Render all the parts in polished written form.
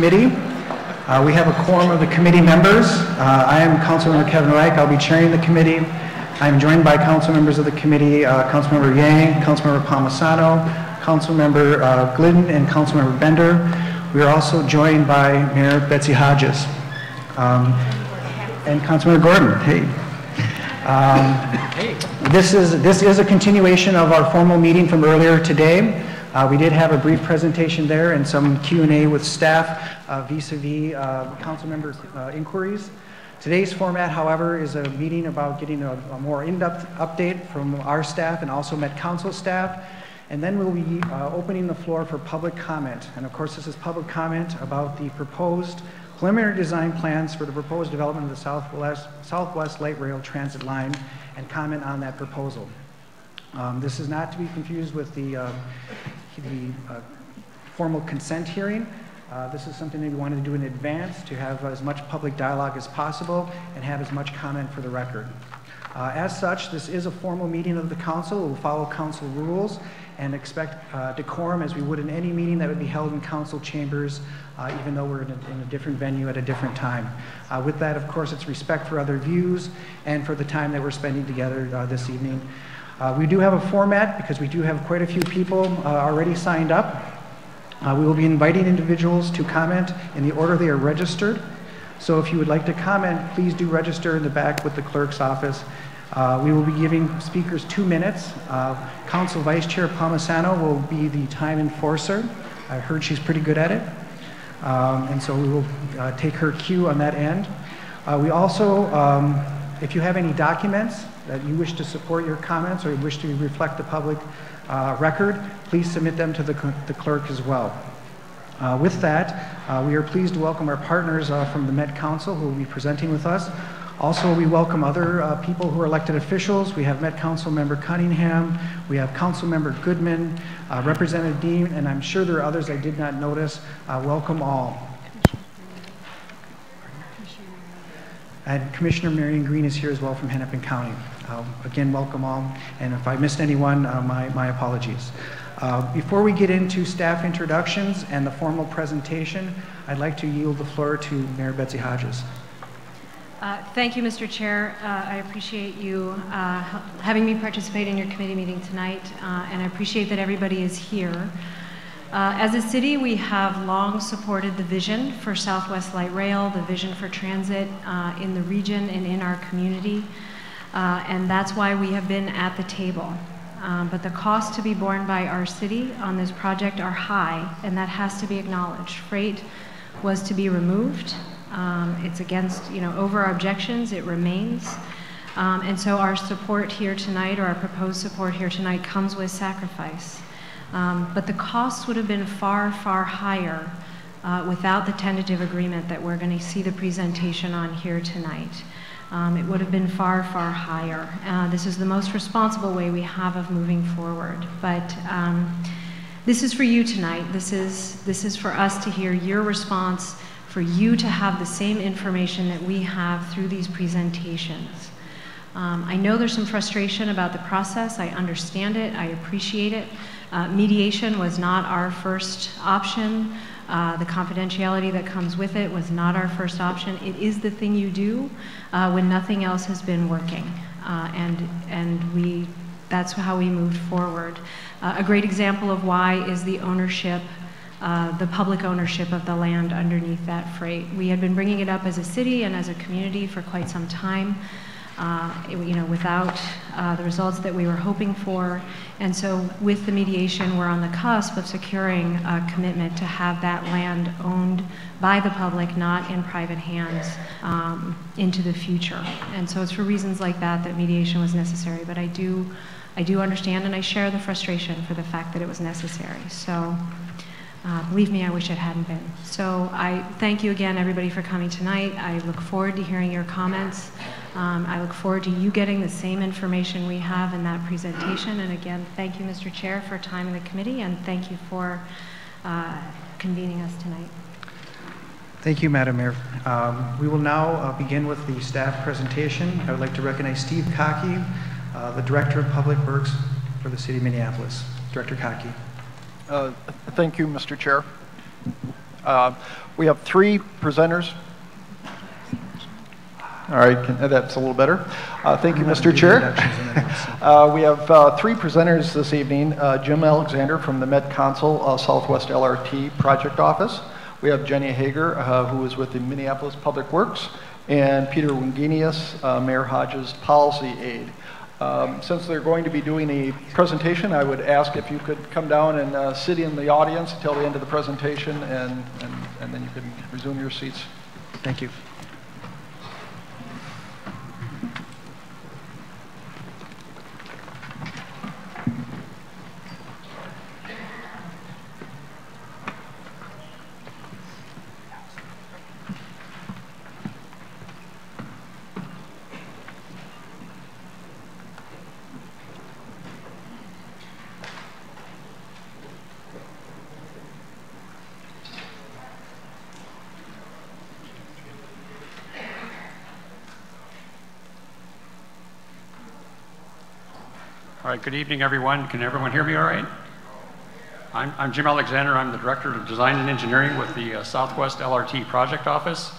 Committee. We have a quorum of the committee members. I am Councilmember Kevin Reich. I'll be chairing the committee. I'm joined by council members of the committee, Councilmember Yang, Councilmember Palmisano, Councilmember Glidden, and Councilmember Bender. We are also joined by Mayor Betsy Hodges and Councilmember Gordon. Hey. This is a continuation of our formal meeting from earlier today. We did have a brief presentation there and some Q&A with staff vis-a-vis council member inquiries. Today's format, however, is a meeting about getting a more in-depth update from our staff and also Met Council staff. And then we'll be opening the floor for public comment. And of course, this is public comment about the proposed preliminary design plans for the proposed development of the Southwest Light Rail Transit Line and comment on that proposal. This is not to be confused with the formal consent hearing. This is something that we wanted to do in advance to have as much public dialogue as possible and have as much comment for the record. As such, this is a formal meeting of the council. We'll follow council rules and expect decorum as we would in any meeting that would be held in council chambers, even though we're in a different venue at a different time. With that, of course, it's respect for other views and for the time that we're spending together this evening. We do have a format because we do have quite a few people already signed up. We will be inviting individuals to comment in the order they are registered. So if you would like to comment, please do register in the back with the clerk's office. We will be giving speakers 2 minutes. Council Vice Chair Palmisano will be the time enforcer. I heard she's pretty good at it. And so we will take her cue on that end. We also, if you have any documents that you wish to support your comments or you wish to reflect the public record, please submit them to the clerk as well. With that, we are pleased to welcome our partners from the Met Council who will be presenting with us. Also, we welcome other people who are elected officials. We have Met Council Member Cunningham, we have Council Member Goodman, Representative Dean, and I'm sure there are others I did not notice. Welcome all. And Commissioner Marion Green is here as well from Hennepin County. Again, welcome all, and if I missed anyone, my apologies. Before we get into staff introductions and the formal presentation, I'd like to yield the floor to Mayor Betsy Hodges. Thank you, Mr. Chair. I appreciate you having me participate in your committee meeting tonight, and I appreciate that everybody is here. As a city, we have long supported the vision for Southwest Light Rail, the vision for transit in the region and in our community, and that's why we have been at the table. But the costs to be borne by our city on this project are high, and that has to be acknowledged. Freight was to be removed. It's against, over our objections, it remains. And so our support here tonight, or our proposed support here tonight, comes with sacrifice. But the costs would have been far, far higher without the tentative agreement that we're going to see the presentation on here tonight. It would have been far, far higher. This is the most responsible way we have of moving forward. But this is for you tonight. This is for us to hear your response, for you to have the same information that we have through these presentations. I know there's some frustration about the process. I understand it. I appreciate it. Mediation was not our first option. The confidentiality that comes with it was not our first option. It is the thing you do when nothing else has been working. And that's how we moved forward. A great example of why is the ownership, the public ownership of the land underneath that freight. We had been bringing it up as a city and as a community for quite some time. Without the results that we were hoping for. And so with the mediation, we're on the cusp of securing a commitment to have that land owned by the public, not in private hands, into the future. And so it's for reasons like that that mediation was necessary. But I do understand, and I share the frustration for the fact that it was necessary. So believe me, I wish it hadn't been. So I thank you again, everybody, for coming tonight. I look forward to hearing your comments. I look forward to you getting the same information we have in that presentation. And again, thank you, Mr. Chair, for time in the committee, and thank you for convening us tonight. Thank you, Madam Mayor. We will now begin with the staff presentation. I would like to recognize Steve Cockey, the Director of Public Works for the City of Minneapolis. Director Cockey. Thank you, Mr. Chair. We have 3 presenters. All right, that's a little better. Thank you, Mr. Chair. We have 3 presenters this evening. Jim Alexander from the Met Council Southwest LRT Project Office. We have Jenny Hager, who is with the Minneapolis Public Works, and Peter Wingenius, Mayor Hodges' policy aide. Since they're going to be doing a presentation, I would ask if you could come down and sit in the audience until the end of the presentation, and then you can resume your seats. Thank you. All right, good evening, everyone. Can everyone hear me all right? I'm Jim Alexander. I'm the Director of Design and Engineering with the Southwest LRT Project Office.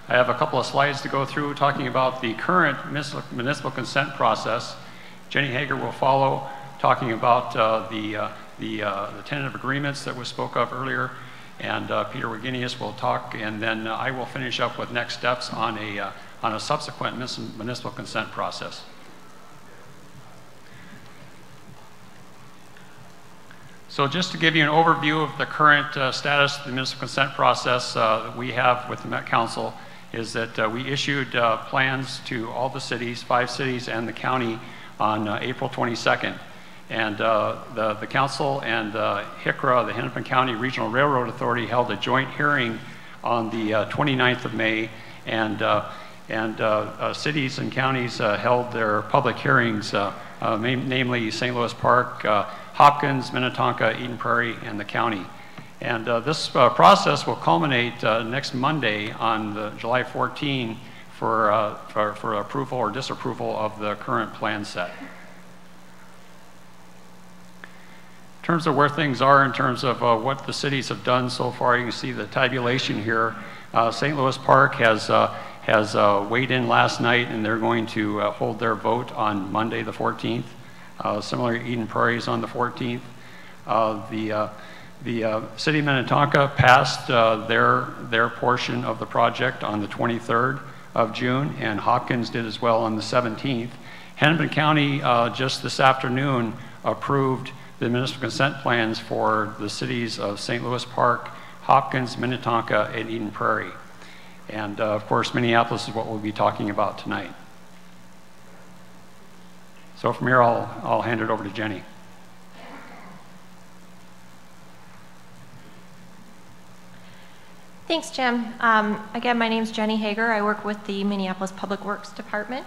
I have a couple of slides to go through talking about the current municipal consent process. Jenny Hager will follow, talking about the tentative agreements that was spoke of earlier, and Peter Wigenius will talk, and then I will finish up with next steps on a subsequent municipal consent process. So just to give you an overview of the current status of the municipal consent process that we have with the Met Council is that we issued plans to all the cities, 5 cities and the county on April 22nd. And the council and HICRA, the Hennepin County Regional Railroad Authority, held a joint hearing on the 29th of May, and cities and counties held their public hearings, namely St. Louis Park, Hopkins, Minnetonka, Eden Prairie, and the county. And this process will culminate next Monday on July 14 for approval or disapproval of the current plan set. In terms of where things are, in terms of what the cities have done so far, you can see the tabulation here. St. Louis Park has weighed in last night, and they're going to hold their vote on Monday the 14th. Similarly, Eden Prairie is on the 14th. The city of Minnetonka passed their portion of the project on the 23rd of June, and Hopkins did as well on the 17th. Hennepin County just this afternoon approved the municipal consent plans for the cities of St. Louis Park, Hopkins, Minnetonka, and Eden Prairie. And of course, Minneapolis is what we'll be talking about tonight. So from here, I'll hand it over to Jenny. Thanks, Jim. Again, my name is Jenny Hager. I work with the Minneapolis Public Works Department.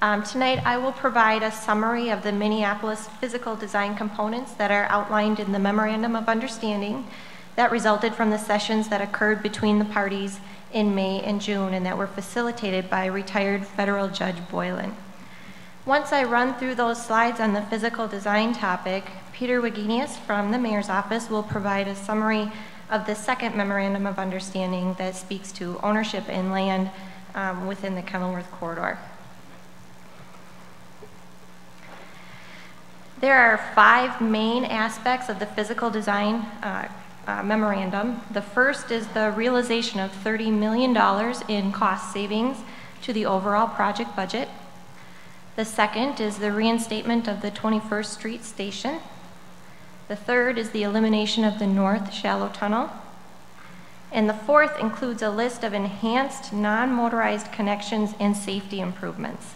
Tonight, I will provide a summary of the Minneapolis physical design components that are outlined in the Memorandum of Understanding that resulted from the sessions that occurred between the parties in May and June and that were facilitated by retired federal Judge Boylan. Once I run through those slides on the physical design topic, Peter Wigenius from the Mayor's Office will provide a summary of the second Memorandum of Understanding that speaks to ownership in land within the Kenilworth Corridor. There are 5 main aspects of the physical design memorandum. The first is the realization of $30 million in cost savings to the overall project budget. The second is the reinstatement of the 21st Street Station. The third is the elimination of the North Shallow Tunnel. And the fourth includes a list of enhanced non-motorized connections and safety improvements.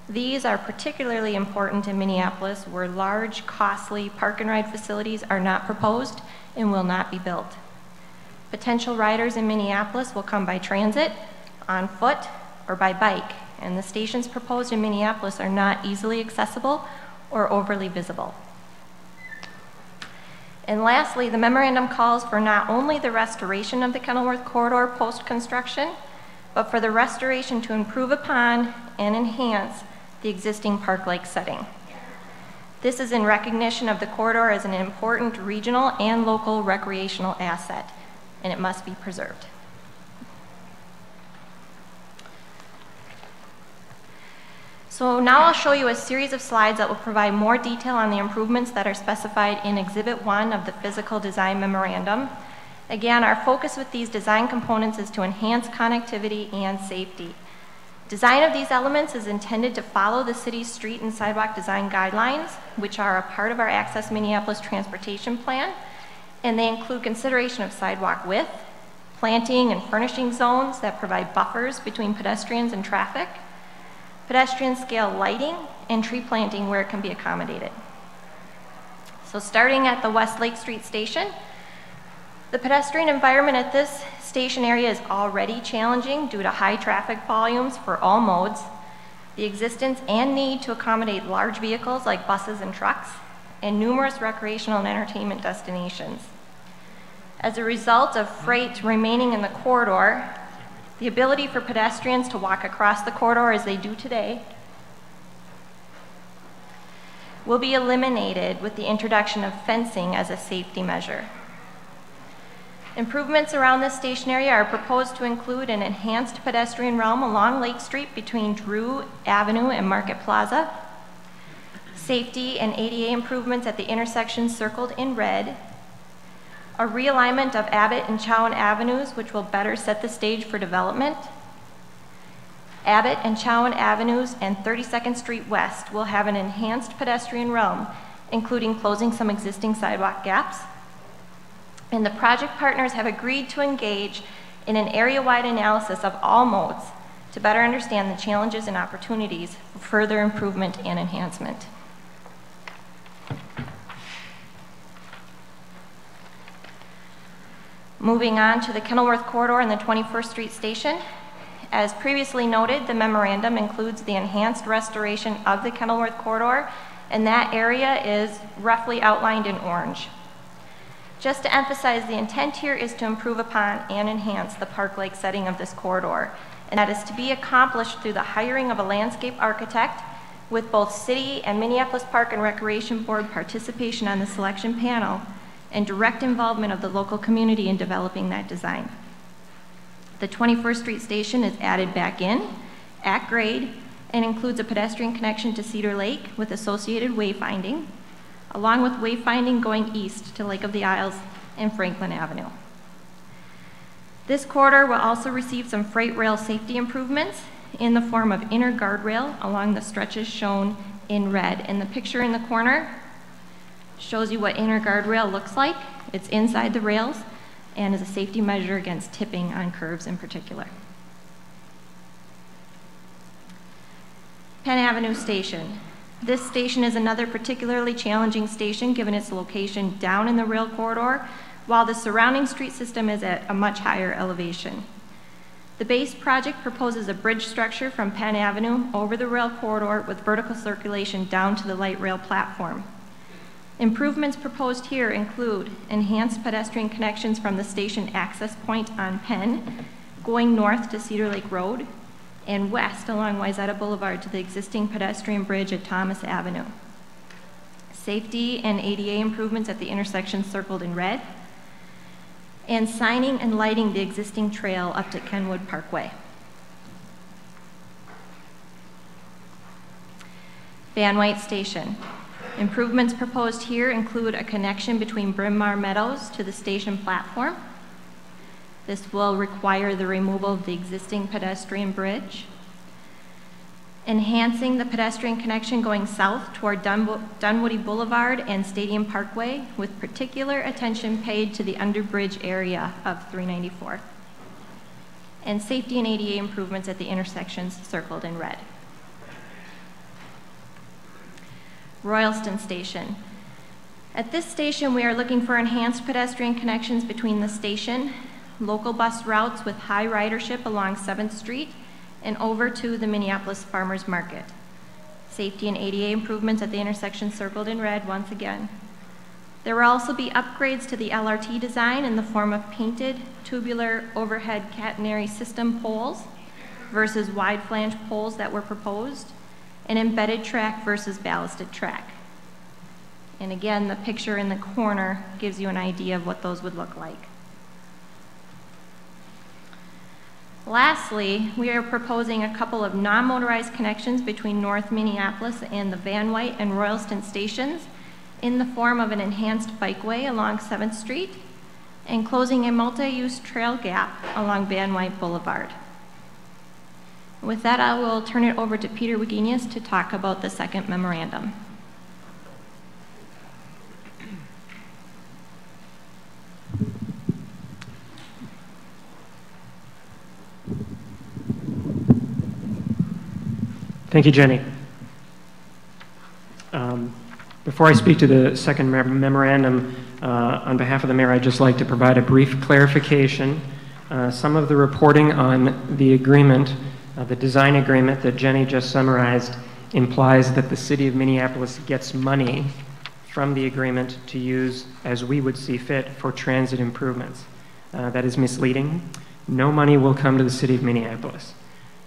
These are particularly important in Minneapolis, where large, costly park and ride facilities are not proposed and will not be built. Potential riders in Minneapolis will come by transit, on foot, or by bike, and the stations proposed in Minneapolis are not easily accessible or overly visible. And lastly, the memorandum calls for not only the restoration of the Kenilworth Corridor post-construction, but for the restoration to improve upon and enhance the existing park-like setting. This is in recognition of the corridor as an important regional and local recreational asset. and it must be preserved. So now I'll show you a series of slides that will provide more detail on the improvements that are specified in Exhibit 1 of the Physical Design Memorandum. Again, our focus with these design components is to enhance connectivity and safety. Design of these elements is intended to follow the city's street and sidewalk design guidelines, which are a part of our Access Minneapolis Transportation Plan, and they include consideration of sidewalk width, planting and furnishing zones that provide buffers between pedestrians and traffic, pedestrian scale lighting, and tree planting where it can be accommodated. So starting at the West Lake Street Station, the pedestrian environment at this station area is already challenging due to high traffic volumes for all modes, the existence and need to accommodate large vehicles like buses and trucks, and numerous recreational and entertainment destinations. As a result of freight remaining in the corridor, the ability for pedestrians to walk across the corridor as they do today will be eliminated with the introduction of fencing as a safety measure. Improvements around this station area are proposed to include an enhanced pedestrian realm along Lake Street between Drew Avenue and Market Plaza, safety and ADA improvements at the intersections circled in red, a realignment of Abbott and Chowan Avenues, which will better set the stage for development. Abbott and Chowan Avenues and 32nd Street West will have an enhanced pedestrian realm, including closing some existing sidewalk gaps. And the project partners have agreed to engage in an area-wide analysis of all modes to better understand the challenges and opportunities for further improvement and enhancement. Moving on to the Kenilworth Corridor and the 21st Street Station. As previously noted, the memorandum includes the enhanced restoration of the Kenilworth Corridor, and that area is roughly outlined in orange. Just to emphasize, the intent here is to improve upon and enhance the park-like setting of this corridor, and that is to be accomplished through the hiring of a landscape architect with both City and Minneapolis Park and Recreation Board participation on the selection panel and direct involvement of the local community in developing that design. The 21st Street Station is added back in at grade and includes a pedestrian connection to Cedar Lake with associated wayfinding, along with wayfinding going east to Lake of the Isles and Franklin Avenue. This corridor will also receive some freight rail safety improvements in the form of inner guardrail along the stretches shown in red. And the picture in the corner shows you what inner guardrail looks like. It's inside the rails and is a safety measure against tipping on curves in particular. Penn Avenue Station. This station is another particularly challenging station given its location down in the rail corridor, while the surrounding street system is at a much higher elevation. The base project proposes a bridge structure from Penn Avenue over the rail corridor with vertical circulation down to the light rail platform. Improvements proposed here include enhanced pedestrian connections from the station access point on Penn, going north to Cedar Lake Road, and west along Wayzata Boulevard to the existing pedestrian bridge at Thomas Avenue. Safety and ADA improvements at the intersections circled in red, and signing and lighting the existing trail up to Kenwood Parkway. Van White Station. Improvements proposed here include a connection between Bryn Mawr Meadows to the station platform. This will require the removal of the existing pedestrian bridge. Enhancing the pedestrian connection going south toward Dunwoody Boulevard and Stadium Parkway with particular attention paid to the underbridge area of 394. And safety and ADA improvements at the intersections circled in red. Royalston Station. At this station, we are looking for enhanced pedestrian connections between the station, local bus routes with high ridership along 7th Street, and over to the Minneapolis Farmers Market. Safety and ADA improvements at the intersection circled in red once again. There will also be upgrades to the LRT design in the form of painted tubular overhead catenary system poles versus wide flange poles that were proposed, and embedded track versus ballasted track. And again, the picture in the corner gives you an idea of what those would look like. Lastly, we are proposing a couple of non-motorized connections between North Minneapolis and the Van Wyck and Royalston stations in the form of an enhanced bikeway along 7th Street and closing a multi-use trail gap along Van Wyck Boulevard. With that, I will turn it over to Peter Wagenius to talk about the second memorandum. Thank you, Jenny. Before I speak to the second memorandum, on behalf of the mayor, I'd just like to provide a brief clarification. Some of the reporting on the agreement, the design agreement that Jenny just summarized, implies that the city of Minneapolis gets money from the agreement to use as we would see fit for transit improvements. That is misleading. No money will come to the city of Minneapolis.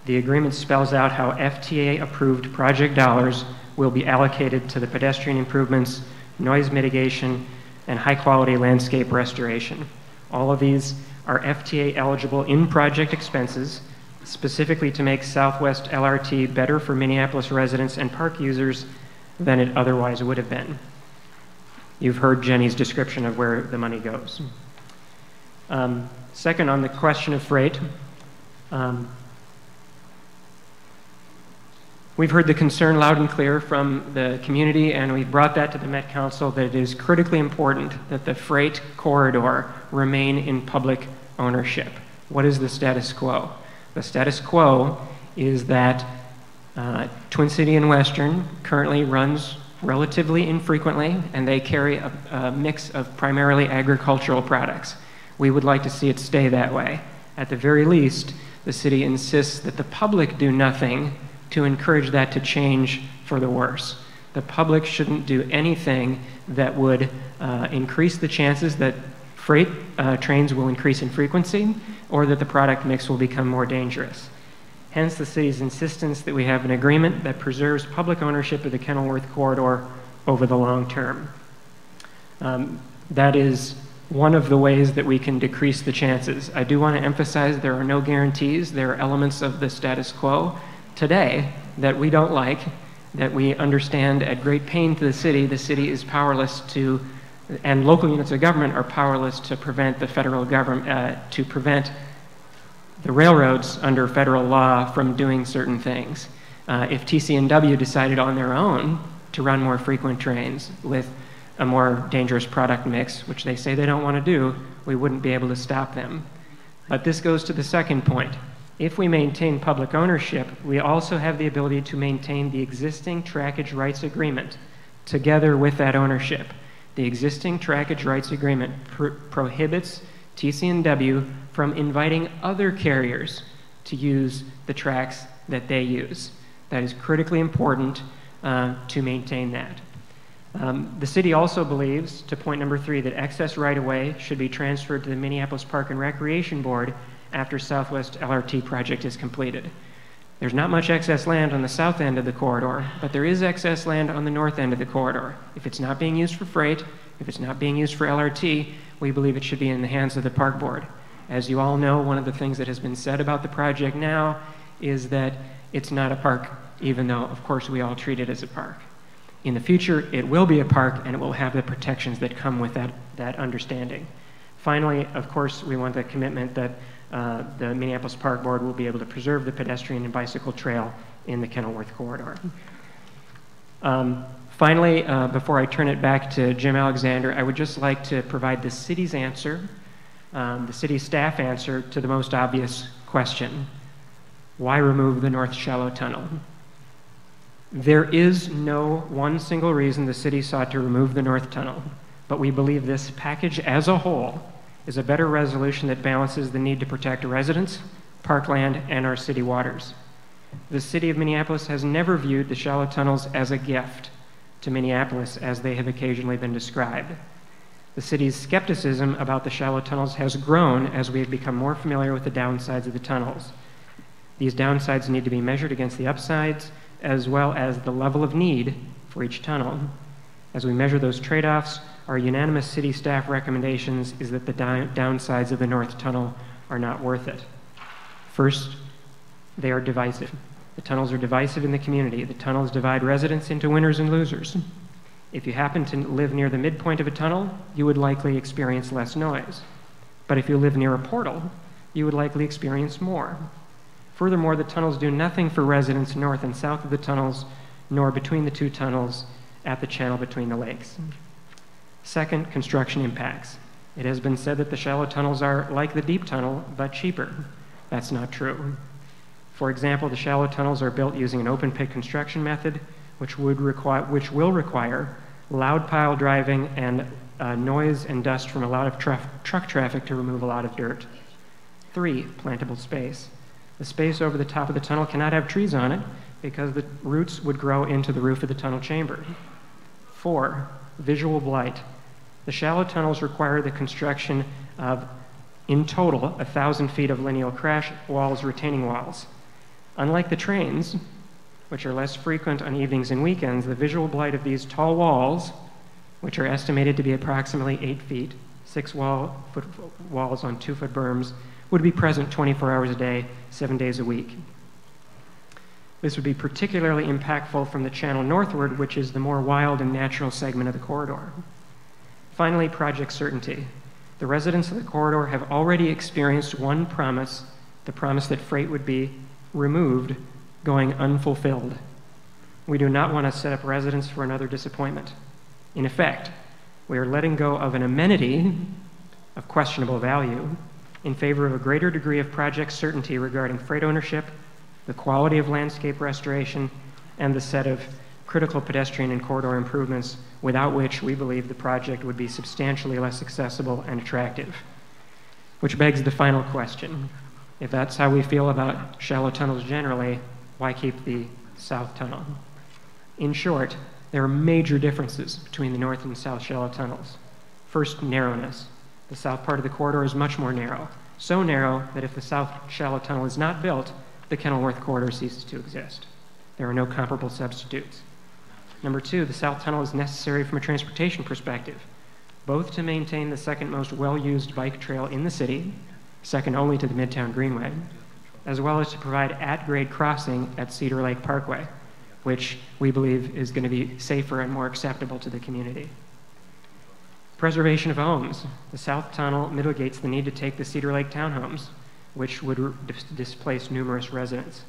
The agreement spells out how FTA-approved project dollars will be allocated to the pedestrian improvements, noise mitigation, and high-quality landscape restoration. All of these are FTA-eligible in-project expenses, specifically to make Southwest LRT better for Minneapolis residents and park users than it otherwise would have been. You've heard Jenny's description of where the money goes. Second, on the question of freight, we've heard the concern loud and clear from the community, and we've brought that to the Met Council that it is critically important that the freight corridor remain in public ownership. What is the status quo? The status quo is that Twin City and Western currently runs relatively infrequently, and they carry a mix of primarily agricultural products. We would like to see it stay that way. At the very least, the city insists that the public do nothing to encourage that to change for the worse. The public shouldn't do anything that would increase the chances that freight trains will increase in frequency or that the product mix will become more dangerous. Hence the city's insistence that we have an agreement that preserves public ownership of the Kenilworth corridor over the long term. That is one of the ways that we can decrease the chances. I do want to emphasize there are no guarantees. There are elements of the status quo today that we don't like, that we understand at great pain to the city. The city is powerless to, and local units of government are powerless to prevent the federal government, to prevent the railroads under federal law from doing certain things. If TC&W decided on their own to run more frequent trains with a more dangerous product mix, which they say they don't want to do, we wouldn't be able to stop them. But this goes to the second point. If we maintain public ownership, we also have the ability to maintain the existing trackage rights agreement together with that ownership. The existing trackage rights agreement prohibits TC&W from inviting other carriers to use the tracks that they use. That is critically important to maintain that. The city also believes, to point number 3, that excess right-of-way should be transferred to the Minneapolis Park and Recreation Board after Southwest LRT project is completed. There's not much excess land on the south end of the corridor, but there is excess land on the north end of the corridor. If it's not being used for freight, if it's not being used for LRT, we believe it should be in the hands of the park board. As you all know, one of the things that has been said about the project now is that it's not a park, even though, of course, we all treat it as a park. In the future, it will be a park, and it will have the protections that come with that understanding. Finally, of course, we want the commitment that the Minneapolis Park Board will be able to preserve the pedestrian and bicycle trail in the Kenilworth corridor. Finally, before I turn it back to Jim Alexander, I would just like to provide the city's answer, the city staff answer to the most obvious question. Why remove the North Shallow Tunnel? There is no one single reason the city sought to remove the North Tunnel, but we believe this package as a whole is a better resolution that balances the need to protect residents, parkland, and our city waters. The city of Minneapolis has never viewed the shallow tunnels as a gift to Minneapolis as they have occasionally been described. The city's skepticism about the shallow tunnels has grown as we have become more familiar with the downsides of the tunnels. These downsides need to be measured against the upsides, as well as the level of need for each tunnel. As we measure those trade-offs, our unanimous city staff recommendations is that the downsides of the North Tunnel are not worth it. First, they are divisive. The tunnels are divisive in the community. The tunnels divide residents into winners and losers. If you happen to live near the midpoint of a tunnel, you would likely experience less noise. But if you live near a portal, you would likely experience more. Furthermore, the tunnels do nothing for residents north and south of the tunnels, nor between the two tunnels at the channel between the lakes. Second, construction impacts. It has been said that the shallow tunnels are like the deep tunnel, but cheaper. That's not true. For example, the shallow tunnels are built using an open pit construction method, which will require loud pile driving and noise and dust from a lot of truck traffic to remove a lot of dirt. 3, plantable space. The space over the top of the tunnel cannot have trees on it because the roots would grow into the roof of the tunnel chamber. 4, visual blight. The shallow tunnels require the construction of, in total, 1,000 feet of lineal crash walls, retaining walls. Unlike the trains, which are less frequent on evenings and weekends, the visual blight of these tall walls, which are estimated to be approximately 8 feet, 6 walls on 2-foot berms, would be present 24 hours a day, 7 days a week. This would be particularly impactful from the channel northward, which is the more wild and natural segment of the corridor. Finally, project certainty. The residents of the corridor have already experienced one promise, the promise that freight would be removed, going unfulfilled. We do not want to set up residents for another disappointment. In effect, we are letting go of an amenity of questionable value in favor of a greater degree of project certainty regarding freight ownership, the quality of landscape restoration, and the set of critical pedestrian and corridor improvements without which we believe the project would be substantially less accessible and attractive. Which begs the final question. If that's how we feel about shallow tunnels generally, why keep the south tunnel? In short, there are major differences between the north and south shallow tunnels. First, narrowness. The south part of the corridor is much more narrow. So narrow that if the south shallow tunnel is not built, the Kenilworth corridor ceases to exist. There are no comparable substitutes. Number 2, the south tunnel is necessary from a transportation perspective, both to maintain the second most well-used bike trail in the city, second only to the Midtown Greenway, as well as to provide at-grade crossing at Cedar Lake Parkway, which we believe is going to be safer and more acceptable to the community. Preservation of homes. The south tunnel mitigates the need to take the Cedar Lake townhomes, which would displace numerous residents.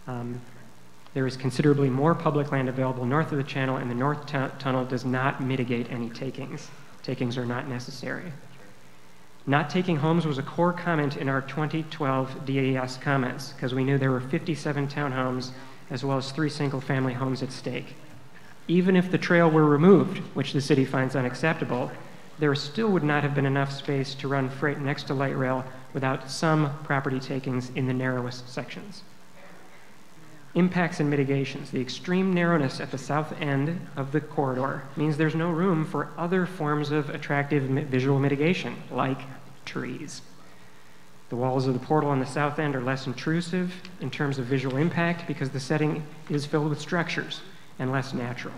There is considerably more public land available north of the channel, and the north tunnel does not mitigate any takings. Takings are not necessary. Not taking homes was a core comment in our 2012 DAS comments, because we knew there were 57 townhomes as well as 3 single-family homes at stake. Even if the trail were removed, which the city finds unacceptable, there still would not have been enough space to run freight next to light rail without some property takings in the narrowest sections. Impacts and mitigations. The extreme narrowness at the south end of the corridor means there's no room for other forms of attractive visual mitigation, like trees. The walls of the portal on the south end are less intrusive in terms of visual impact because the setting is filled with structures and less natural.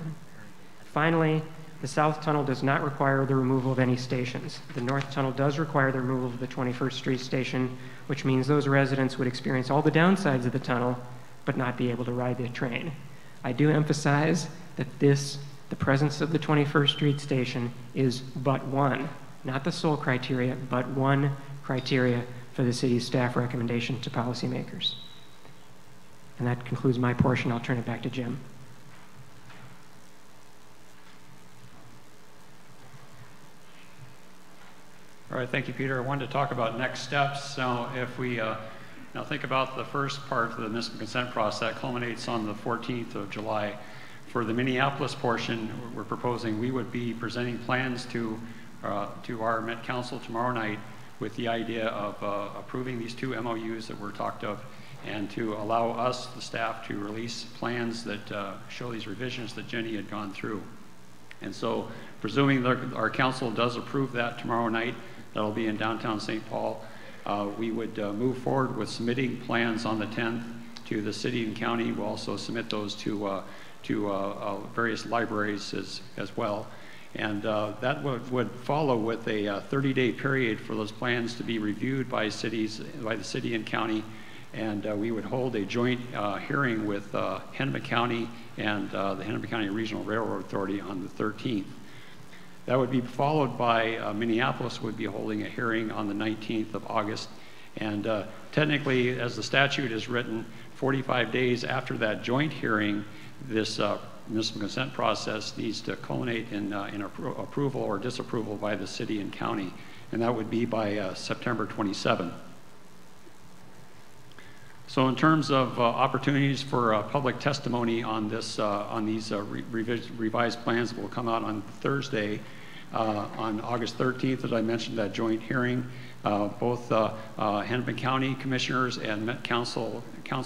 Finally, the south tunnel does not require the removal of any stations. The north tunnel does require the removal of the 21st Street station, which means those residents would experience all the downsides of the tunnel but not be able to ride the train. I do emphasize that the presence of the 21st Street station is but one, not the sole criteria, but one criteria for the city's staff recommendation to policymakers. And that concludes my portion. I'll turn it back to Jim. All right, thank you, Peter. I wanted to talk about next steps. So if we now think about the first part of the municipal consent process that culminates on the 14th of July. For the Minneapolis portion, we're proposing we would be presenting plans to our Met Council tomorrow night with the idea of approving these 2 MOUs that were talked of and to allow us, the staff, to release plans that show these revisions that Jenny had gone through. And so, presuming our council does approve that tomorrow night, that'll be in downtown St. Paul, we would move forward with submitting plans on the 10th to the city and county. We'll also submit those to various libraries as well. And that would follow with a 30-day period for those plans to be reviewed by the city and county and we would hold a joint hearing with Hennepin County and the Hennepin County Regional Railroad Authority on the 13th. That would be followed by Minneapolis would be holding a hearing on the 19th of August. And technically, as the statute is written, 45 days after that joint hearing, this municipal consent process needs to culminate in approval or disapproval by the city and county. And that would be by September 27. So in terms of opportunities for public testimony on this, on these revised plans that will come out on Thursday, on August 13th, as I mentioned, that joint hearing, both Hennepin County commissioners and Met Council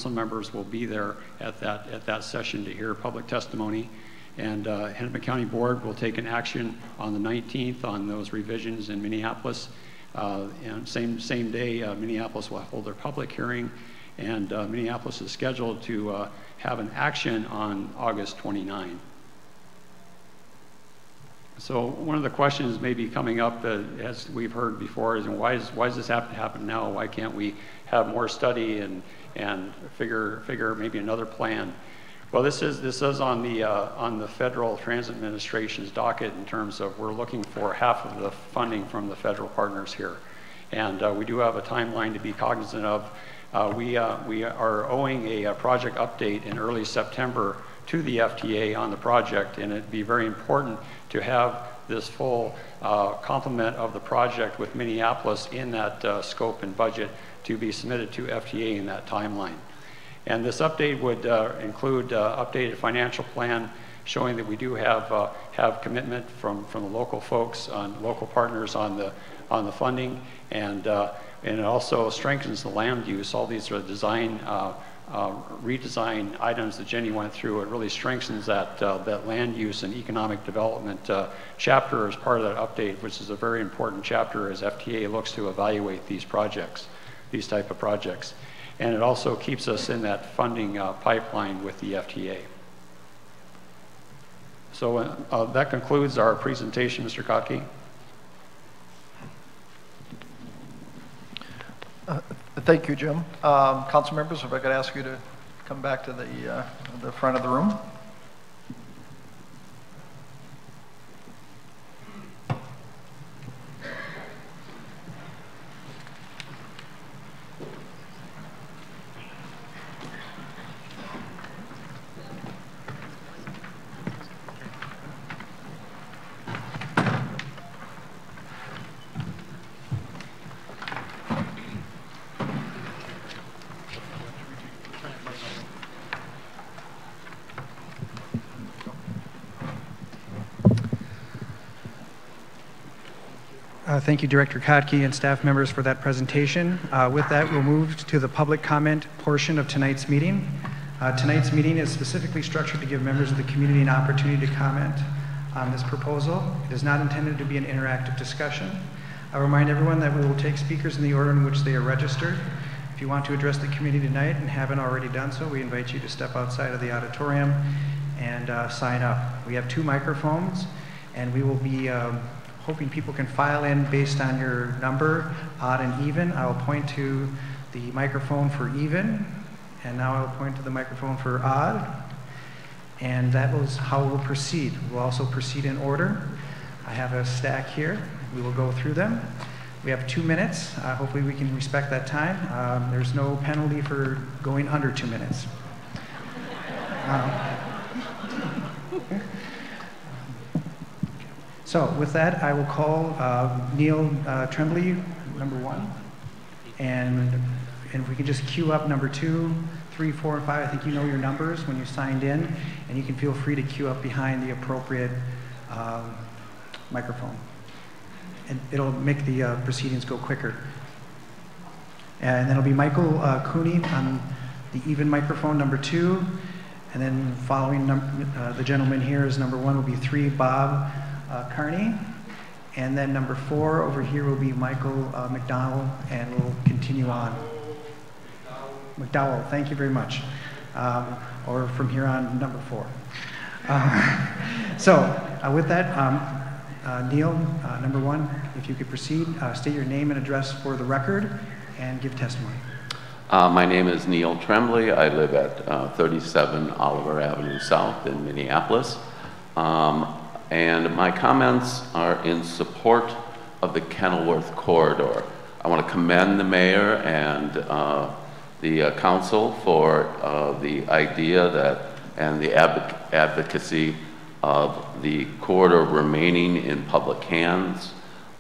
members will be there at that session to hear public testimony. And Hennepin County Board will take an action on the 19th on those revisions in Minneapolis. And same day, Minneapolis will hold their public hearing, and Minneapolis is scheduled to have an action on August 29. So one of the questions maybe coming up, as we've heard before, is why does this have to happen now? Why can't we have more study and figure maybe another plan? Well, this is on the Federal Transit Administration's docket in terms of we're looking for half of the funding from the federal partners here, and we do have a timeline to be cognizant of. We are owing a project update in early September to the FTA on the project, and it'd be very important to have this full complement of the project with Minneapolis in that scope and budget to be submitted to FTA in that timeline. And this update would include updated financial plan showing that we do have commitment from the local folks, local partners on the funding, and it also strengthens the land use. All these are redesign items that Jenny went through. It really strengthens that land use and economic development chapter as part of that update, which is a very important chapter as FTA looks to evaluate these projects, these type of projects. And it also keeps us in that funding pipeline with the FTA. So that concludes our presentation, Mr. Kotke. Thank you, Jim. Council members, if I could ask you to come back to the front of the room. Thank you, Director Kotke and staff members for that presentation. With that, we'll move to the public comment portion of tonight's meeting. Tonight's meeting is specifically structured to give members of the community an opportunity to comment on this proposal. It is not intended to be an interactive discussion. I remind everyone that we will take speakers in the order in which they are registered. If you want to address the community tonight and haven't already done so, we invite you to step outside of the auditorium and sign up. We have 2 microphones, and we will be hoping people can file in based on your number, odd and even. I will point to the microphone for even, and now I will point to the microphone for odd, and that was how we'll proceed. We'll also proceed in order. I have a stack here. We will go through them. We have 2 minutes. Hopefully we can respect that time. There's no penalty for going under 2 minutes. So with that, I will call Neil Tremblay, number 1. And if we can just queue up number 2, 3, 4, and 5. I think you know your numbers when you signed in, and you can feel free to queue up behind the appropriate microphone. And it'll make the proceedings go quicker. And then it'll be Michael Cooney on the even microphone, number 2. And then following the gentleman here is number 1 will be 3, Bob Carney, and then number 4 over here will be Michael McDowell, and we'll continue on. McDowell, thank you very much. Or from here on, number 4. With that, Neil, number 1, if you could proceed, state your name and address for the record, and give testimony. My name is Neil Tremblay. I live at 37 Oliver Avenue South in Minneapolis. And my comments are in support of the Kenilworth corridor. I want to commend the mayor and the council for the idea that and the advocacy of the corridor remaining in public hands,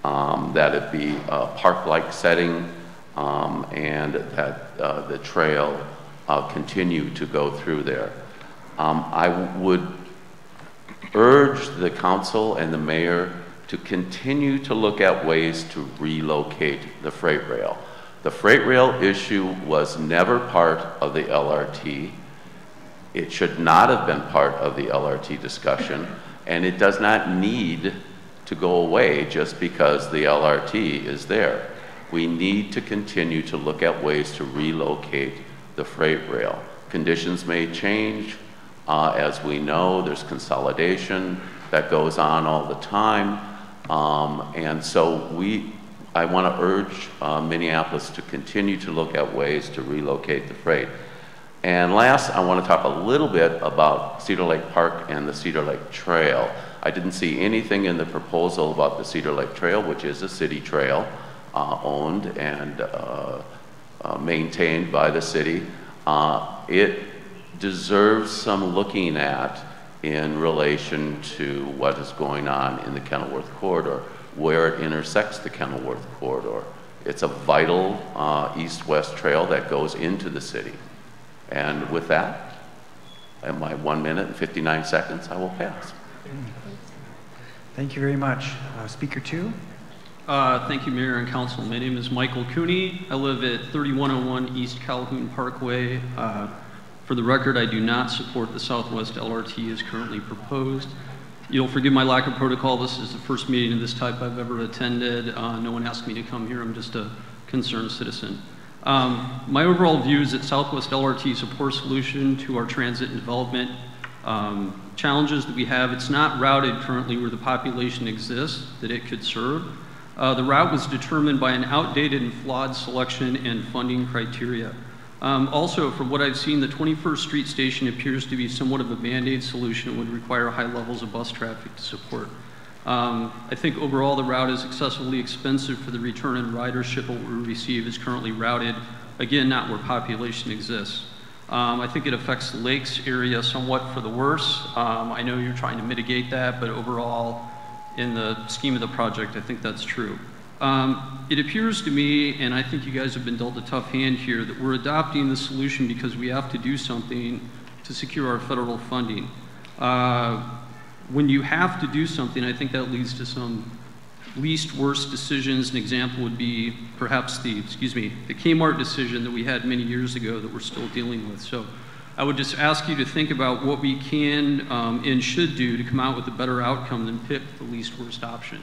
that it be a park-like setting, and that the trail continue to go through there. I would urge the council and the mayor to continue to look at ways to relocate the freight rail. The freight rail issue was never part of the LRT. It should not have been part of the LRT discussion, and it does not need to go away just because the LRT is there. We need to continue to look at ways to relocate the freight rail. Conditions may change. As we know, there's consolidation that goes on all the time. And so I want to urge Minneapolis to continue to look at ways to relocate the freight. And last, I want to talk a little bit about Cedar Lake Park and the Cedar Lake Trail. I didn't see anything in the proposal about the Cedar Lake Trail, which is a city trail, owned and maintained by the city. It deserves some looking at in relation to what is going on in the Kenilworth corridor, where it intersects the Kenilworth corridor. It's a vital east-west trail that goes into the city. And with that, at my 1 minute and 59 seconds, I will pass. Thank you very much. Speaker 2. Thank you, Mayor and Council. My name is Michael Cooney. I live at 3101 East Calhoun Parkway. For the record, I do not support the Southwest LRT as currently proposed. You'll forgive my lack of protocol. This is the first meeting of this type I've ever attended. No one asked me to come here. I'm just a concerned citizen. My overall view is that Southwest LRT is a poor solution to our transit and development challenges that we have. It's not routed currently where the population exists that it could serve. The route was determined by an outdated and flawed selection and funding criteria. Also, from what I've seen, the 21st Street Station appears to be somewhat of a Band-Aid solution and would require high levels of bus traffic to support. I think overall the route is excessively expensive for the return and ridership what we receive is currently routed, again, not where population exists. I think it affects the lakes area somewhat for the worse. I know you're trying to mitigate that, but overall, in the scheme of the project, I think that's true. It appears to me, and I think you guys have been dealt a tough hand here, that we're adopting the solution because we have to do something to secure our federal funding. When you have to do something, I think that leads to some least worst decisions. An example would be perhaps the Kmart decision that we had many years ago that we're still dealing with. So I would just ask you to think about what we can and should do to come out with a better outcome than pick the least worst option.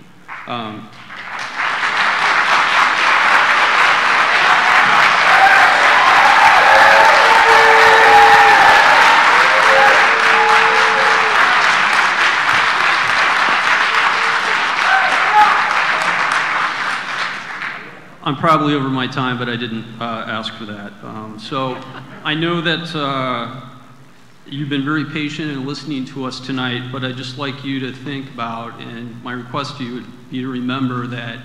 I'm probably over my time, but I didn't ask for that. So I know that you've been very patient in listening to us tonight, but I'd just like you to think about, and my request to you would be to remember that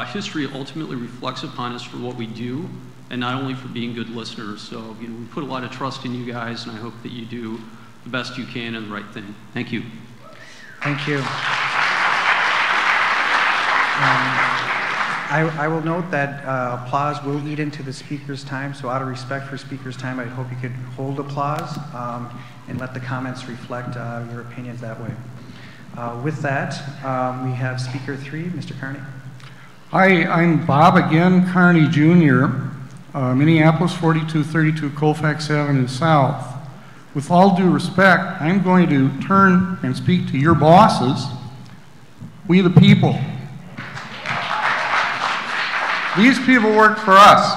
history ultimately reflects upon us for what we do, and not only for being good listeners. So we put a lot of trust in you guys, and I hope that you do the best you can and the right thing. Thank you. Thank you. I will note that applause will eat into the speaker's time, so out of respect for speaker's time, I hope you could hold applause and let the comments reflect your opinions that way. With that, we have Speaker 3, Mr. Carney. Hi, I'm Bob again, Carney Jr., Minneapolis 4232 Colfax Avenue South. With all due respect, I'm going to turn and speak to your bosses, we the people. These people work for us.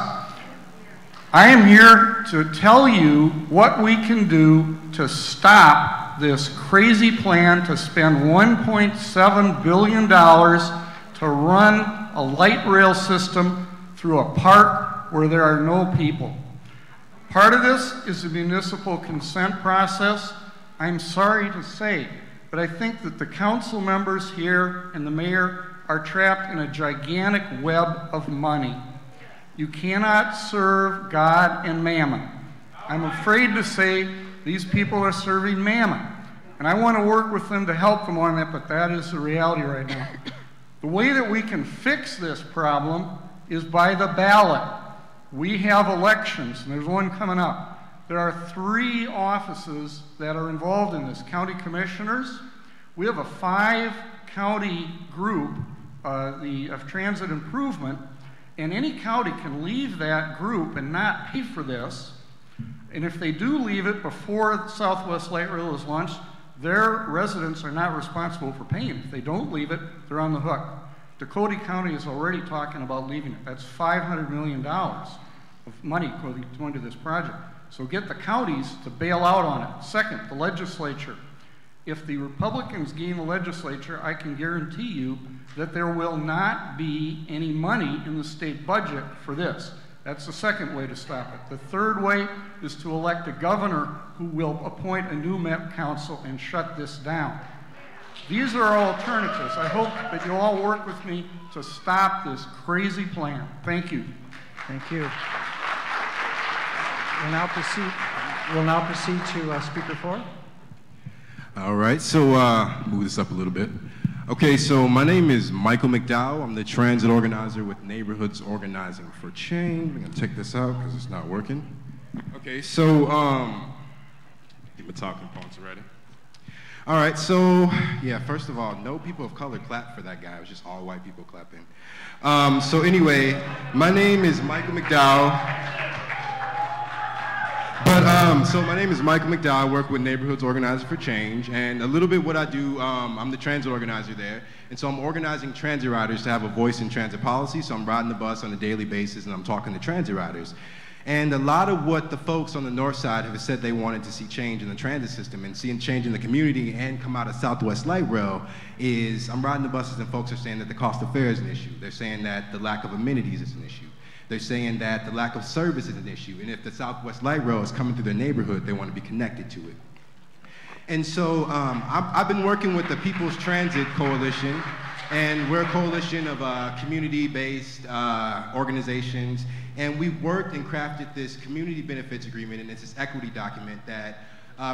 I am here to tell you what we can do to stop this crazy plan to spend $1.7 billion to run a light rail system through a park where there are no people. Part of this is the municipal consent process. I'm sorry to say, but I think that the council members here and the mayor are trapped in a gigantic web of money. You cannot serve God and mammon. I'm afraid to say these people are serving mammon. And I want to work with them to help them on that, but that is the reality right now. The way that we can fix this problem is by the ballot. We have elections, and there's one coming up. There are 3 offices that are involved in this. County commissioners. We have a 5-county group of transit improvement, and any county can leave that group and not pay for this. And if they do leave it before the Southwest Light Rail is launched, their residents are not responsible for paying. If they don't leave it, they're on the hook. Dakota County is already talking about leaving it. That's $500 million of money going to this project. So get the counties to bail out on it. Second, the legislature. If the Republicans gain the legislature, I can guarantee you that there will not be any money in the state budget for this. That's the second way to stop it. The third way is to elect a governor who will appoint a new Met Council and shut this down. These are our alternatives. I hope that you'll all work with me to stop this crazy plan. Thank you. Thank you. We'll now proceed to Speaker 4. All right, so move this up a little bit. Okay, so my name is Michael McDowell. I'm the transit organizer with Neighborhoods Organizing for Change. We're gonna take this out because it's not working. Okay, so get my talking points ready. All right, so yeah, first of all, no people of color clapped for that guy. It was just all white people clapping. So anyway, my name is Michael McDowell. So my name is Michael McDowell. I work with Neighborhoods Organizing for Change, and a little bit what I do, I'm the transit organizer there, and so I'm organizing transit riders to have a voice in transit policy, so I'm riding the bus on a daily basis, and I'm talking to transit riders. And a lot of what the folks on the north side have said they wanted to see change in the transit system and seeing change in the community and come out of Southwest Light Rail is, I'm riding the buses and folks are saying that the cost of fare is an issue. They're saying that the lack of amenities is an issue. They're saying that the lack of service is an issue, and if the Southwest Light Rail is coming through their neighborhood, they want to be connected to it. And so I've been working with the People's Transit Coalition, and we're a coalition of community-based organizations, and we've worked and crafted this community benefits agreement, and it's this equity document that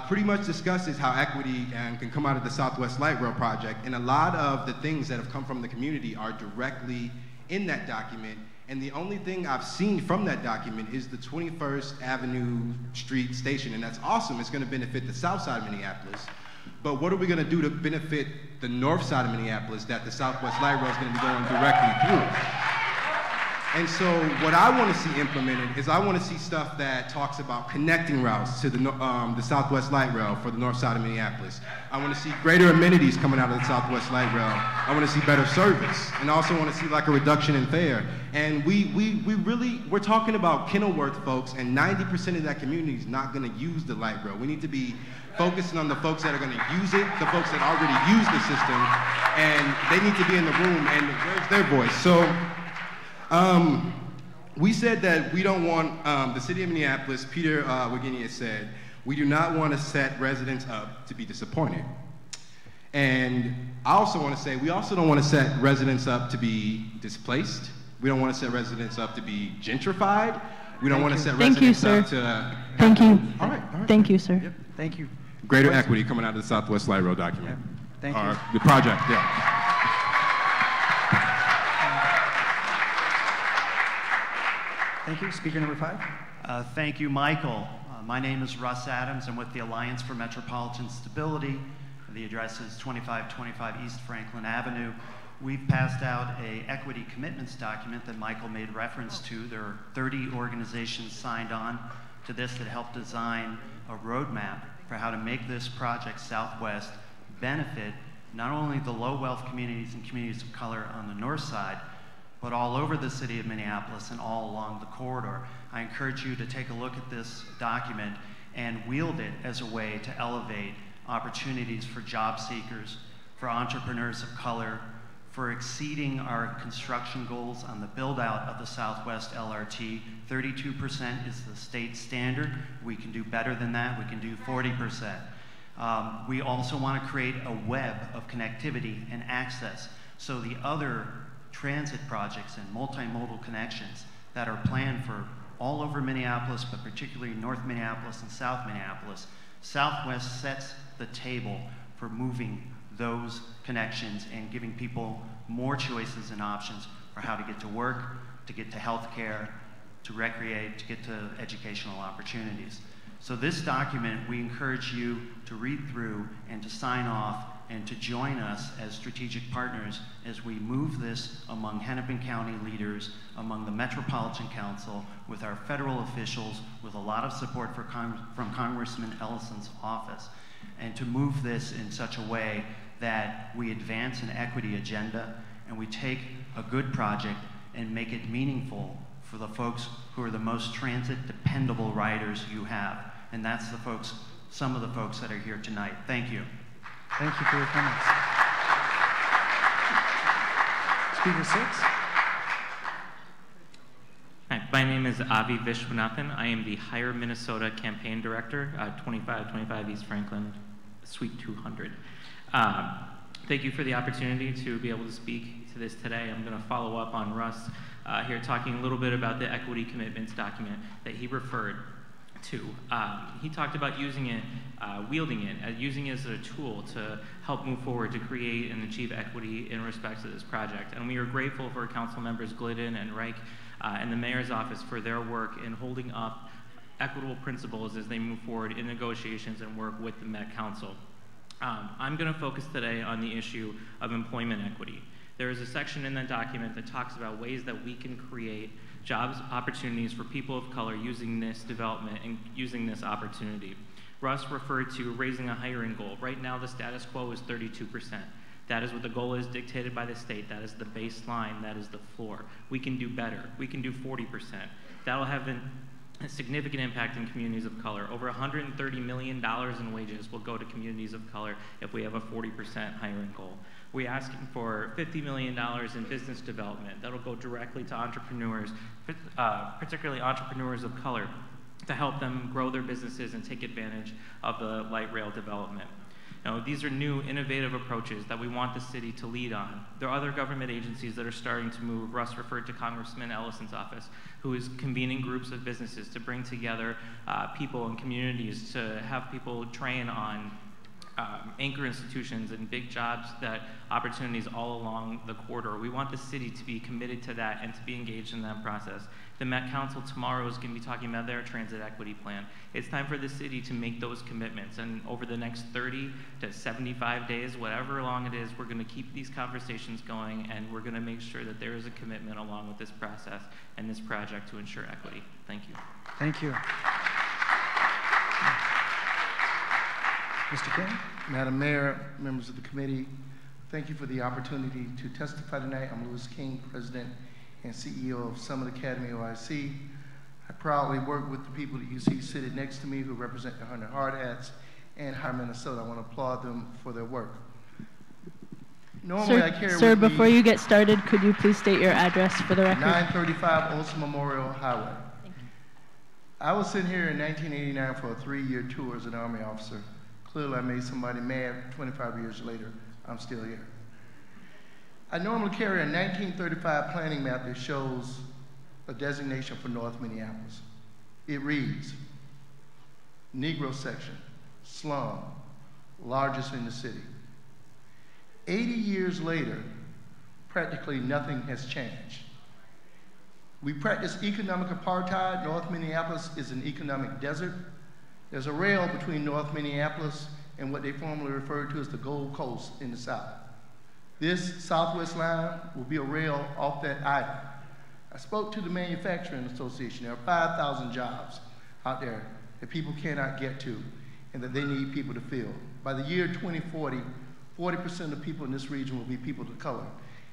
pretty much discusses how equity can come out of the Southwest Light Rail project, and a lot of the things that have come from the community are directly in that document. And the only thing I've seen from that document is the 21st Avenue Street station, and that's awesome. It's gonna benefit the south side of Minneapolis. But what are we gonna do to benefit the north side of Minneapolis that the Southwest Light Rail is gonna be going directly through? And so what I wanna see implemented is I wanna see stuff that talks about connecting routes to the Southwest Light Rail for the north side of Minneapolis. I wanna see greater amenities coming out of the Southwest Light Rail. I wanna see better service. And I also wanna see like a reduction in fare. And we're talking about Kenilworth folks, and 90% of that community is not gonna use the light rail. We need to be focusing on the folks that are gonna use it, the folks that already use the system, and they need to be in the room, and where's their voice? So, we said that we don't want, the city of Minneapolis, Peter Wagenia said, we do not want to set residents up to be disappointed. And I also want to say, we also don't want to set residents up to be displaced. We don't want to set residents up to be gentrified. We don't want to set residents up to... Thank you. All right. Thank you, sir. Yep. Thank you. Greater equity coming out of the Southwest Light Rail document. Yeah. Thank you. The project, yeah. Thank you. Speaker number 5. Thank you, Michael. My name is Russ Adams. I'm with the Alliance for Metropolitan Stability. The address is 2525 East Franklin Avenue. We've passed out an equity commitments document that Michael made reference to. There are 30 organizations signed on to this that help design a roadmap for how to make this project Southwest benefit not only the low wealth communities and communities of color on the north side, but all over the city of Minneapolis and all along the corridor. I encourage you to take a look at this document and wield it as a way to elevate opportunities for job seekers, for entrepreneurs of color, for exceeding our construction goals on the build out of the Southwest LRT. 32% is the state standard. We can do better than that. We can do 40%. We also want to create a web of connectivity and access so the other transit projects and multimodal connections that are planned for all over Minneapolis, but particularly North Minneapolis and South Minneapolis, Southwest sets the table for moving those connections and giving people more choices and options for how to get to work, to get to health care, to recreate, to get to educational opportunities. So this document, we encourage you to read through and to sign off and to join us as strategic partners as we move this among Hennepin County leaders, among the Metropolitan Council, with our federal officials, with a lot of support from Congressman Ellison's office, and to move this in such a way that we advance an equity agenda and we take a good project and make it meaningful for the folks who are the most transit dependable riders you have. And that's the folks, some of the folks that are here tonight. Thank you. Thank you for your comments. Speaker 6. Hi, my name is Avi Vishwanathan. I am the Higher Minnesota Campaign Director, 2525 East Franklin, Suite 200. Thank you for the opportunity to be able to speak to this today. I'm going to follow up on Russ here talking a little bit about the equity commitments document that he referred to. He talked about using it, wielding it, using it as a tool to help move forward to create and achieve equity in respect to this project. And we are grateful for Council Members Glidden and Reich and the Mayor's Office for their work in holding up equitable principles as they move forward in negotiations and work with the Met Council. I'm going to focus today on the issue of employment equity. There is a section in that document that talks about ways that we can create jobs opportunities for people of color using this development and using this opportunity. Russ referred to raising a hiring goal. Right now the status quo is 32%. That is what the goal is dictated by the state. That is the baseline. That is the floor. We can do better. We can do 40%. That'll have a significant impact in communities of color. Over $130 million in wages will go to communities of color if we have a 40% hiring goal. We're asking for $50 million in business development. That'll go directly to entrepreneurs, particularly entrepreneurs of color, to help them grow their businesses and take advantage of the light rail development. Now, these are new, innovative approaches that we want the city to lead on. There are other government agencies that are starting to move. Russ referred to Congressman Ellison's office, who is convening groups of businesses to bring together people and communities to have people train on anchor institutions and big jobs, that opportunities all along the corridor. We want the city to be committed to that and to be engaged in that process. The Met Council tomorrow is going to be talking about their transit equity plan. It's time for the city to make those commitments, and over the next 30 to 75 days, whatever long it is, we're going to keep these conversations going, and we're going to make sure that there is a commitment along with this process and this project to ensure equity. Thank you. Thank you. Mr. King? Madam Mayor, members of the committee, thank you for the opportunity to testify tonight. I'm Louis King, President and CEO of Summit Academy OIC. I proudly work with the people that you see sitting next to me who represent the 100 Hard Hats and Higher Minnesota. I want to applaud them for their work. Normally, I carry Sir, with me before you get started, could you please state your address for the record? 935 Olson Memorial Highway. I was sitting here in 1989 for a 3-year tour as an Army officer. Clearly, I made somebody mad. 25 years later, I'm still here. I normally carry a 1935 planning map that shows a designation for North Minneapolis. It reads, Negro section, slum, largest in the city. 80 years later, practically nothing has changed. We practice economic apartheid. North Minneapolis is an economic desert. There's a rail between North Minneapolis and what they formerly referred to as the Gold Coast in the south. This Southwest line will be a rail off that island. I spoke to the Manufacturing Association. There are 5,000 jobs out there that people cannot get to and that they need people to fill. By the year 2040, 40% of people in this region will be people of color.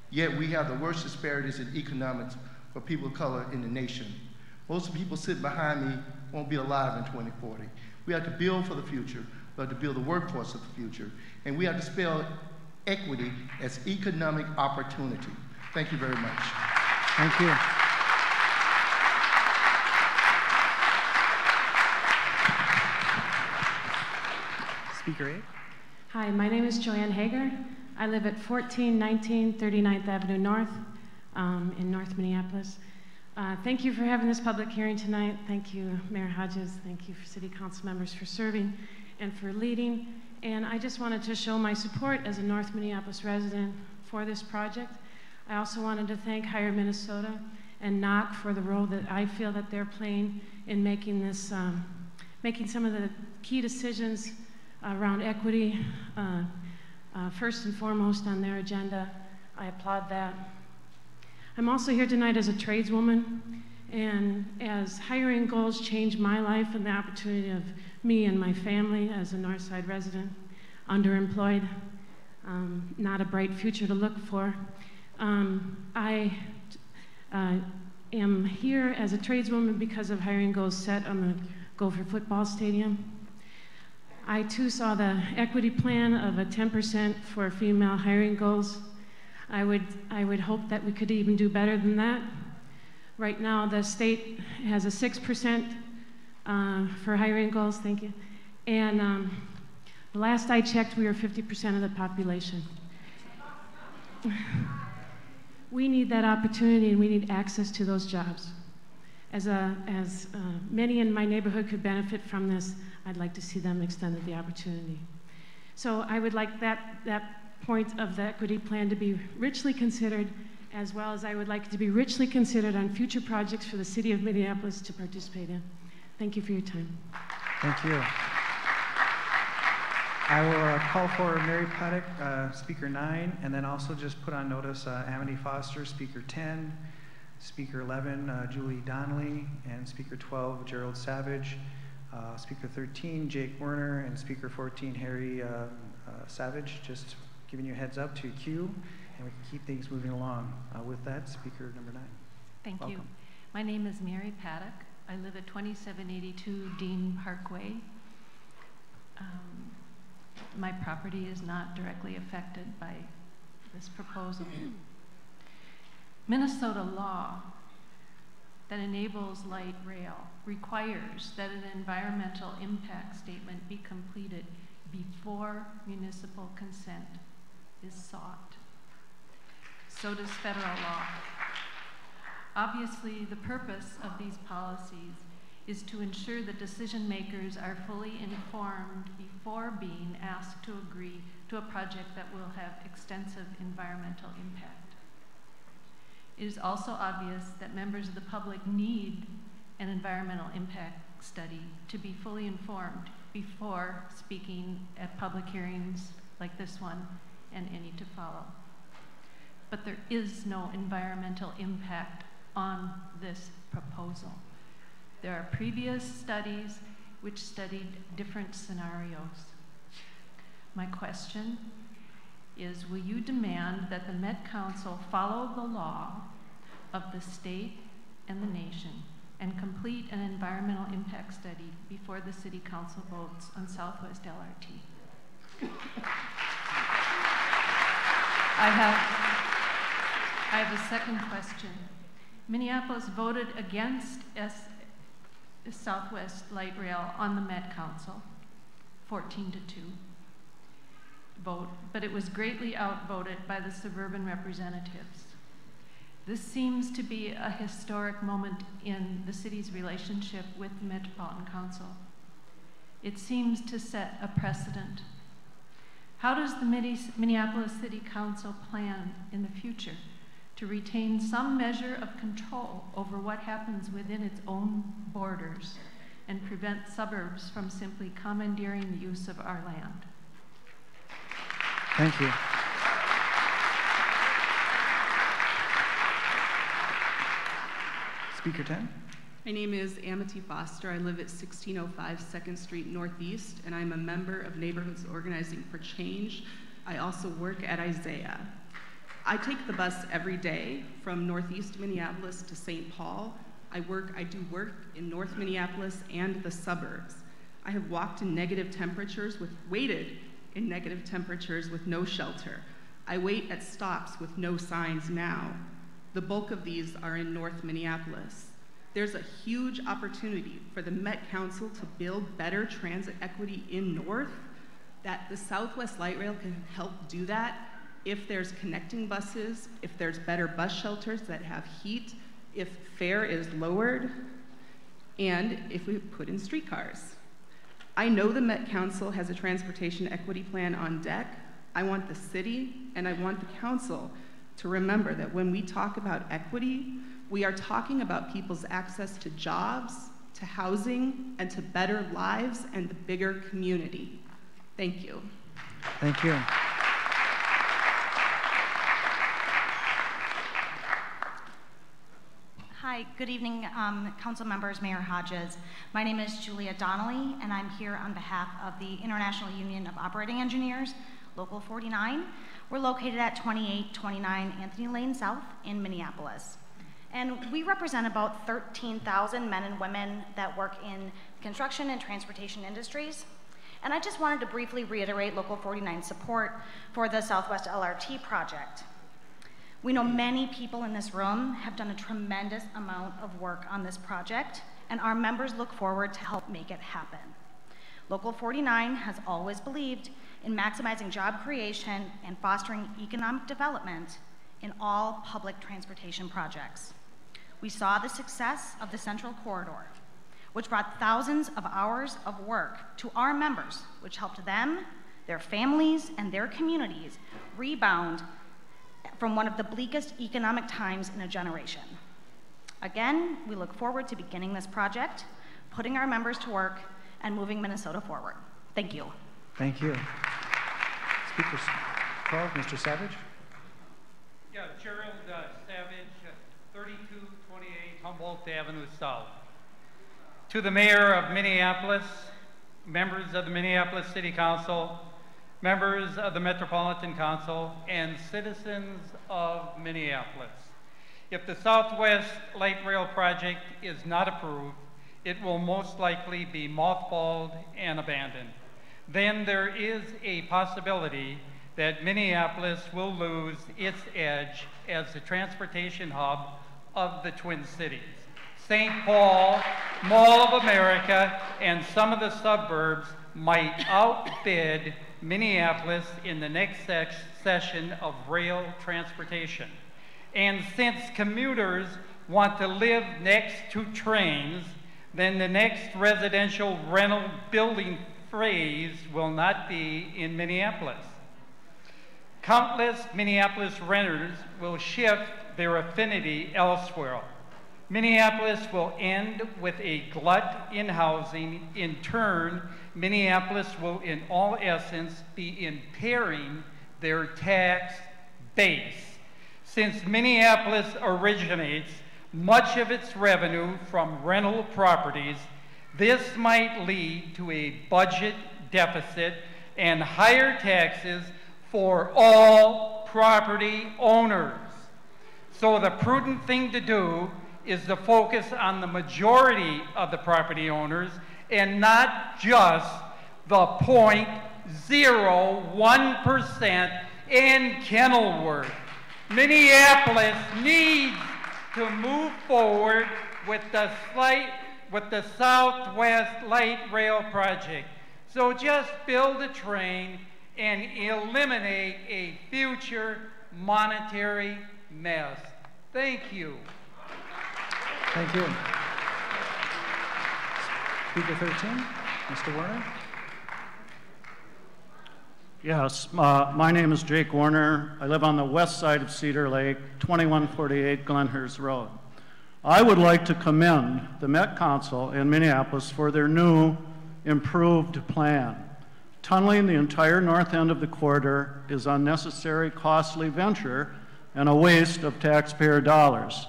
Yet we have the worst disparities in economics for people of color in the nation. Most of the people sitting behind me won't be alive in 2040. We have to build for the future. We have to build the workforce of the future. And we have to equity as economic opportunity. Thank you very much. Thank you. Speaker 8. Hi, my name is Joanne Hager. I live at 1419 39th Avenue North in North Minneapolis. Thank you for having this public hearing tonight. Thank you, Mayor Hodges. Thank you for City Council members for serving and for leading. And I just wanted to show my support as a North Minneapolis resident for this project. I also wanted to thank Hire Minnesota and NOC for the role that I feel that they're playing in making this, making some of the key decisions around equity first and foremost on their agenda. I applaud that. I'm also here tonight as a tradeswoman, and as hiring goals changed my life and the opportunity of me and my family as a Northside resident, underemployed, not a bright future to look for. I am here as a tradeswoman because of hiring goals set on the Gopher football stadium. I too saw the equity plan of a 10% for female hiring goals. I would hope that we could even do better than that. Right now, the state has a 6% for hiring goals, thank you. And the last I checked, we were 50% of the population. We need that opportunity and we need access to those jobs. As many in my neighborhood could benefit from this, I'd like to see them extended the opportunity. So I would like that point of the equity plan to be richly considered, as well as I would like it to be richly considered on future projects for the city of Minneapolis to participate in. Thank you for your time. Thank you. I will call for Mary Paddock, Speaker 9, and then also just put on notice Amity Foster, Speaker 10, Speaker 11, Julie Donnelly, and Speaker 12, Gerald Savage, Speaker 13, Jake Werner, and Speaker 14, Harry Savage. Just giving you a heads up to queue, and we can keep things moving along. With that, Speaker number 9. Thank Welcome. you. My name is Mary Paddock. I live at 2782 Dean Parkway. My property is not directly affected by this proposal. Minnesota law that enables light rail requires that an environmental impact statement be completed before municipal consent is sought. So does federal law. Obviously, the purpose of these policies is to ensure that decision makers are fully informed before being asked to agree to a project that will have extensive environmental impact. It is also obvious that members of the public need an environmental impact study to be fully informed before speaking at public hearings like this one and any to follow. But there is no environmental impact on this proposal. There are previous studies which studied different scenarios. My question is, will you demand that the Met Council follow the law of the state and the nation and complete an environmental impact study before the City Council votes on Southwest LRT? I have a second question. Minneapolis voted against Southwest Light Rail on the Met Council, 14-2 vote, but it was greatly outvoted by the suburban representatives. This seems to be a historic moment in the city's relationship with the Metropolitan Council. It seems to set a precedent. How does the Minneapolis City Council plan in the future to retain some measure of control over what happens within its own borders and prevent suburbs from simply commandeering the use of our land? Thank you. Speaker 10. My name is Amity Foster. I live at 1605 2nd Street Northeast, and I'm a member of Neighborhoods Organizing for Change. I also work at Isaiah. I take the bus every day from Northeast Minneapolis to St. Paul. I do work in North Minneapolis and the suburbs. I have walked in negative temperatures waited in negative temperatures with no shelter. I wait at stops with no signs now. The bulk of these are in North Minneapolis. There's a huge opportunity for the Met Council to build better transit equity in North, that the Southwest Light Rail can help do that if there's connecting buses, if there's better bus shelters that have heat, if fare is lowered, and if we put in streetcars. I know the Met Council has a transportation equity plan on deck. I want the city and I want the council to remember that when we talk about equity, we are talking about people's access to jobs, to housing, and to better lives and the bigger community. Thank you. Thank you. Hi, good evening, council members, Mayor Hodges. My name is Julia Donnelly, and I'm here on behalf of the International Union of Operating Engineers, Local 49. We're located at 2829 Anthony Lane South in Minneapolis. And we represent about 13,000 men and women that work in construction and transportation industries. And I just wanted to briefly reiterate Local 49's support for the Southwest LRT project. We know many people in this room have done a tremendous amount of work on this project, and our members look forward to help make it happen. Local 49 has always believed in maximizing job creation and fostering economic development in all public transportation projects. We saw the success of the Central Corridor, which brought thousands of hours of work to our members, which helped them, their families, and their communities rebound from one of the bleakest economic times in a generation. Again, we look forward to beginning this project, putting our members to work, and moving Minnesota forward. Thank you. Thank you. Speaker 12, Mr. Savage. Yeah, Gerald Savage, 3228 Humboldt Avenue South. To the Mayor of Minneapolis, members of the Minneapolis City Council, members of the Metropolitan Council, and citizens of Minneapolis. If the Southwest Light Rail project is not approved, it will most likely be mothballed and abandoned. Then there is a possibility that Minneapolis will lose its edge as the transportation hub of the Twin Cities. St. Paul, Mall of America, and some of the suburbs might outbid Minneapolis in the next session of rail transportation. And since commuters want to live next to trains, then the next residential rental building phrase will not be in Minneapolis. Countless Minneapolis renters will shift their affinity elsewhere. Minneapolis will end with a glut in housing. In turn, Minneapolis will in all essence be impairing their tax base. Since Minneapolis originates much of its revenue from rental properties, this might lead to a budget deficit and higher taxes for all property owners. So the prudent thing to do is to focus on the majority of the property owners and not just the 0.01% in Kenilworth. Minneapolis needs to move forward with the Southwest Light Rail project. So just build a train and eliminate a future monetary mess. Thank you. Thank you. Speaker 13, Mr. Warner. Yes, my name is Jake Warner. I live on the west side of Cedar Lake, 2148 Glenhurst Road. I would like to commend the Met Council in Minneapolis for their new, improved plan. Tunneling the entire north end of the corridor is an unnecessary, costly venture and a waste of taxpayer dollars.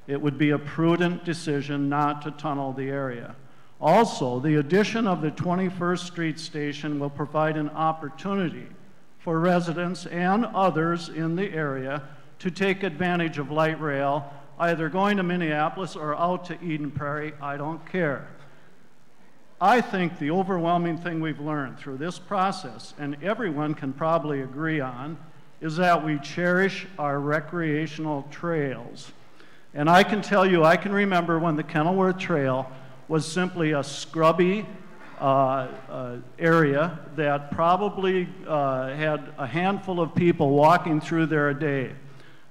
It would be a prudent decision not to tunnel the area. Also, the addition of the 21st Street station will provide an opportunity for residents and others in the area to take advantage of light rail, either going to Minneapolis or out to Eden Prairie, I don't care. I think the overwhelming thing we've learned through this process, and everyone can probably agree on, is that we cherish our recreational trails. And I can tell you, I can remember when the Kenilworth Trail was simply a scrubby area that probably had a handful of people walking through there a day.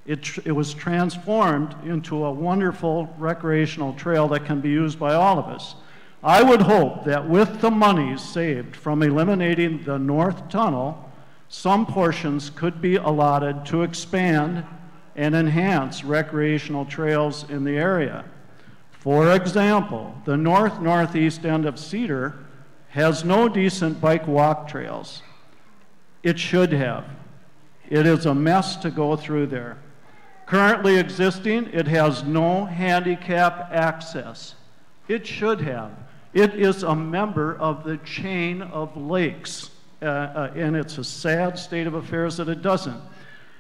It was transformed into a wonderful recreational trail that can be used by all of us. I would hope that with the monies saved from eliminating the North Tunnel, some portions could be allotted to expand and enhance recreational trails in the area. For example, the northeast end of Cedar has no decent bike walk trails. It should have. It is a mess to go through there. Currently existing, it has no handicap access. It should have. It is a member of the chain of lakes, and it's a sad state of affairs that it doesn't.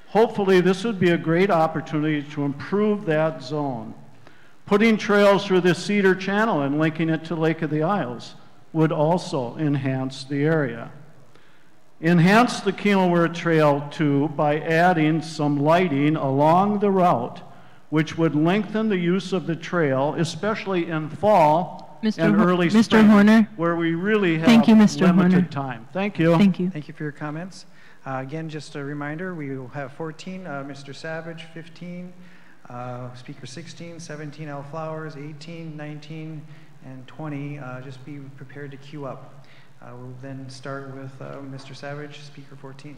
Hopefully, this would be a great opportunity to improve that zone. Putting trails through the Cedar Channel and linking it to Lake of the Isles would also enhance the area. Enhance the Kenilworth Trail too by adding some lighting along the route, which would lengthen the use of the trail, especially in fall and early spring, Horner, where we really have limited time. Thank you. Thank you. Thank you for your comments. Again, just a reminder, we will have 14, Mr. Savage, 15, Speaker 16, 17, Al Flowers, 18, 19, and 20. Just be prepared to queue up. We'll then start with Mr. Savage, Speaker 14.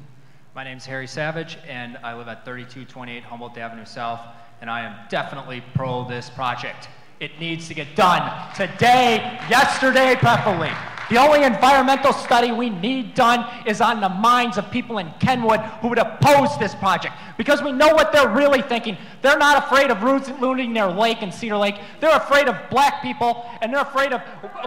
My name's Harry Savage, and I live at 3228 Humboldt Avenue South, and I am definitely pro this project. It needs to get done today, yesterday, preferably. The only environmental study we need done is on the minds of people in Kenwood who would oppose this project, because we know what they're really thinking. They're not afraid of looting their lake in Cedar Lake. They're afraid of black people, and they're afraid of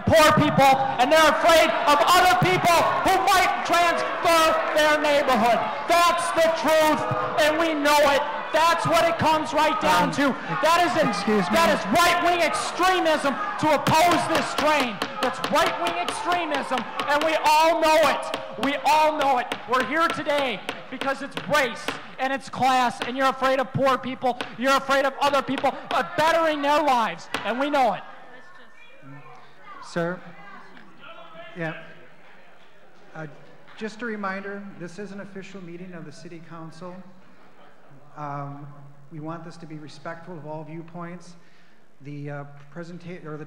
poor people, and they're afraid of other people who might transfer their neighborhood. That's the truth, and we know it. That's what it comes right down to. That is right-wing extremism to oppose this train. That's right-wing extremism, and we all know it. We all know it. We're here today because it's race and it's class, and you're afraid of poor people. You're afraid of other people bettering their lives, and we know it. Sir? Yeah. Just a reminder, this is an official meeting of the City Council. We want this to be respectful of all viewpoints. The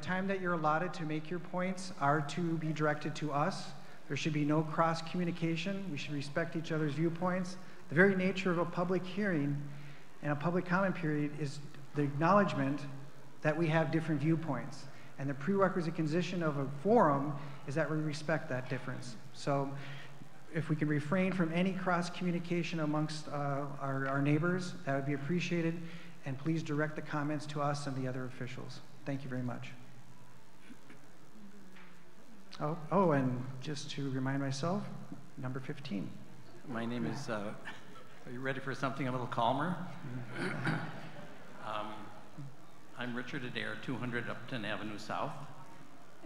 time that you're allotted to make your points are to be directed to us. There should be no cross communication. We should respect each other's viewpoints. The very nature of a public hearing and a public comment period is the acknowledgement that we have different viewpoints. And the prerequisite condition of a forum is that we respect that difference. So if we can refrain from any cross communication amongst our neighbors, that would be appreciated. And please direct the comments to us and the other officials. Thank you very much. Oh, and just to remind myself, number 15. My name is, are you ready for something a little calmer? I'm Richard Adair, 200 Upton Avenue South,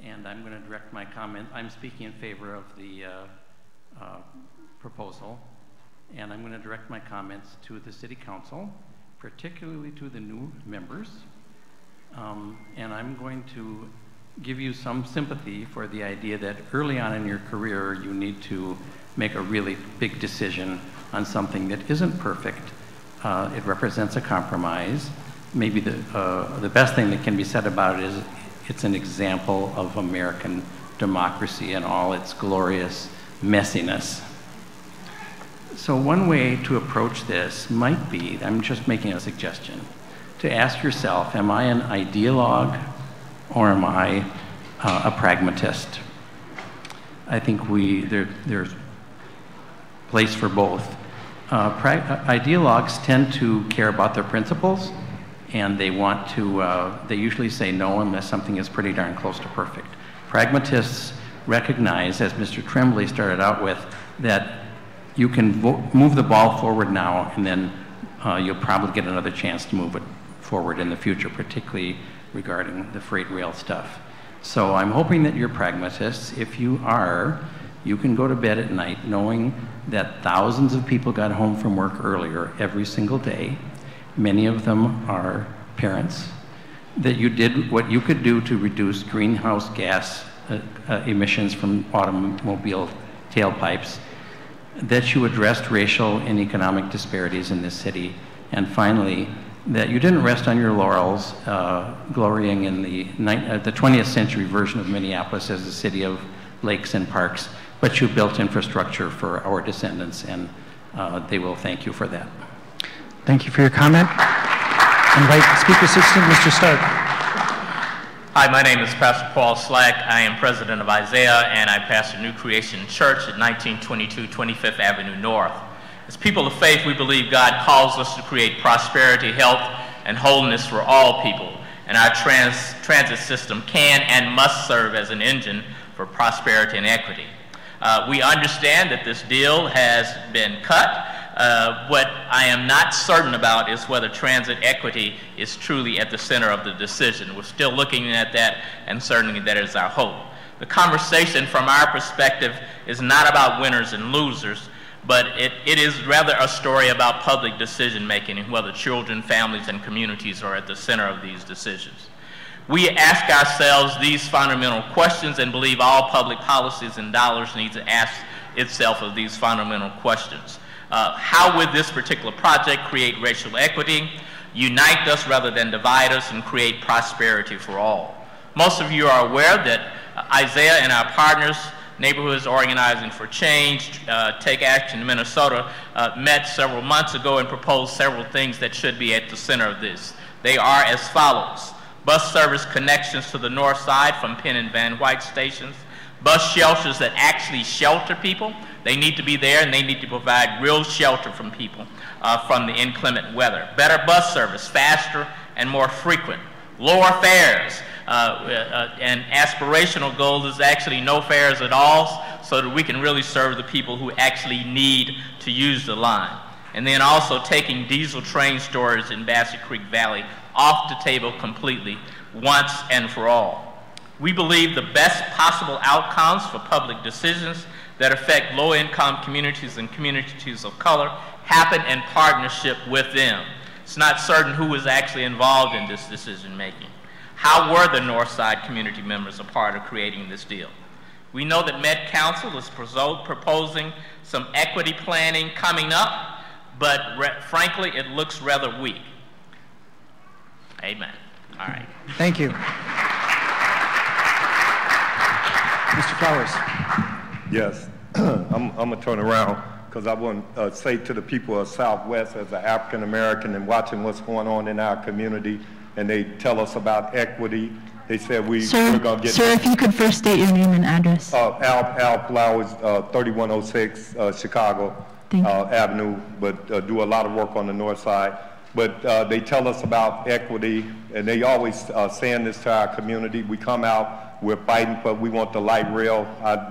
and I'm going to direct my comment. I'm speaking in favor of the proposal, and I'm going to direct my comments to the City Council, particularly to the new members, and I'm going to give you some sympathy for the idea that early on in your career you need to make a really big decision on something that isn't perfect. It represents a compromise. Maybe the best thing that can be said about it is it's an example of American democracy and all its glorious messiness. So one way to approach this might be, I'm just making a suggestion, to ask yourself, am I an ideologue or am I a pragmatist? I think there's place for both. Ideologues tend to care about their principles, and they want to, they usually say no unless something is pretty darn close to perfect. Pragmatists recognize, as Mr. Tremblay started out with, that you can move the ball forward now, and then you'll probably get another chance to move it forward in the future, particularly regarding the freight rail stuff. So I'm hoping that you're pragmatists. If you are, you can go to bed at night knowing that thousands of people got home from work earlier every single day. Many of them are parents. That you did what you could do to reduce greenhouse gas emissions from automobile tailpipes. That you addressed racial and economic disparities in this city. And finally, that you didn't rest on your laurels, glorying in the 20th century version of Minneapolis as a city of lakes and parks, but you built infrastructure for our descendants, and they will thank you for that. Thank you for your comment. Invite Speaker Assistant, Mr. Stark. Hi, my name is Pastor Paul Slack. I am president of Isaiah, and I pastor New Creation Church at 1922 25th Avenue North. As people of faith, we believe God calls us to create prosperity, health, and wholeness for all people, and our transit system can and must serve as an engine for prosperity and equity. We understand that this deal has been cut. What I am not certain about is whether transit equity is truly at the center of the decision. We're still looking at that, and certainly that is our hope. The conversation from our perspective is not about winners and losers, but it is rather a story about public decision making and whether children, families, and communities are at the center of these decisions. We ask ourselves these fundamental questions and believe all public policies and dollars need to ask itself of these fundamental questions. How would this particular project create racial equity, unite us rather than divide us, and create prosperity for all? Most of you are aware that Isaiah and our partners, Neighborhoods Organizing for Change, Take Action in Minnesota, met several months ago and proposed several things that should be at the center of this. They are as follows: bus service connections to the north side from Penn and Van White stations, bus shelters that actually shelter people. They need to be there, and they need to provide real shelter from people from the inclement weather. Better bus service, faster and more frequent. Lower fares. An aspirational goal is actually no fares at all, so that we can really serve the people who actually need to use the line. And then also taking diesel train storage in Bassett Creek Valley off the table completely, once and for all. We believe the best possible outcomes for public decisions that affect low-income communities and communities of color happen in partnership with them. It's not certain who was actually involved in this decision-making. How were the Northside community members a part of creating this deal? We know that Met Council is proposing some equity planning coming up, but frankly, it looks rather weak. Amen. All right. Thank you. Mr. Flowers. Yes, I'm going to turn around because I want to say to the people of Southwest, as an African American and watching what's going on in our community, and they tell us about equity. They said we're going to get... Sir, if you could first state your name and address. Al Flowers, 3106 Chicago Avenue, but do a lot of work on the north side. But they tell us about equity, and they always saying this to our community. We come out, we're fighting, but we want the light rail.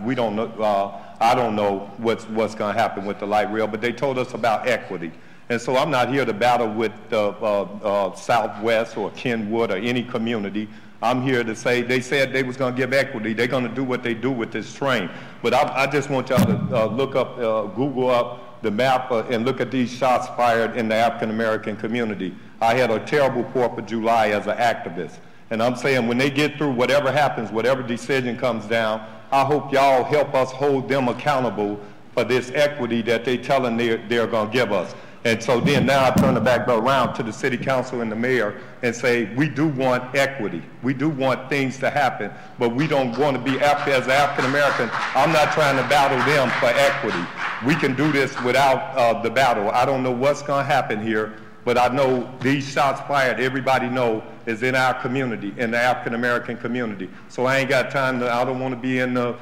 We don't know. I don't know what's going to happen with the light rail, but they told us about equity. And so I'm not here to battle with Southwest or Kenwood or any community. I'm here to say they said they was going to give equity. They're going to do what they do with this train. But I just want y'all to look up, Google up the map and look at these shots fired in the African American community. I had a terrible 4th of July as an activist. And I'm saying when they get through, whatever happens, whatever decision comes down, I hope y'all help us hold them accountable for this equity that they telling they're going to give us. And so then now I turn it back around to the city council and the mayor and say, we do want equity. We do want things to happen, but we don't want to be, as an African American, I'm not trying to battle them for equity. We can do this without the battle. I don't know what's going to happen here, but I know these shots fired, everybody know, is in our community, in the African American community. So I ain't got time to, I don't want to be in the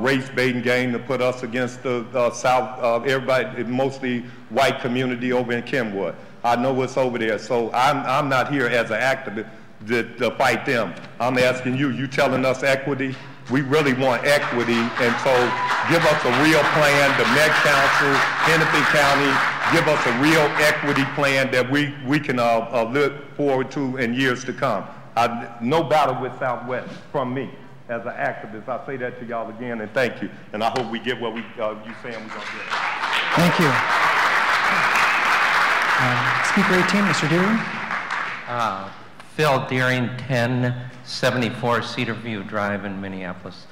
race baiting game to put us against the South, everybody, mostly white community over in Kenwood. I know what's over there. So I'm not here as an activist to fight them. I'm asking you, you telling us equity? We really want equity, and so give us a real plan, the Met Council, Hennepin County, give us a real equity plan that we can look forward to in years to come. No battle with Southwest from me. as an activist. I say that to y'all again, and thank you. And I hope we get what you saying we're going to get. Thank you. Speaker 18, Mr. Deering. Phil Deering, 1074 Cedarview Drive in Minneapolis.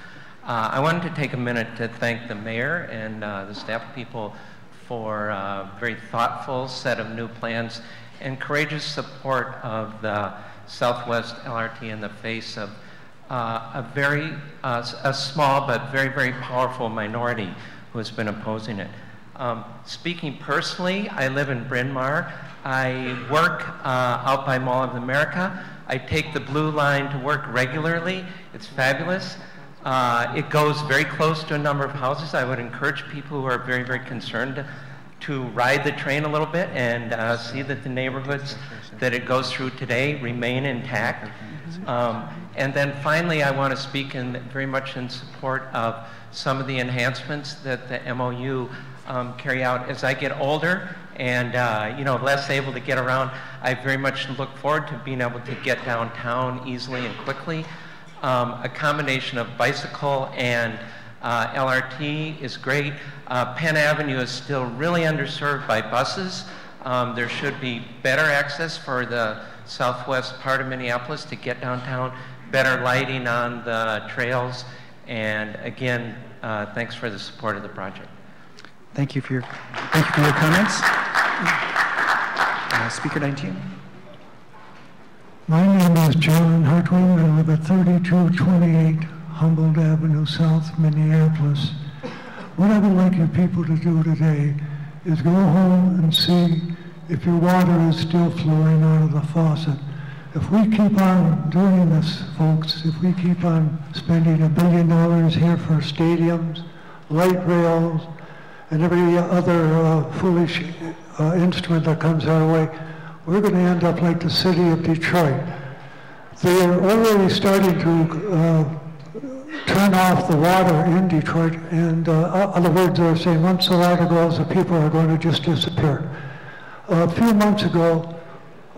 I wanted to take a minute to thank the mayor and the staff people for a very thoughtful set of new plans and courageous support of the Southwest LRT in the face of a small but very, very powerful minority who has been opposing it. Speaking personally, I live in Bryn Mawr. I work out by Mall of America. I take the Blue Line to work regularly. It's fabulous. It goes very close to a number of houses. I would encourage people who are very, very concerned to ride the train a little bit and see that the neighborhoods that it goes through today remain intact. And then finally, I want to speak very much in support of some of the enhancements that the MOU carry out. As I get older and less able to get around, I very much look forward to being able to get downtown easily and quickly. A combination of bicycle and LRT is great. Penn Avenue is still really underserved by buses. There should be better access for the southwest part of Minneapolis to get downtown, better lighting on the trails, and again, thanks for the support of the project. Thank you for your comments. Speaker 19. My name is John Hartwell. I live at 3228 Humboldt Avenue South, Minneapolis. What I would like you people to do today is go home and see if your water is still flowing out of the faucet. If we keep on doing this, folks, if we keep on spending $1 billion here for stadiums, light rails, and every other foolish instrument that comes our way, we're going to end up like the city of Detroit. They're already starting to turn off the water in Detroit, and other words, they're saying once the water goes, the people are going to just disappear. A few months ago,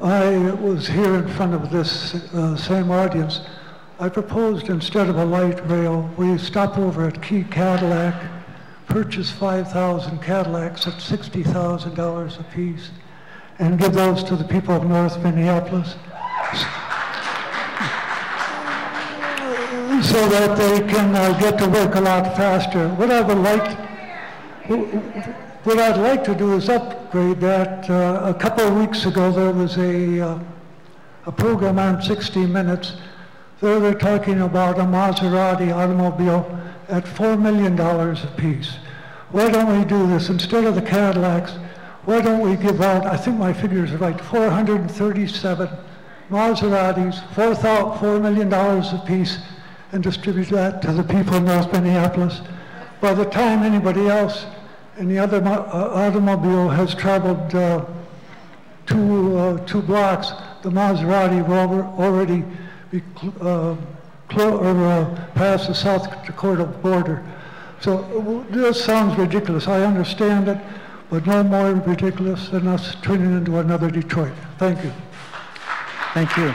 I was here in front of this same audience. I proposed instead of a light rail, we stop over at Key Cadillac, purchase 5,000 Cadillacs at $60,000 a piece, and give those to the people of North Minneapolis so that they can get to work a lot faster. What I'd like to do is upgrade that. A couple of weeks ago, there was a program on 60 Minutes. There they're talking about a Maserati automobile at $4 million a piece. Why don't we do this? Instead of the Cadillacs, why don't we give out, I think my figures are right, 437 Maseratis, $4 million a piece, and distribute that to the people in North Minneapolis. By the time anybody else in the other automobile has traveled two blocks, the Maserati will already be past the South Dakota border. So this sounds ridiculous. I understand it, but no more ridiculous than us turning into another Detroit. Thank you. Thank you.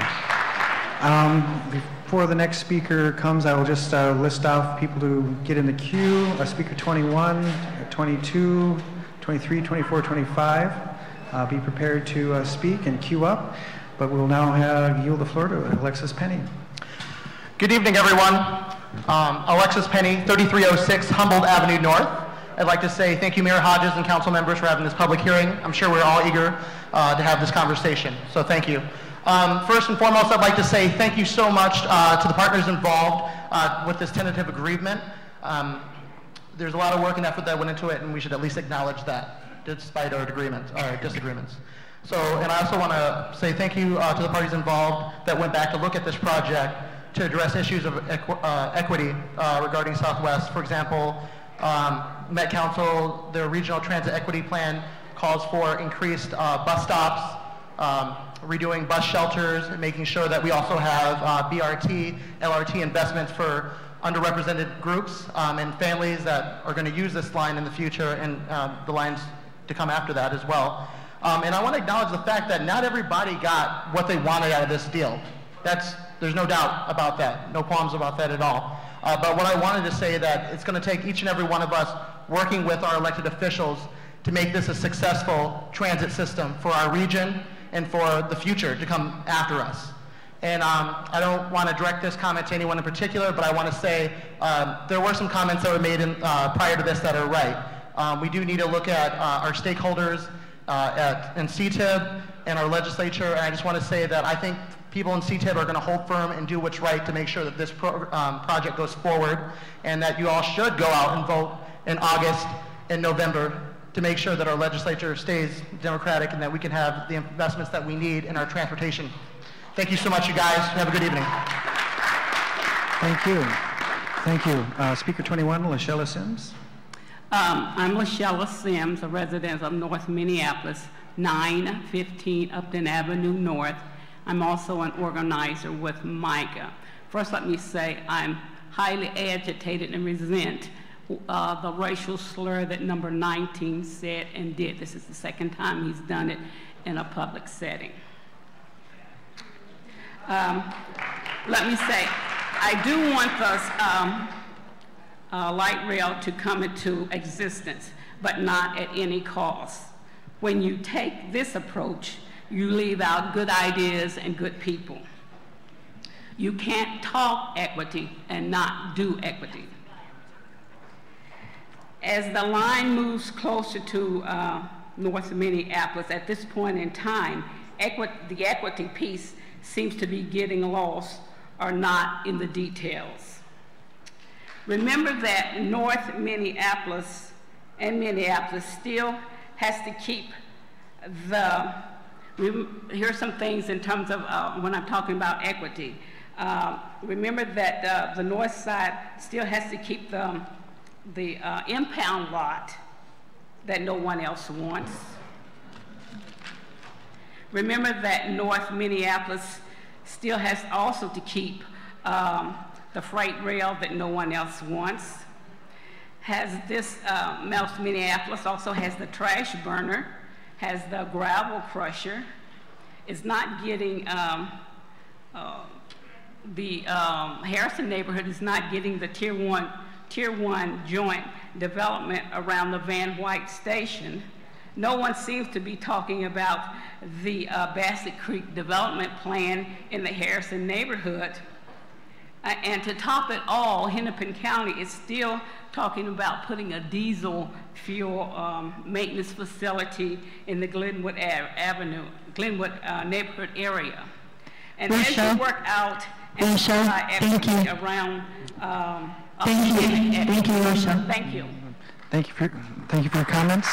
Before the next speaker comes, I will just list off people to get in the queue. Speaker 21, 22, 23, 24, 25. Be prepared to speak and queue up, but we'll now yield the floor to Alexis Penny. Good evening, everyone. Alexis Penny, 3306 Humboldt Avenue North. I'd like to say thank you, Mayor Hodges and council members, for having this public hearing. I'm sure we're all eager to have this conversation, so thank you. First and foremost, I'd like to say thank you so much to the partners involved with this tentative agreement. There's a lot of work and effort that went into it, and we should at least acknowledge that, despite our disagreements. So, and I also want to say thank you to the parties involved that went back to look at this project to address issues of equity regarding Southwest. For example, Met Council, their regional transit equity plan calls for increased bus stops, redoing bus shelters, and making sure that we also have BRT, LRT investments for underrepresented groups and families that are going to use this line in the future, and the lines to come after that as well. And I want to acknowledge the fact that not everybody got what they wanted out of this deal. There's no doubt about that. No qualms about that at all. But what I wanted to say that it's going to take each and every one of us working with our elected officials to make this a successful transit system for our region and for the future to come after us. And I don't want to direct this comment to anyone in particular, but I want to say there were some comments that were made prior to this that are right. We do need to look at our stakeholders in CTIB and our legislature, and I just want to say that I think people in CTIB are going to hold firm and do what's right to make sure that this project goes forward, and that you all should go out and vote in August and November to make sure that our legislature stays democratic and that we can have the investments that we need in our transportation. Thank you so much, you guys. Have a good evening. Thank you. Thank you. Speaker 21, LaShella Sims. I'm LaShella Sims, a resident of North Minneapolis, 915 Upton Avenue North. I'm also an organizer with MICA. First, let me say I'm highly agitated and resent the racial slur that number 19 said and did. This is the second time he's done it in a public setting. Let me say, I do want the light rail to come into existence, but not at any cost. When you take this approach, you leave out good ideas and good people. You can't talk equity and not do equity. As the line moves closer to North Minneapolis, at this point in time, the equity piece seems to be getting lost or not in the details. Remember that North Minneapolis and Minneapolis still has to keep here's some things in terms of when I'm talking about equity. Remember that the north side still has to keep the impound lot that no one else wants. Remember that North Minneapolis still has also to keep the freight rail that no one else wants. North Minneapolis also has the trash burner, has the gravel crusher, is not getting, Harrison neighborhood is not getting the Tier 1 joint development around the Van White station. No one seems to be talking about the Bassett Creek development plan in the Harrison neighborhood. And to top it all, Hennepin County is still talking about putting a diesel fuel maintenance facility in the Glenwood neighborhood area. And as you work out and equity around Thank you, Russia. Thank you. Thank you for your comments.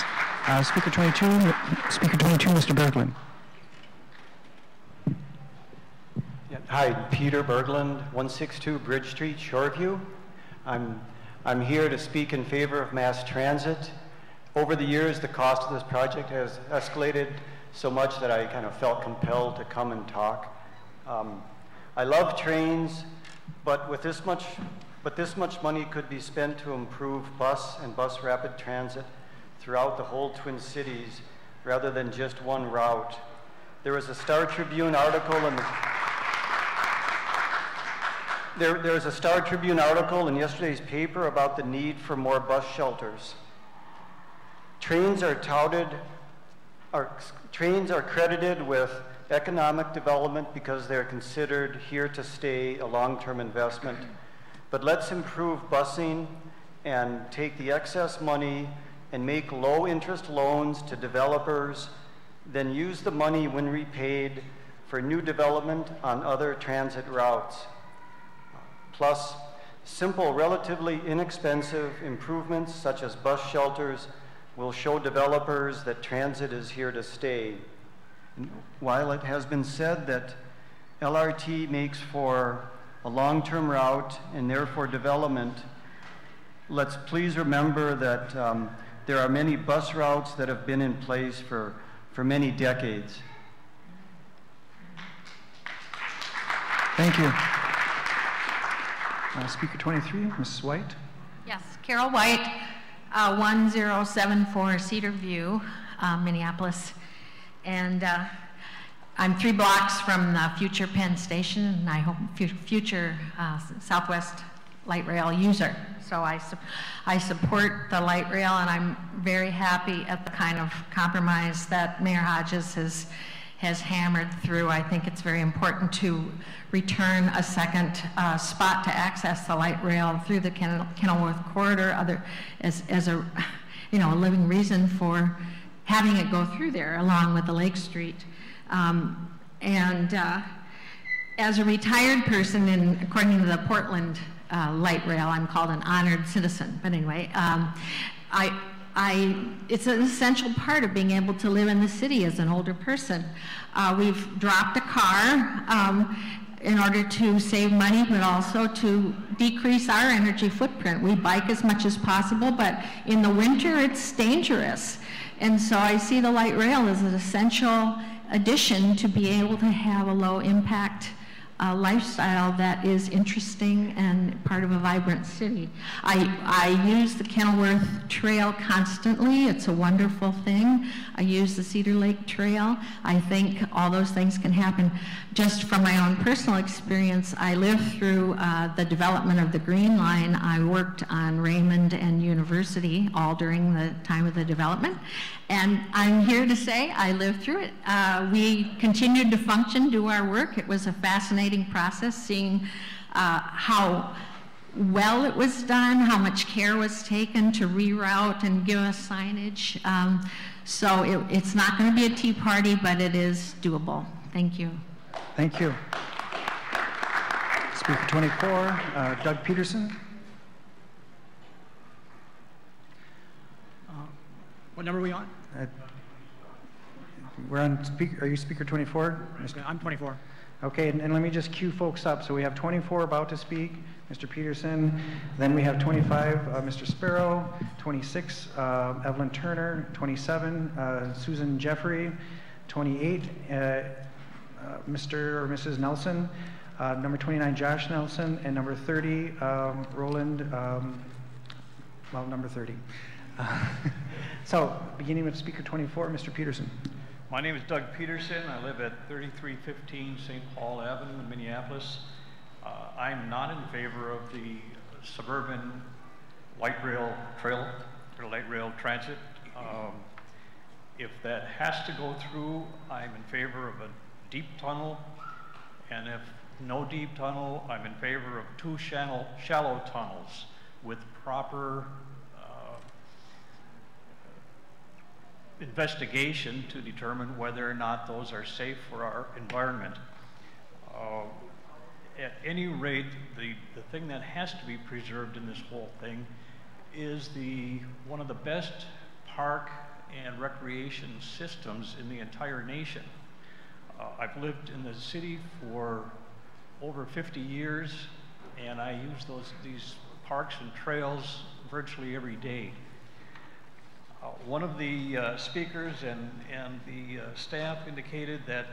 Speaker 22, Mr. Berglund. Yeah, hi, Peter Berglund, 162 Bridge Street, Shoreview. I'm here to speak in favor of mass transit. Over the years, the cost of this project has escalated so much that I kind of felt compelled to come and talk. I love trains, but this much money could be spent to improve bus and bus rapid transit throughout the whole Twin Cities rather than just one route. There was a Star Tribune article in there was a Star Tribune article in yesterday's paper about the need for more bus shelters. Trains are credited with economic development because they're considered here to stay, a long-term investment. But let's improve busing and take the excess money and make low-interest loans to developers, then use the money when repaid for new development on other transit routes. Plus, simple, relatively inexpensive improvements such as bus shelters will show developers that transit is here to stay. And while it has been said that LRT makes for a long-term route and therefore development, let's please remember that there are many bus routes that have been in place for many decades. Thank you. Speaker 23, Mrs. White. Yes, Carol White, 1074 Cedar View, Minneapolis. And I'm 3 blocks from the future Penn Station, and I hope future Southwest light rail user. So I support the light rail, and I'm very happy at the kind of compromise that Mayor Hodges has hammered through. I think it's very important to return a second spot to access the light rail through the Kenilworth corridor, as a a living reason for having it go through there, along with the Lake Street. As a retired person, and according to the Portland light rail, I'm called an honored citizen. But anyway, it's an essential part of being able to live in the city as an older person. We've dropped a car in order to save money, but also to decrease our energy footprint. We bike as much as possible, but in the winter it's dangerous. And so I see the light rail as an essential addition to be able to have a low impact lifestyle that is interesting and part of a vibrant city. I use the Kenilworth Trail constantly. It's a wonderful thing. I use the Cedar Lake Trail. I think all those things can happen. Just from my own personal experience, I lived through the development of the Green Line. I worked on Raymond and University all during the time of the development. And I'm here to say I lived through it. We continued to function, do our work. It was a fascinating process, seeing how well it was done, how much care was taken to reroute and give us signage. So it's not going to be a tea party, but it is doable. Thank you. Thank you. Speaker 24, Doug Peterson. What number are we on? We're on speaker. Are you speaker 24? I'm 24. Okay, and let me just cue folks up. So we have 24 about to speak, Mr. Peterson. Then we have 25, Mr. Sparrow. 26, Evelyn Turner. 27, Susan Jeffrey. 28, Mr. or Mrs. Nelson. Number 29, Josh Nelson. And number 30, Roland, well, number 30. So, beginning with speaker 24, Mr. Peterson. My name is Doug Peterson. I live at 3315 St. Paul Avenue in Minneapolis. I'm not in favor of the suburban light rail trail, or light rail transit. If that has to go through, I'm in favor of a deep tunnel. And if no deep tunnel, I'm in favor of 2 shallow tunnels with proper investigation to determine whether or not those are safe for our environment. At any rate, the thing that has to be preserved in this whole thing is one of the best park and recreation systems in the entire nation. I've lived in the city for over 50 years, and I use these parks and trails virtually every day. One of the speakers and the staff indicated that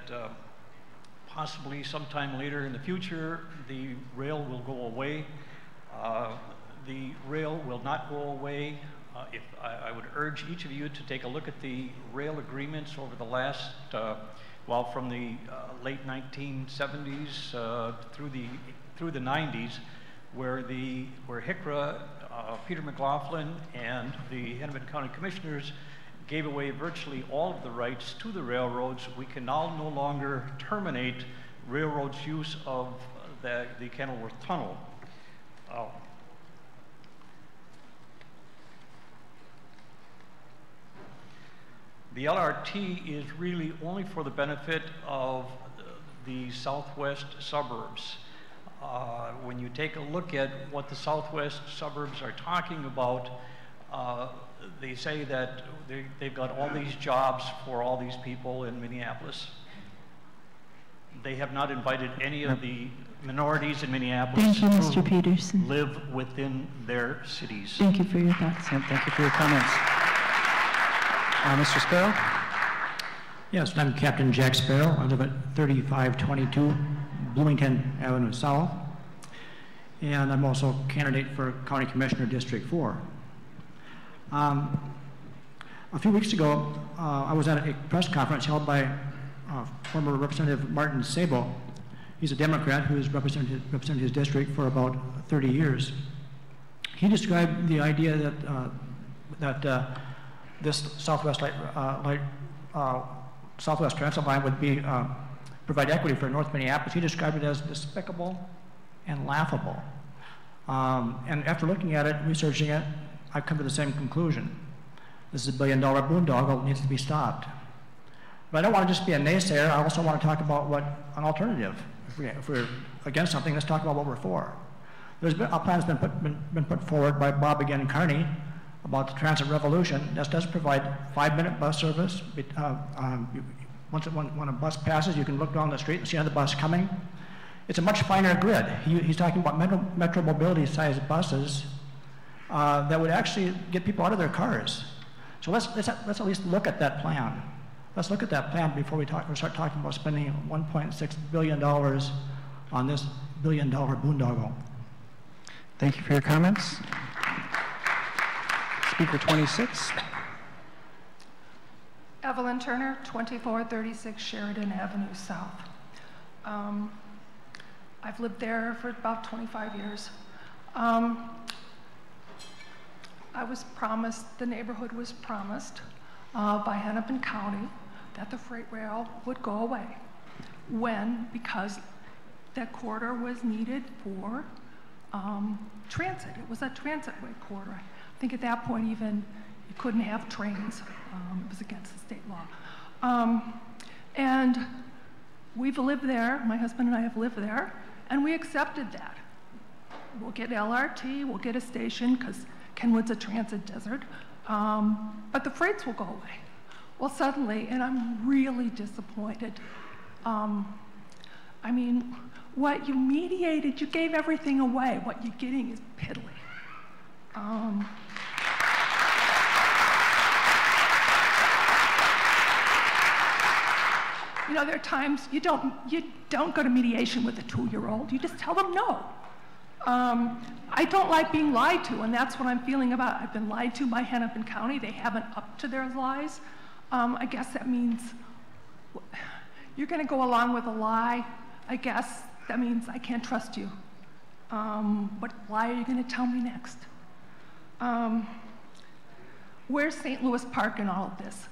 possibly sometime later in the future the rail will go away. The rail will not go away. I would urge each of you to take a look at the rail agreements over the last, from the late 1970s through the 90s, where HICRA, Peter McLaughlin, and the Hennepin County Commissioners gave away virtually all of the rights to the railroads. We can now no longer terminate railroads' use of the Kenilworth Tunnel. The LRT is really only for the benefit of the southwest suburbs. When you take a look at what the southwest suburbs are talking about, they say that they've got all these jobs for all these people in Minneapolis. They have not invited any of the minorities in Minneapolis Mr. Peterson. live within their cities. Thank you for your thoughts. And thank you for your comments. Mr. Sparrow? Yes, I'm Captain Jack Sparrow. I live at 3522 Bloomington Avenue South. And I'm also a candidate for County Commissioner District 4. A few weeks ago, I was at a press conference held by former Representative Martin Sabo. He's a Democrat who has represented his district for about 30 years. He described the idea that this Southwest Transit line would provide equity for North Minneapolis. He described it as despicable and laughable. And after looking at it, researching it, I've come to the same conclusion. This is a billion-dollar boondoggle that needs to be stopped. But I don't want to just be a naysayer. I also want to talk about what an alternative. If we're against something, let's talk about what we're for. A plan has been put forward by Bob again Carney about the transit revolution. This does provide 5-minute bus service. When a bus passes, you can look down the street and see another bus coming. It's a much finer grid. He's talking about metro mobility-sized buses that would actually get people out of their cars. So let's at least look at that plan. Let's look at that plan before we start talking about spending $1.6 billion on this billion-dollar boondoggle. Thank you for your comments. Speaker 26. Evelyn Turner, 2436 Sheridan Avenue South. I've lived there for about 25 years. I was promised, the neighborhood was promised by Hennepin County that the freight rail would go away. When? Because that corridor was needed for transit. It was a transitway corridor. I think at that point even you couldn't have trains. It was against the state law. And we've lived there, my husband and I have lived there, and we accepted that. We'll get LRT, we'll get a station, because Kenwood's a transit desert, but the freights will go away. Well, suddenly, and I'm really disappointed. I mean, what you mediated, you gave everything away. What you're getting is piddly. You know, there are times you don't go to mediation with a 2-year-old. You just tell them no. I don't like being lied to, and that's what I'm feeling about. I've been lied to by Hennepin County. They haven't upped to their lies. I guess that means you're going to go along with a lie. I guess that means I can't trust you. What lie are you going to tell me next? Where's St. Louis Park in all of this?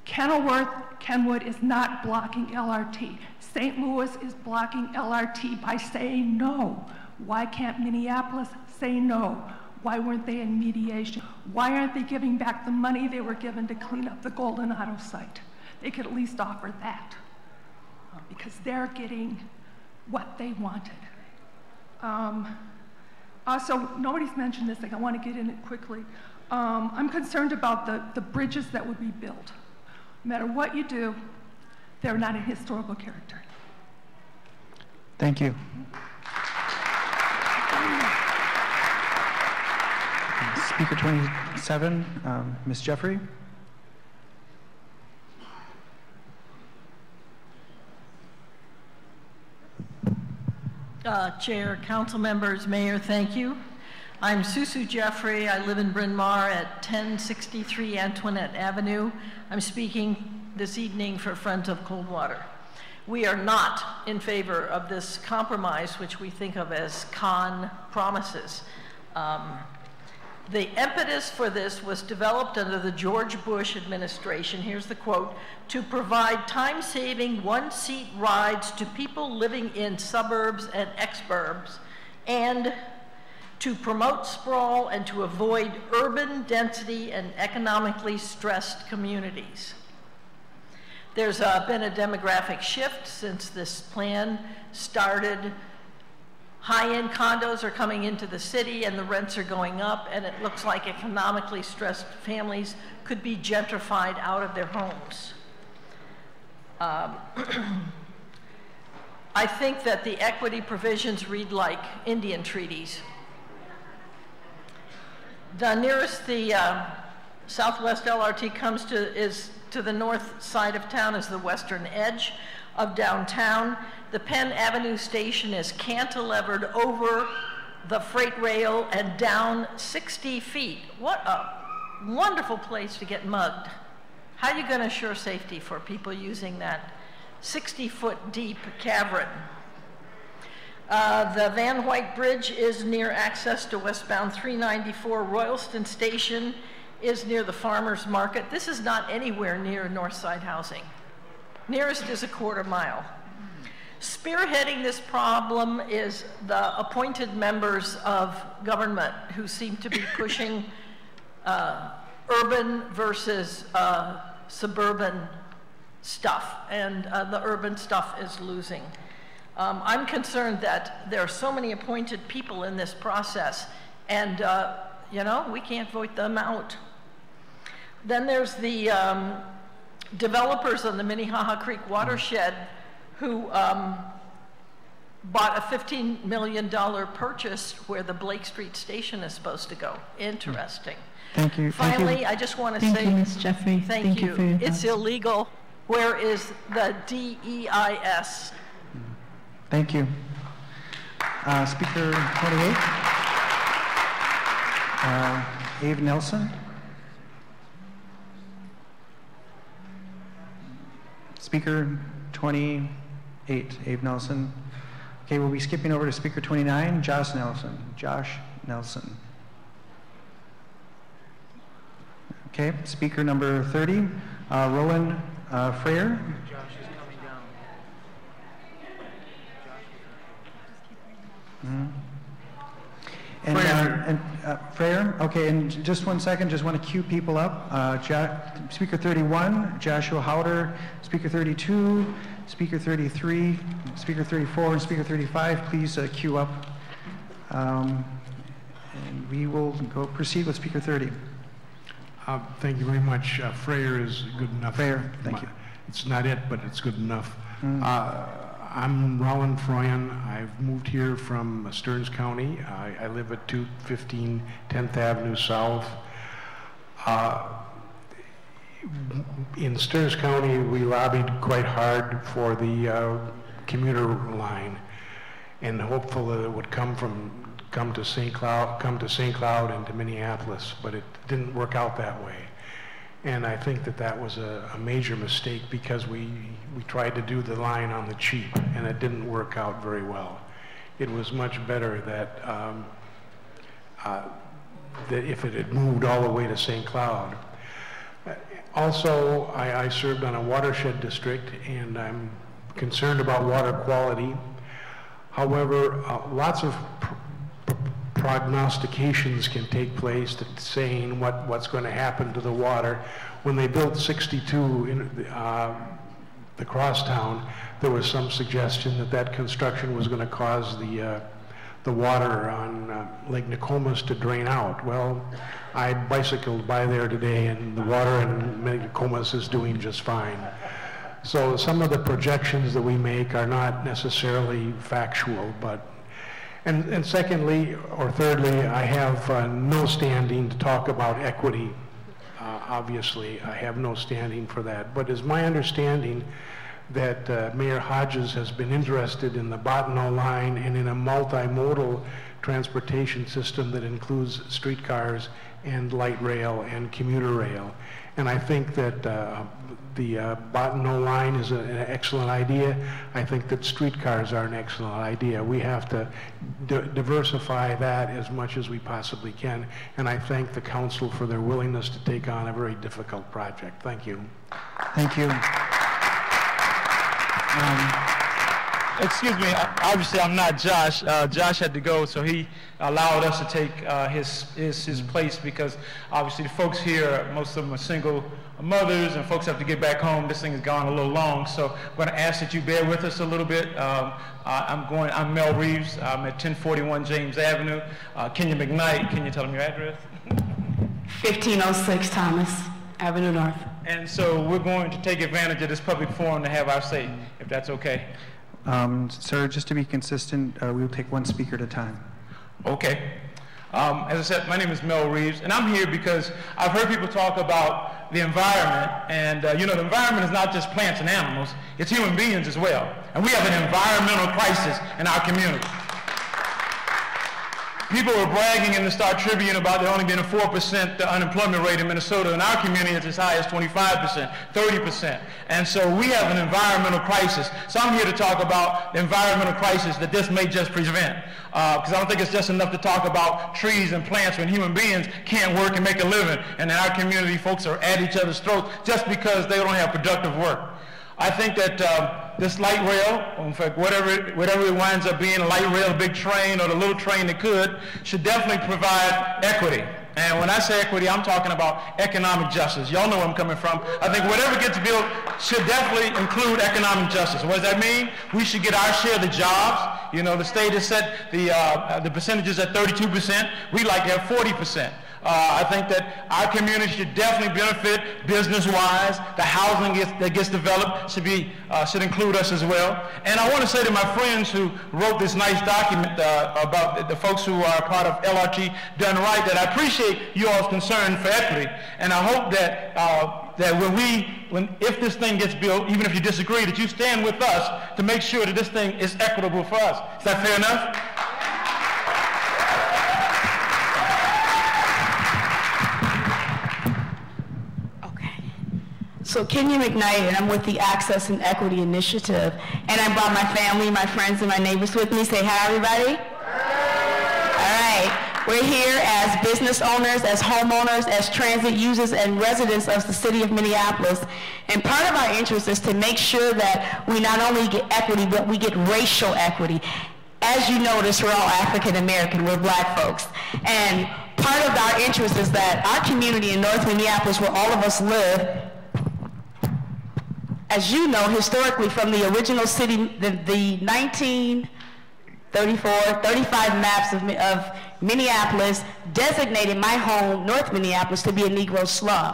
Kenwood is not blocking LRT. St. Louis is blocking LRT by saying no. Why can't Minneapolis say no? Why weren't they in mediation? Why aren't they giving back the money they were given to clean up the Golden Auto site? They could at least offer that because they're getting what they wanted. Also, nobody's mentioned this thing. I want to get in it quickly. I'm concerned about the bridges that would be built. No matter what you do, they're not a historical character. Thank you. Speaker 27, Ms. Jeffrey. Chair, council members, mayor, thank you. I'm Susu Jeffrey. I live in Bryn Mawr at 1063 Antoinette Avenue. I'm speaking this evening for Friends of Coldwater. We are not in favor of this compromise, which we think of as con promises. The impetus for this was developed under the George Bush administration, here's the quote, to provide time-saving one-seat rides to people living in suburbs and exurbs, and to promote sprawl and to avoid urban density and economically stressed communities. There's been a demographic shift since this plan started. High-end condos are coming into the city and the rents are going up, and it looks like economically stressed families could be gentrified out of their homes. I think that the equity provisions read like Indian treaties. The nearest the Southwest LRT comes to is to the north side of town is the western edge of downtown. The Penn Avenue station is cantilevered over the freight rail and down 60 feet. What a wonderful place to get mugged. How are you going to assure safety for people using that 60-foot deep cavern. The Van White Bridge is near access to westbound 394. Royalston Station is near the farmer's market. This is not anywhere near Northside housing. Nearest is a quarter mile. Spearheading this problem is the appointed members of government who seem to be pushing urban versus suburban stuff, and the urban stuff is losing. I'm concerned that there are so many appointed people in this process, and you know, we can't vote them out. Then there's the developers on the Minnehaha Creek watershed who bought a $15 million purchase where the Blake Street station is supposed to go. Interesting. Thank you. Finally, I just want to Thank say you, Ms. Jeffrey. thank you for your It's thoughts. illegal. Where is the DEIS? Thank you. Speaker 28, Abe Nelson. Speaker 28, Abe Nelson. Okay, we'll be skipping over to Speaker 29, Josh Nelson. Josh Nelson. Okay, Speaker number 30, Roland Freyer. And Freyer, okay, and just 1 second, just want to cue people up. Speaker 31, Joshua Howder, Speaker 32, Speaker 33, Speaker 34, and Speaker 35, please queue up. And we will proceed with Speaker 30. Thank you very much. Freyer is good enough. Freyer, thank you. It's not it, but it's good enough. I'm Roland Froyen. I've moved here from Stearns County. I live at 215 10th Avenue South. In Stearns County, we lobbied quite hard for the commuter line, and hopeful that it would come to St. Cloud and to Minneapolis, but it didn't work out that way. And I think that was a major mistake, because we tried to do the line on the cheap, and it didn't work out very well. It was much better that that if it had moved all the way to St. Cloud. Also, I served on a watershed district, and I'm concerned about water quality. However, lots of prognostications can take place to saying what's going to happen to the water. When they built 62 in the crosstown, there was some suggestion that construction was going to cause the water on Lake Nokomis to drain out. Well, I bicycled by there today, and the water in Lake Nokomis is doing just fine. So some of the projections that we make are not necessarily factual, but and secondly, or thirdly, I have no standing to talk about equity. Obviously, I have no standing for that. But it's my understanding that Mayor Hodges has been interested in the Bottineau line and in a multimodal transportation system that includes streetcars and light rail and commuter rail. And I think that the Bottineau line is an excellent idea. I think that streetcars are an excellent idea. We have to diversify that as much as we possibly can. And I thank the council for their willingness to take on a very difficult project. Thank you. Thank you. Excuse me, obviously I'm not Josh. Josh had to go, so he allowed us to take his place, because obviously the folks here, most of them are single mothers, and folks have to get back home. This thing has gone a little long, so I'm going to ask that you bear with us a little bit. I'm Mel Reeves. I'm at 1041 James Avenue. Kenya McKnight, can you tell them your address? 1506 Thomas Avenue North. And so we're going to take advantage of this public forum to have our say, if that's okay. Sir, just to be consistent, we will take one speaker at a time. Okay. As I said, my name is Mel Reeves, and I'm here because I've heard people talk about the environment, and you know, the environment is not just plants and animals, it's human beings as well. And we have an environmental crisis in our community. People were bragging in the Star Tribune about there only being a 4% unemployment rate in Minnesota. In our community, it's as high as 25%, 30%. And so we have an environmental crisis. So I'm here to talk about the environmental crisis that this may just prevent. Because I don't think it's just enough to talk about trees and plants when human beings can't work and make a living. And in our community, folks are at each other's throats just because they don't have productive work. I think that this light rail, in fact, whatever it winds up being, a light rail, a big train, or the little train that could, should definitely provide equity. And when I say equity, I'm talking about economic justice. Y'all know where I'm coming from. I think whatever gets built should definitely include economic justice. What does that mean? We should get our share of the jobs. You know, the state has set the percentages at 32%. We like to have 40%. I think that our community should definitely benefit business-wise. The housing that gets developed should include us as well. And I want to say to my friends who wrote this nice document about the folks who are part of LRT Done Right, that I appreciate you all's concern for equity. And I hope that if this thing gets built, even if you disagree, that you stand with us to make sure that this thing is equitable for us. Is that fair enough? So Kenya McKnight, and I'm with the Access and Equity Initiative, and I brought my family, my friends, and my neighbors with me. Say hi, everybody. All right. We're here as business owners, as homeowners, as transit users, and residents of the city of Minneapolis. And part of our interest is to make sure that we not only get equity, but we get racial equity. As you notice, we're all African American, we're black folks. And part of our interest is that our community in North Minneapolis, where all of us live, as you know, historically from the original city, the 1934, 35 maps of Minneapolis designated my home, North Minneapolis, to be a Negro slum.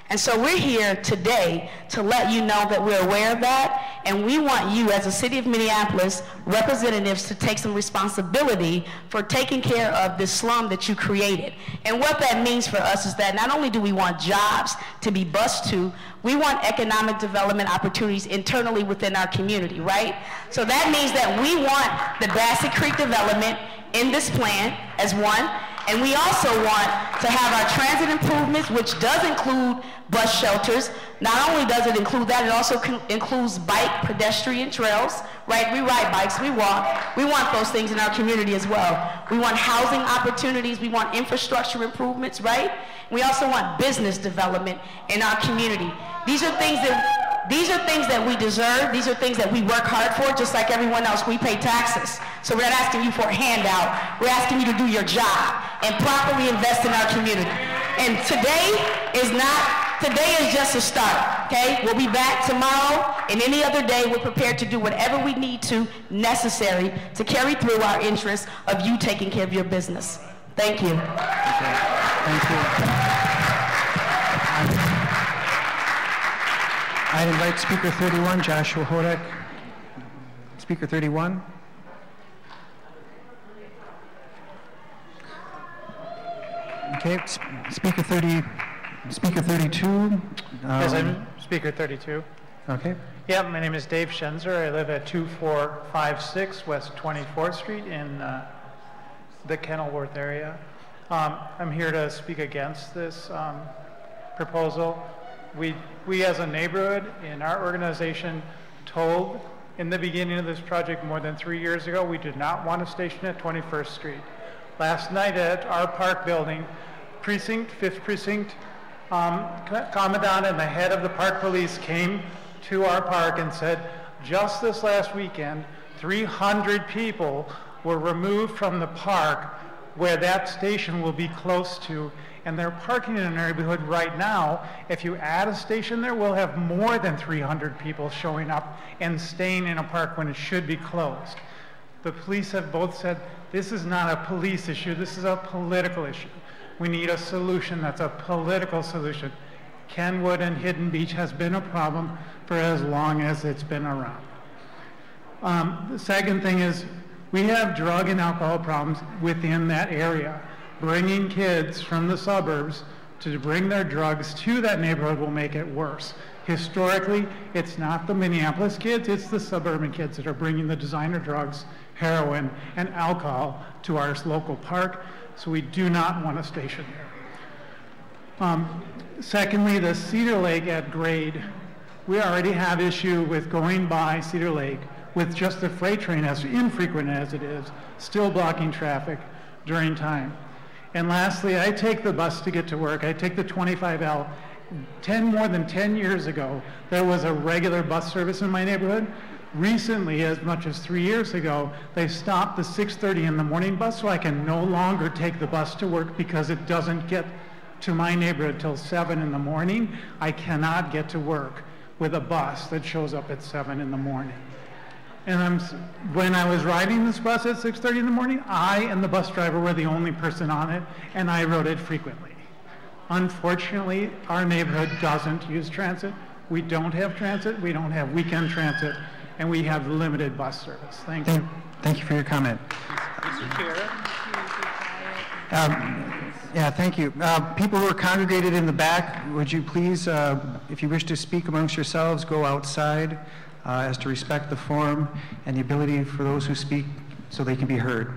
And so we're here today to let you know that we're aware of that, and we want you as a city of Minneapolis representatives to take some responsibility for taking care of this slum that you created. And what that means for us is that not only do we want jobs to be bused to, we want economic development opportunities internally within our community, right? So that means that we want the Bassett Creek development in this plan as one, and we also want to have our transit improvements, which does include bus shelters. Not only does it include that, it also includes bike pedestrian trails, right? We ride bikes, we walk. We want those things in our community as well. We want housing opportunities, we want infrastructure improvements, right? We also want business development in our community. These are things that we deserve. These are things that we work hard for, just like everyone else. We pay taxes. So we're not asking you for a handout. We're asking you to do your job and properly invest in our community. And today is just a start, okay? We'll be back tomorrow and any other day. We're prepared to do whatever we need to necessary to carry through our interests of you taking care of your business. Thank you. Thank you. I invite Speaker 31, Joshua Hodek. Speaker 31. Okay, Speaker 32. Yes, I'm Speaker 32. Okay. Yeah, my name is Dave Schenzer. I live at 2456 West 24th Street in the Kenilworth area. I'm here to speak against this proposal. We as a neighborhood in our organization told in the beginning of this project more than 3 years ago we did not want a station at 21st Street. Last night at our park building, 5th Precinct Commandant and the head of the park police came to our park and said, just this last weekend, 300 people were removed from the park where that station will be close to, and they're parking in an neighborhood right now. If you add a station there, we'll have more than 300 people showing up and staying in a park when it should be closed. The police have both said, this is not a police issue, this is a political issue. We need a solution that's a political solution. Kenwood and Hidden Beach has been a problem for as long as it's been around. The second thing is, we have drug and alcohol problems within that area. Bringing kids from the suburbs to bring their drugs to that neighborhood will make it worse. Historically, it's not the Minneapolis kids, it's the suburban kids that are bringing the designer drugs heroin, and alcohol to our local park, so we do not want a station there. Secondly, the Cedar Lake at grade. We already have issue with going by Cedar Lake with just the freight train, as infrequent as it is, still blocking traffic during time. And lastly, I take the bus to get to work. I take the 25L. More than 10 years ago, there was a regular bus service in my neighborhood. Recently, as much as 3 years ago, they stopped the 6:30 in the morning bus, so I can no longer take the bus to work because it doesn't get to my neighborhood till 7 in the morning. I cannot get to work with a bus that shows up at 7 in the morning. And when I was riding this bus at 6:30 in the morning, I and the bus driver were the only person on it, and I rode it frequently. Unfortunately, our neighborhood doesn't use transit. We don't have transit, we don't have weekend transit, and we have limited bus service. Thank you. Thank you for your comment. Mr. Chair. Yeah, thank you. People who are congregated in the back, would you please, if you wish to speak amongst yourselves, go outside as to respect the forum and the ability for those who speak so they can be heard.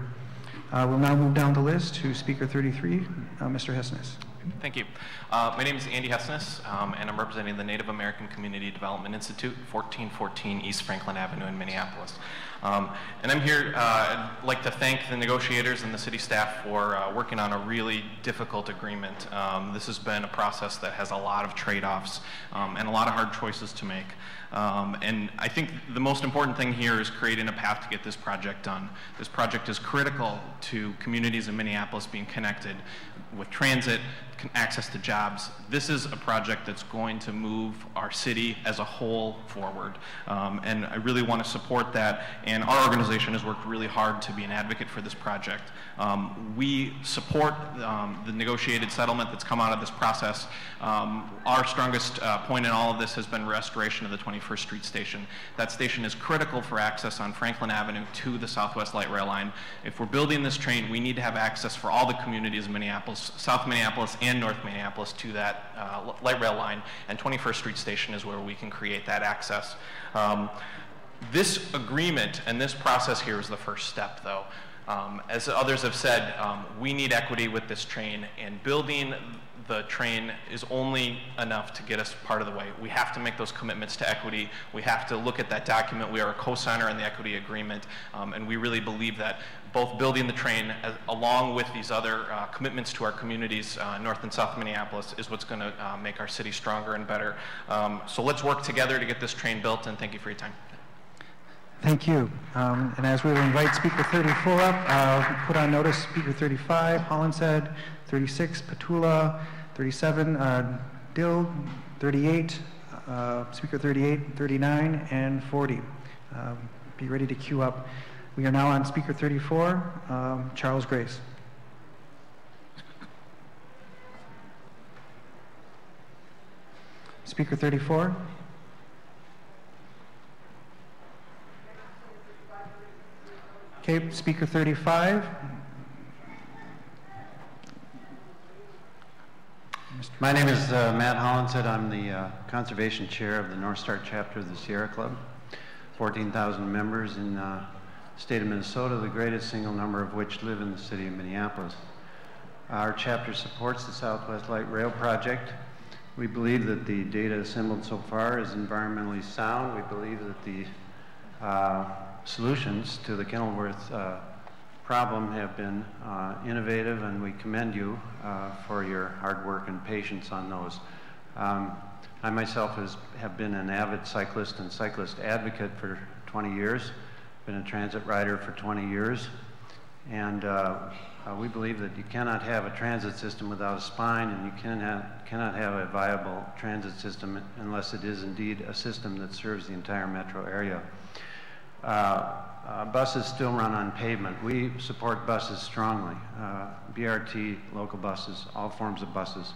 We'll now move down the list to Speaker 33, Mr. Hessness. Thank you. My name is Andy Hessness, and I'm representing the Native American Community Development Institute, 1414 East Franklin Avenue in Minneapolis. And I'm here, I'd like to thank the negotiators and the city staff for working on a really difficult agreement. This has been a process that has a lot of trade-offs and a lot of hard choices to make. And I think the most important thing here is creating a path to get this project done. This project is critical to communities in Minneapolis being connected with transit, access to jobs. This is a project that's going to move our city as a whole forward. And I really want to support that. And our organization has worked really hard to be an advocate for this project. We support the negotiated settlement that's come out of this process. Our strongest point in all of this has been restoration of the 21st Street Station. That station is critical for access on Franklin Avenue to the Southwest Light Rail line. If we're building this train, we need to have access for all the communities in Minneapolis, South Minneapolis and North Minneapolis to that light rail line, and 21st Street Station is where we can create that access. This agreement and this process here is the first step, though. As others have said, we need equity with this train, and building the train is only enough to get us part of the way. We have to make those commitments to equity. We have to look at that document. We are a co-signer in the equity agreement, and we really believe that both building the train along with these other commitments to our communities, North and South Minneapolis, is what's going to make our city stronger and better. So let's work together to get this train built, and thank you for your time. Thank you. And as we will invite Speaker 34 up, put on notice Speaker 35, Hollinshead, 36, Petula, 37, Dill, 38, Speaker 38, 39, and 40. Be ready to queue up. We are now on Speaker 34, Charles Grace. Speaker 34. Okay, Speaker 35. My name is Matt Hollinshead. I'm the Conservation Chair of the North Star chapter of the Sierra Club. 14,000 members in the state of Minnesota, the greatest single number of which live in the city of Minneapolis. Our chapter supports the Southwest Light Rail project. We believe that the data assembled so far is environmentally sound. We believe that the solutions to the Kenilworth problem have been innovative, and we commend you for your hard work and patience on those. I myself have been an avid cyclist and cyclist advocate for 20 years, been a transit rider for 20 years, and we believe that you cannot have a transit system without a spine, and you cannot have a viable transit system unless it is indeed a system that serves the entire metro area. Buses still run on pavement. We support buses strongly, BRT, local buses, all forms of buses,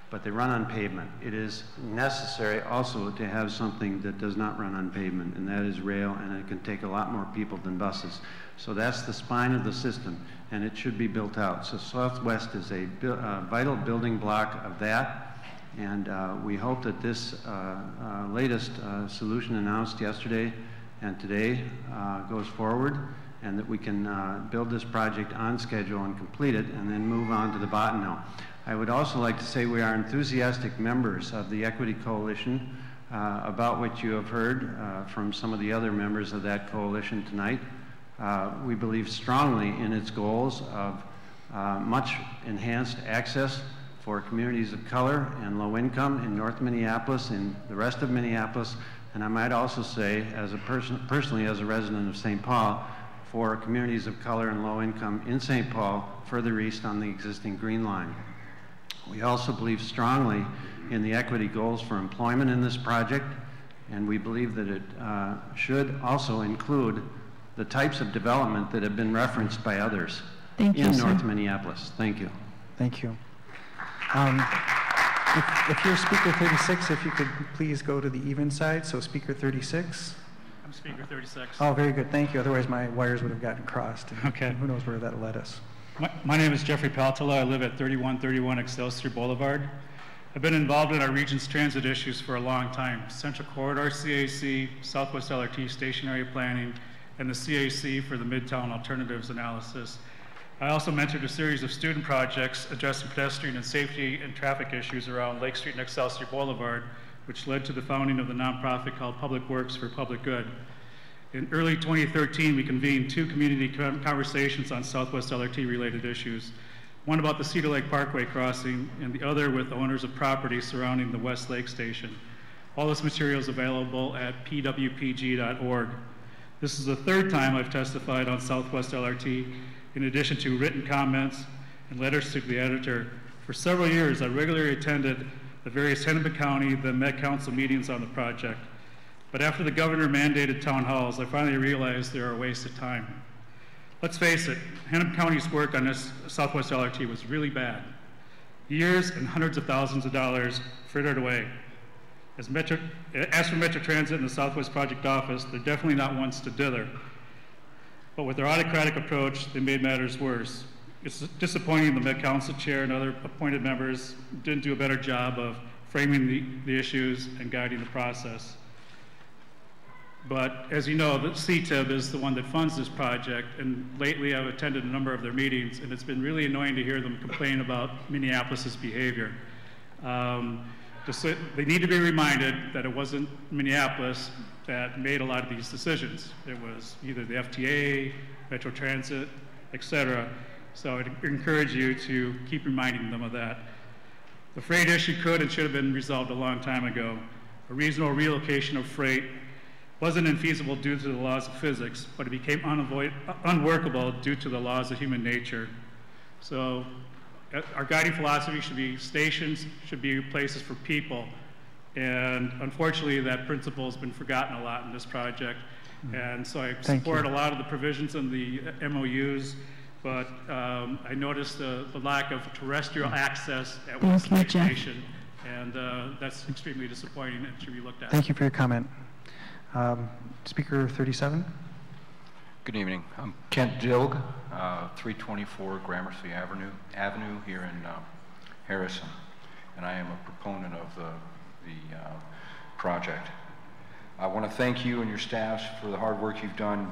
but they run on pavement. It is necessary also to have something that does not run on pavement, and that is rail, and it can take a lot more people than buses. So that's the spine of the system, and it should be built out. So Southwest is a vital building block of that, and we hope that this latest solution announced yesterday and today goes forward, and that we can build this project on schedule and complete it and then move on to the Bottomell. I would also like to say we are enthusiastic members of the Equity Coalition, about which you have heard from some of the other members of that coalition tonight. We believe strongly in its goals of much enhanced access for communities of color and low income in North Minneapolis and the rest of Minneapolis. And I might also say, as a personally as a resident of St. Paul, for communities of color and low income in St. Paul, further east on the existing Green Line. We also believe strongly in the equity goals for employment in this project, and we believe that it should also include the types of development that have been referenced by others in North Minneapolis. Thank you. Thank you. If you're speaker 36, if you could please go to the even side, so speaker 36. I'm speaker 36. Oh, very good, thank you. Otherwise my wires would have gotten crossed. Okay. Who knows where that led us. My name is Jeffrey Paltala. I live at 3131 Excelsior Boulevard. I've been involved in our region's transit issues for a long time. Central Corridor CAC, Southwest LRT stationary planning, and the CAC for the Midtown Alternatives Analysis. I also mentored a series of student projects addressing pedestrian and safety and traffic issues around Lake Street and Excelsior Boulevard, which led to the founding of the nonprofit called Public Works for Public Good. In early 2013, we convened 2 community conversations on Southwest LRT related issues, one about the Cedar Lake Parkway crossing and the other with owners of property surrounding the West Lake Station. All this material is available at pwpg.org. This is the 3rd time I've testified on Southwest LRT, in addition to written comments and letters to the editor. For several years, I regularly attended the various Hennepin County, the Met Council meetings on the project. But after the governor mandated town halls, I finally realized they were a waste of time. Let's face it, Hennepin County's work on this Southwest LRT was really bad. Years and hundreds of thousands of dollars frittered away. As for Metro Transit and the Southwest Project Office, they're definitely not ones to dither. But with their autocratic approach, they made matters worse. It's disappointing the Met Council Chair and other appointed members didn't do a better job of framing the issues and guiding the process. But as you know, the CTIB is the one that funds this project, and lately I've attended a number of their meetings, and it's been really annoying to hear them complain about Minneapolis's behavior. They need to be reminded that it wasn't Minneapolis that made a lot of these decisions. It was either the FTA, Metro Transit, etc. So I'd encourage you to keep reminding them of that. The freight issue could and should have been resolved a long time ago. A reasonable relocation of freight wasn't infeasible due to the laws of physics, but it became unworkable due to the laws of human nature. So our guiding philosophy should be stations should be places for people. And unfortunately, that principle has been forgotten a lot in this project. And so I support a lot of the provisions in the MOUs, but I noticed the lack of terrestrial access at West Lake Station, and that's extremely disappointing and should be looked at. Thank you for your comment. Speaker 37. Good evening. I'm Kent Dilg, 324 Gramercy Avenue here in Harrison, and I am a proponent of the project. I want to thank you and your staffs for the hard work you've done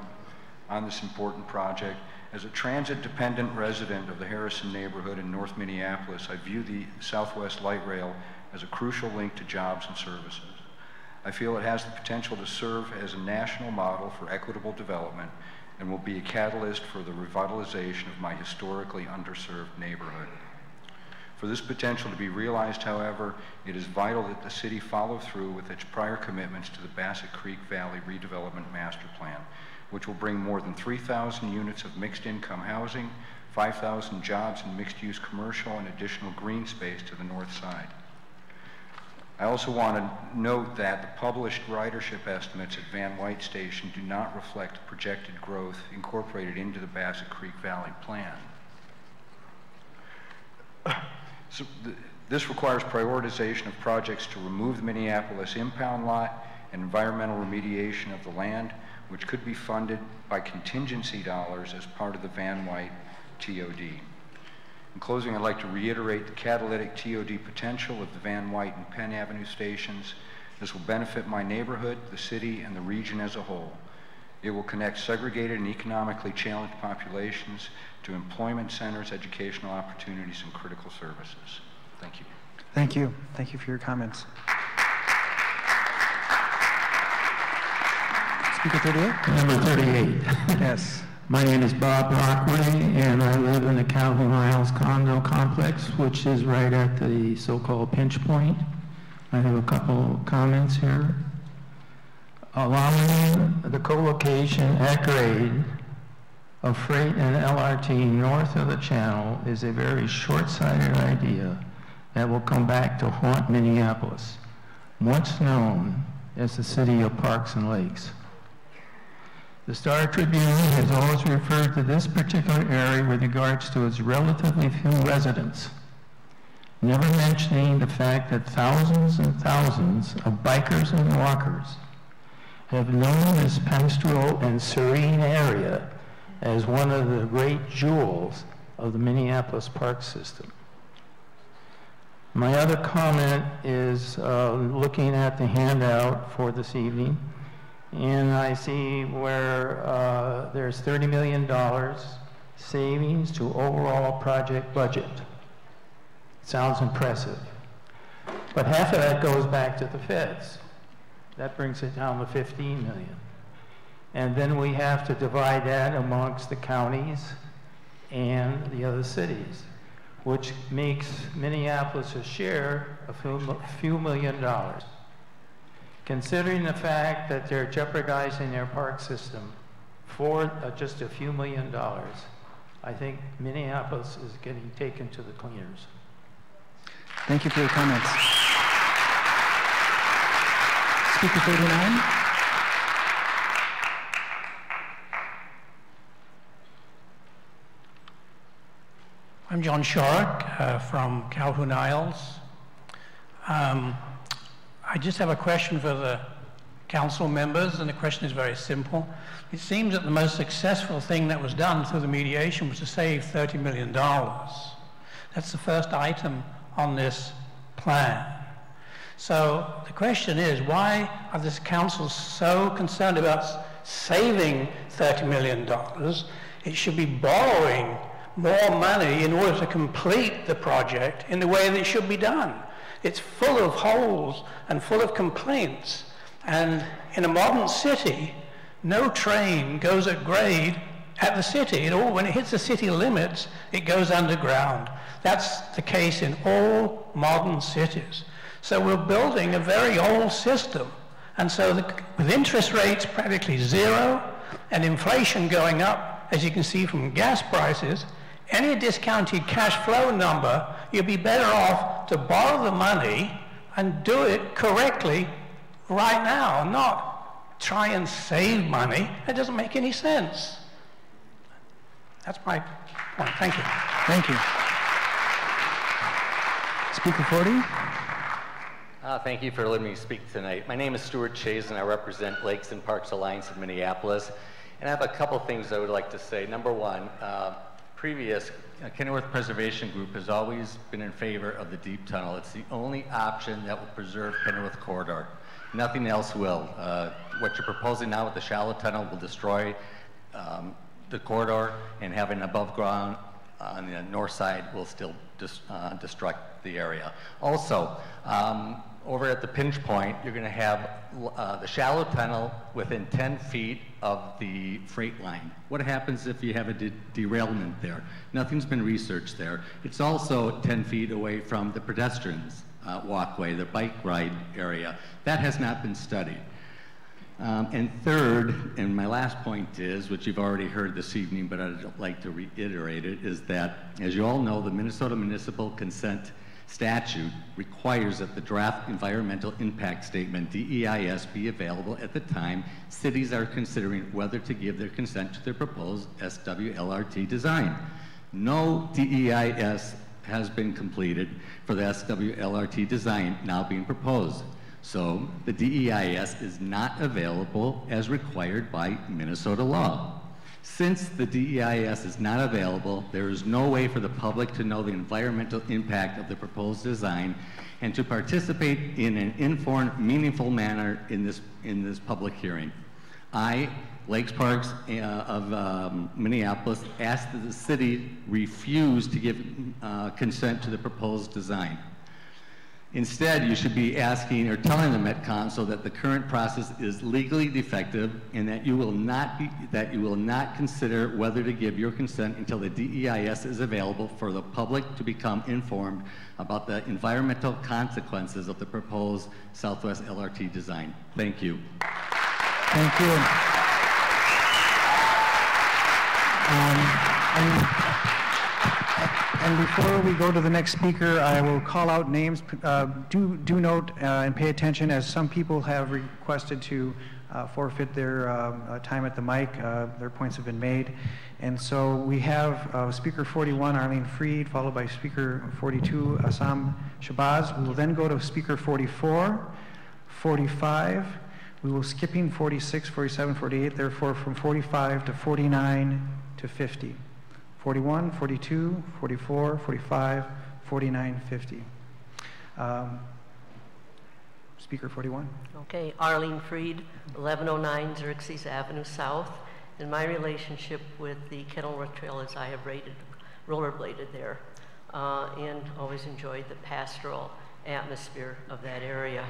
on this important project. As a transit-dependent resident of the Harrison neighborhood in North Minneapolis, I view the Southwest Light Rail as a crucial link to jobs and services. I feel it has the potential to serve as a national model for equitable development and will be a catalyst for the revitalization of my historically underserved neighborhood. For this potential to be realized, however, it is vital that the city follow through with its prior commitments to the Bassett Creek Valley Redevelopment Master Plan, which will bring more than 3,000 units of mixed-income housing, 5,000 jobs in mixed-use commercial, and additional green space to the north side. I also want to note that the published ridership estimates at Van White Station do not reflect the projected growth incorporated into the Bassett Creek Valley plan. So this requires prioritization of projects to remove the Minneapolis impound lot and environmental remediation of the land, which could be funded by contingency dollars as part of the Van White TOD. In closing, I'd like to reiterate the catalytic TOD potential of the Van White and Penn Avenue stations. This will benefit my neighborhood, the city, and the region as a whole. It will connect segregated and economically challenged populations to employment centers, educational opportunities, and critical services. Thank you. Thank you. Thank you for your comments. Speaker 38? Number 38. Yes. My name is Bob Brockway, and I live in the Calhoun Isles condo complex, which is right at the so-called pinch point. I have a couple comments here. Allowing the co-location at grade of freight and LRT north of the channel is a very short-sighted idea that will come back to haunt Minneapolis, once known as the city of parks and lakes. The Star Tribune has always referred to this particular area with regards to its relatively few residents, never mentioning the fact that thousands and thousands of bikers and walkers have known this pastoral and serene area as one of the great jewels of the Minneapolis park system. My other comment is looking at the handout for this evening, and I see where there's $30 million savings to overall project budget. Sounds impressive. But half of that goes back to the feds. That brings it down to 15 million. And then we have to divide that amongst the counties and the other cities, which makes Minneapolis a share of a few million dollars. Considering the fact that they're jeopardizing their park system for just a few $million, I think Minneapolis is getting taken to the cleaners. Thank you for your comments. Speaker 39. I'm John Shorrock from Calhoun Isles. I just have a question for the council members, and the question is very simple. It seems that the most successful thing that was done through the mediation was to save $30 million. That's the first item on this plan. So the question is, why are this council so concerned about saving $30 million? It should be borrowing more money in order to complete the project in the way that it should be done. It's full of holes and full of complaints. And in a modern city, no train goes at grade at the city. When it hits the city limits, it goes underground. That's the case in all modern cities. So we're building a very old system. And so with interest rates practically zero and inflation going up, as you can see from gas prices, any discounted cash flow number, you'd be better off to borrow the money and do it correctly right now, not try and save money. That doesn't make any sense. That's my point. Thank you. Thank you. Speaker 40. Thank you for letting me speak tonight. My name is Stuart Chase, and I represent Lakes and Parks Alliance in Minneapolis. And I have a couple things I would like to say. Number one, previous Kenilworth Preservation Group has always been in favor of the deep tunnel. It's the only option that will preserve Kenilworth Corridor. Nothing else will. What you're proposing now with the shallow tunnel will destroy the corridor, and having above ground on the north side will still destruct the area. Also, over at the pinch point, you're going to have the shallow tunnel within 10 feet of the freight line. What happens if you have a derailment there? Nothing's been researched there. It's also 10 feet away from the pedestrians walkway, the bike ride area. That has not been studied. And third, and my last point is, which you've already heard this evening, but I'd like to reiterate it, is that, as you all know, the Minnesota Municipal Consent Statute requires that the draft environmental impact statement, DEIS, be available at the time cities are considering whether to give their consent to their proposed SWLRT design. No DEIS has been completed for the SWLRT design now being proposed. So the DEIS is not available as required by Minnesota law. Since the DEIS is not available, there is no way for the public to know the environmental impact of the proposed design and to participate in an informed, meaningful manner in this public hearing. I, Lakes Parks of Minneapolis, asked that the city refuse to give consent to the proposed design. Instead, you should be asking or telling the Met Council that the current process is legally defective and that you will not consider whether to give your consent until the DEIS is available for the public to become informed about the environmental consequences of the proposed Southwest LRT design. Thank you. Thank you. And before we go to the next speaker, I will call out names. Do note and pay attention, as some people have requested to forfeit their time at the mic. Their points have been made. And so we have Speaker 41, Arlene Freed, followed by Speaker 42, Assam Shabazz. We will then go to Speaker 44, 45. We will skipping 46, 47, 48, therefore from 45 to 49 to 50. 41, 42, 44, 45, 49, 50. Speaker 41. Okay, Arlene Freed, 1109 Xerxes Avenue South. In my relationship with the Kenilworth Trail, as I have rollerbladed there, and always enjoyed the pastoral atmosphere of that area.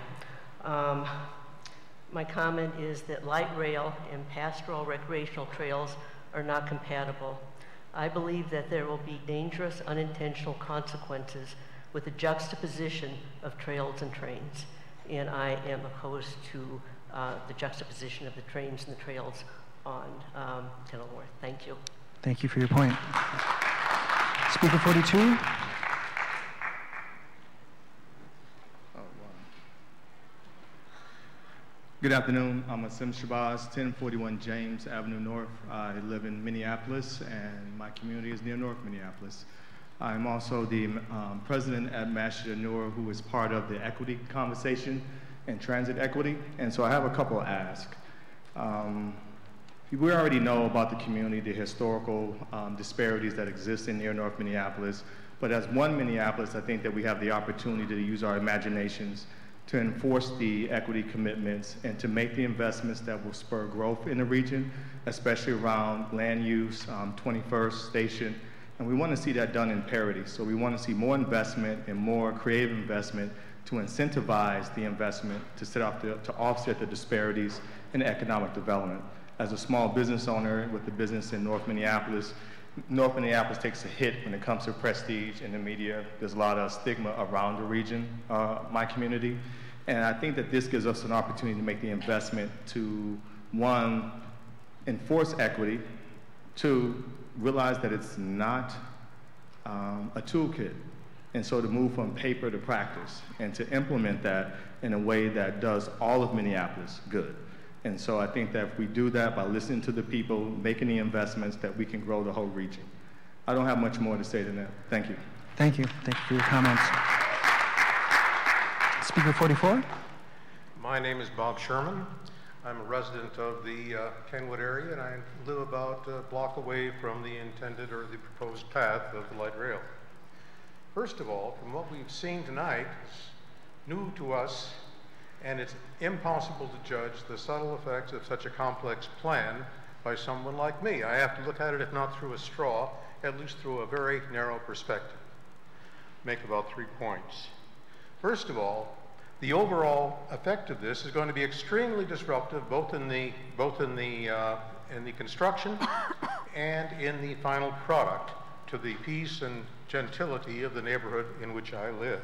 My comment is that light rail and pastoral recreational trails are not compatible. I believe that there will be dangerous unintentional consequences with the juxtaposition of trails and trains. And I am opposed to the juxtaposition of the trains and the trails on Kenilworth. Thank you. Thank you for your point. Speaker 42. Good afternoon. I'm Assam Shabazz, 1041 James Avenue North. I live in Minneapolis, and my community is near North Minneapolis. I'm also the president at Mashida Noor, who is part of the equity conversation and transit equity. And so I have a couple of asks. We already know about the community, the historical disparities that exist in near North Minneapolis. But as one Minneapolis, I think that we have the opportunity to use our imaginations to enforce the equity commitments and to make the investments that will spur growth in the region, especially around land use, 21st Station. And we want to see that done in parity. So we want to see more investment and more creative investment to incentivize the investment to offset the disparities in economic development. As a small business owner with a business in North Minneapolis takes a hit when it comes to prestige in the media. There's a lot of stigma around the region, my community. And I think that this gives us an opportunity to make the investment to, one, enforce equity, two, realize that it's not a toolkit. And so to move from paper to practice and to implement that in a way that does all of Minneapolis good. And so I think that if we do that by listening to the people, making the investments, that we can grow the whole region. I don't have much more to say than that. Thank you. Thank you. Thank you for your comments. Speaker 44. My name is Bob Sherman. I'm a resident of the Kenwood area, and I live about a block away from the intended or the proposed path of the light rail. First of all, from what we've seen tonight, it's new to us, and it's impossible to judge the subtle effects of such a complex plan by someone like me. I have to look at it, if not through a straw, at least through a very narrow perspective. Make about 3 points. First of all, the overall effect of this is going to be extremely disruptive, both in the construction and in the final product, to the peace and gentility of the neighborhood in which I live.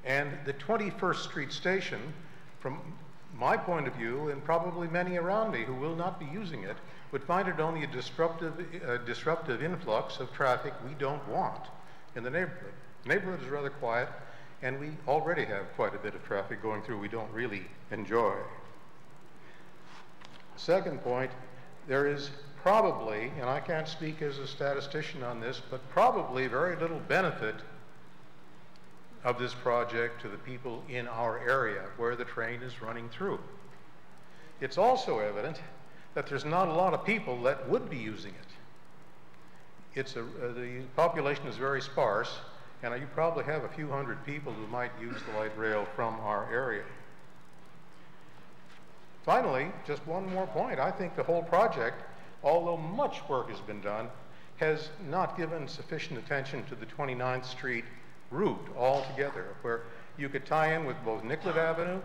And the 21st Street Station, from my point of view, and probably many around me who will not be using it, would find it only a disruptive influx of traffic we don't want in the neighborhood. The neighborhood is rather quiet, and we already have quite a bit of traffic going through we don't really enjoy. Second point, there is probably, and I can't speak as a statistician on this, but probably very little benefit of this project to the people in our area where the train is running through. It's also evident that there's not a lot of people that would be using it. The population is very sparse, and you probably have a few hundred people who might use the light rail from our area. Finally, just one more point. I think the whole project, although much work has been done, has not given sufficient attention to the 29th Street route altogether, where you could tie in with both Nicollet Avenue,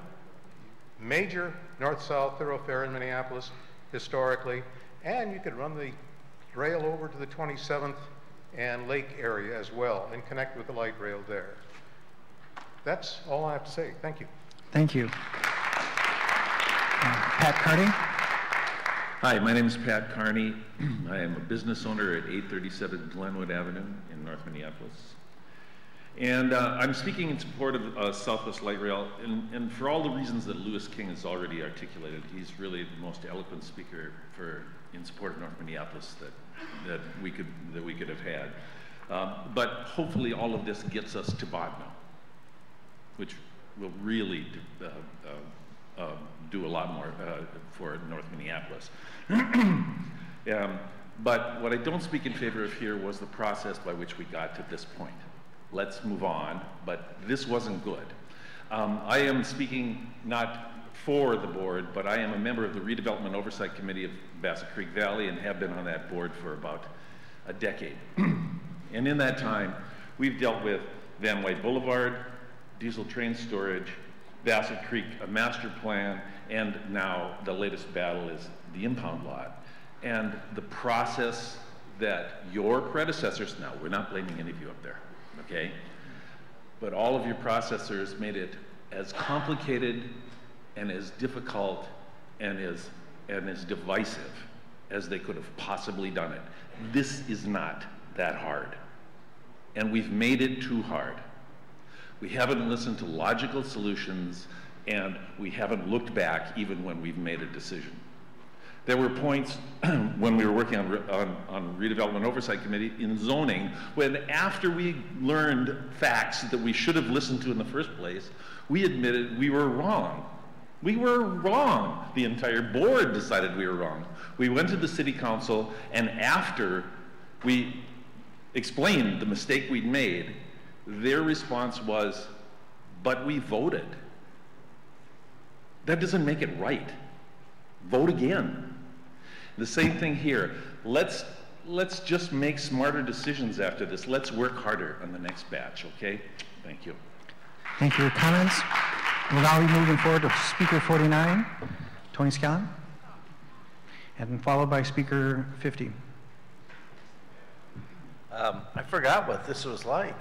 major north-south thoroughfare in Minneapolis historically, and you could run the rail over to the 27th and Lake area as well and connect with the light rail there. That's all I have to say. Thank you. Thank you. Pat Carney. Hi, my name is Pat Carney. I am a business owner at 837 Glenwood Avenue in North Minneapolis. And I'm speaking in support of Southwest Light Rail, and for all the reasons that Lewis King has already articulated. He's really the most eloquent speaker in support of North Minneapolis that we could have had. But hopefully all of this gets us to Bodno, which will really do a lot more for North Minneapolis. But what I don't speak in favor of here was the process by which we got to this point. Let's move on, but this wasn't good. I am speaking not for the board, but I am a member of the Redevelopment Oversight Committee of Bassett Creek Valley and have been on that board for about a decade. And in that time, we've dealt with Van White Boulevard, diesel train storage, Bassett Creek, a master plan, and now the latest battle is the impound lot. And the process that your predecessors, now we're not blaming any of you up there, okay? But all of your processors made it as complicated and as difficult and as divisive as they could have possibly done it. This is not that hard. And we've made it too hard. We haven't listened to logical solutions, and we haven't looked back even when we've made a decision. There were points when we were working on Redevelopment Oversight Committee in zoning, when after we learned facts that we should have listened to in the first place, we admitted we were wrong. We were wrong. The entire board decided we were wrong. We went to the city council, and after we explained the mistake we'd made, their response was, but we voted. That doesn't make it right. Vote again. The same thing here. Let's just make smarter decisions after this. Let's work harder on the next batch, okay? Thank you. Thank you for your comments. We'll now be moving forward to Speaker 49, Tony Scallon, and followed by Speaker 50. I forgot what this was like,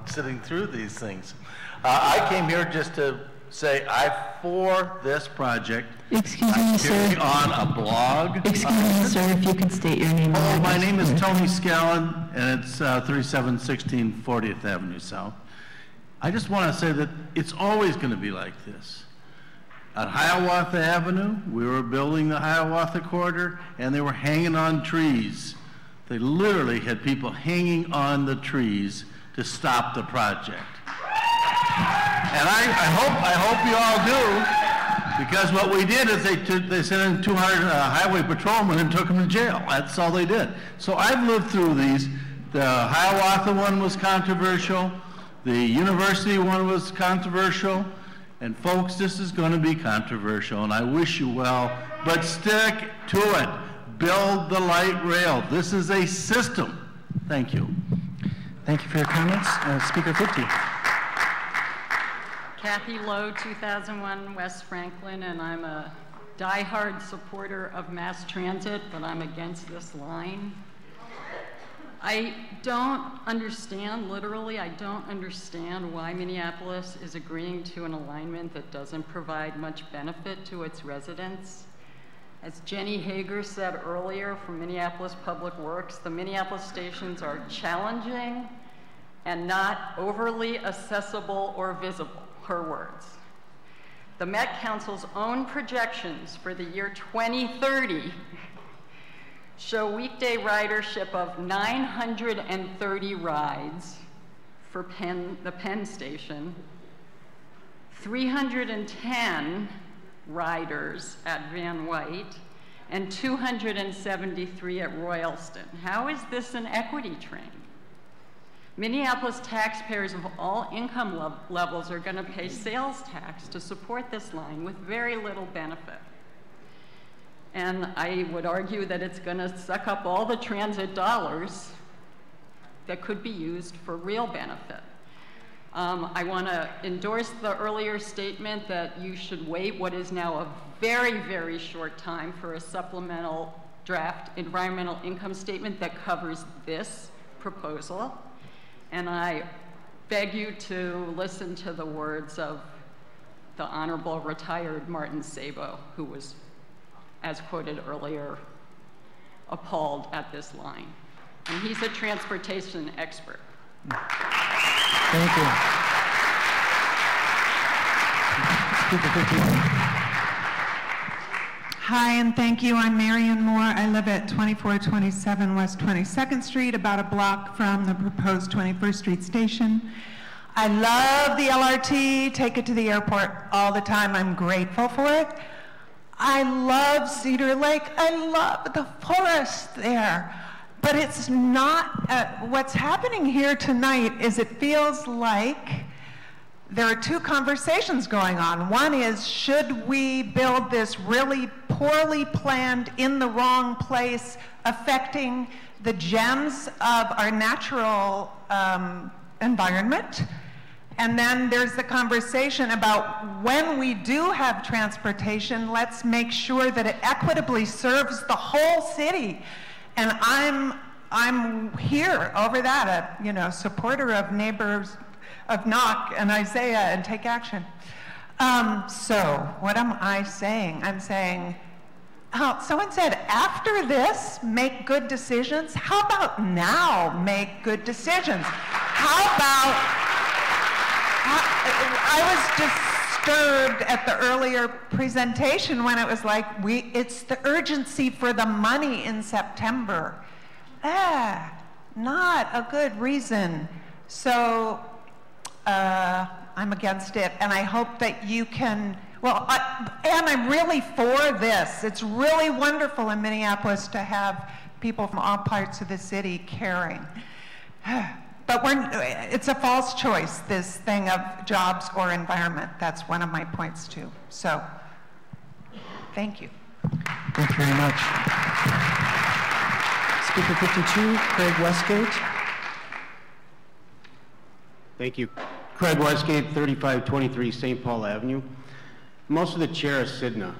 sitting through these things. I came here just to say I'm for this project. Excuse me, sir. I'm on a blog. Excuse me, sir, if you could state your name. Oh, my name is Tony Scallon, and it's 3716 40th Avenue South. I just want to say that it's always going to be like this. At Hiawatha Avenue, we were building the Hiawatha corridor, and they were hanging on trees. They literally had people hanging on the trees to stop the project. And I hope you all do, because what we did is they sent in 200 highway patrolmen and took them to jail. That's all they did. So I've lived through these. The Hiawatha one was controversial. The university one was controversial. And folks, this is going to be controversial, and I wish you well, but stick to it. Build the light rail. This is a system. Thank you. Thank you for your comments. Speaker 50. Kathy Lowe, 2001 West Franklin, and I'm a diehard supporter of mass transit, but I'm against this line. I don't understand, literally, I don't understand why Minneapolis is agreeing to an alignment that doesn't provide much benefit to its residents. As Jenny Hager said earlier from Minneapolis Public Works, the Minneapolis stations are challenging and not overly accessible or visible, her words. The Met Council's own projections for the year 2030 show weekday ridership of 930 rides for the Penn Station, 310 riders at Van White, and 273 at Royalston. How is this an equity train? Minneapolis taxpayers of all income levels are going to pay sales tax to support this line with very little benefit. And I would argue that it's going to suck up all the transit dollars that could be used for real benefit. I want to endorse the earlier statement that you should wait what is now a very, very short time for a supplemental draft environmental income statement that covers this proposal. And I beg you to listen to the words of the Honorable retired Martin Sabo, who was, as quoted earlier, appalled at this line. And he's a transportation expert. Thank you. Speaker 51. Hi, and thank you. I'm Marion Moore. I live at 2427 West 22nd Street, about a block from the proposed 21st Street station. I love the LRT, take it to the airport all the time. I'm grateful for it. I love Cedar Lake. I love the forest there. But it's not, what's happening here tonight is it feels like there are two conversations going on. One is, should we build this really poorly planned, in the wrong place, affecting the gems of our natural environment? And then there's the conversation about when we do have transportation, let's make sure that it equitably serves the whole city. And I'm here over that, a supporter of neighbors, of knock and Isaiah and take action. So what am I saying? I'm saying, someone said, after this, make good decisions. How about now, make good decisions? How about, I was disturbed at the earlier presentation when it was like, it's the urgency for the money in September. Not a good reason. So I'm against it, and I hope that you can, and I'm really for this. It's really wonderful in Minneapolis to have people from all parts of the city caring. But it's a false choice, this thing of jobs or environment. That's one of my points too. So, thank you. Thank you very much. Speaker 52, Craig Westgate. Thank you. Craig Westgate, 3523 St. Paul Avenue. Most of the chair is Sidna.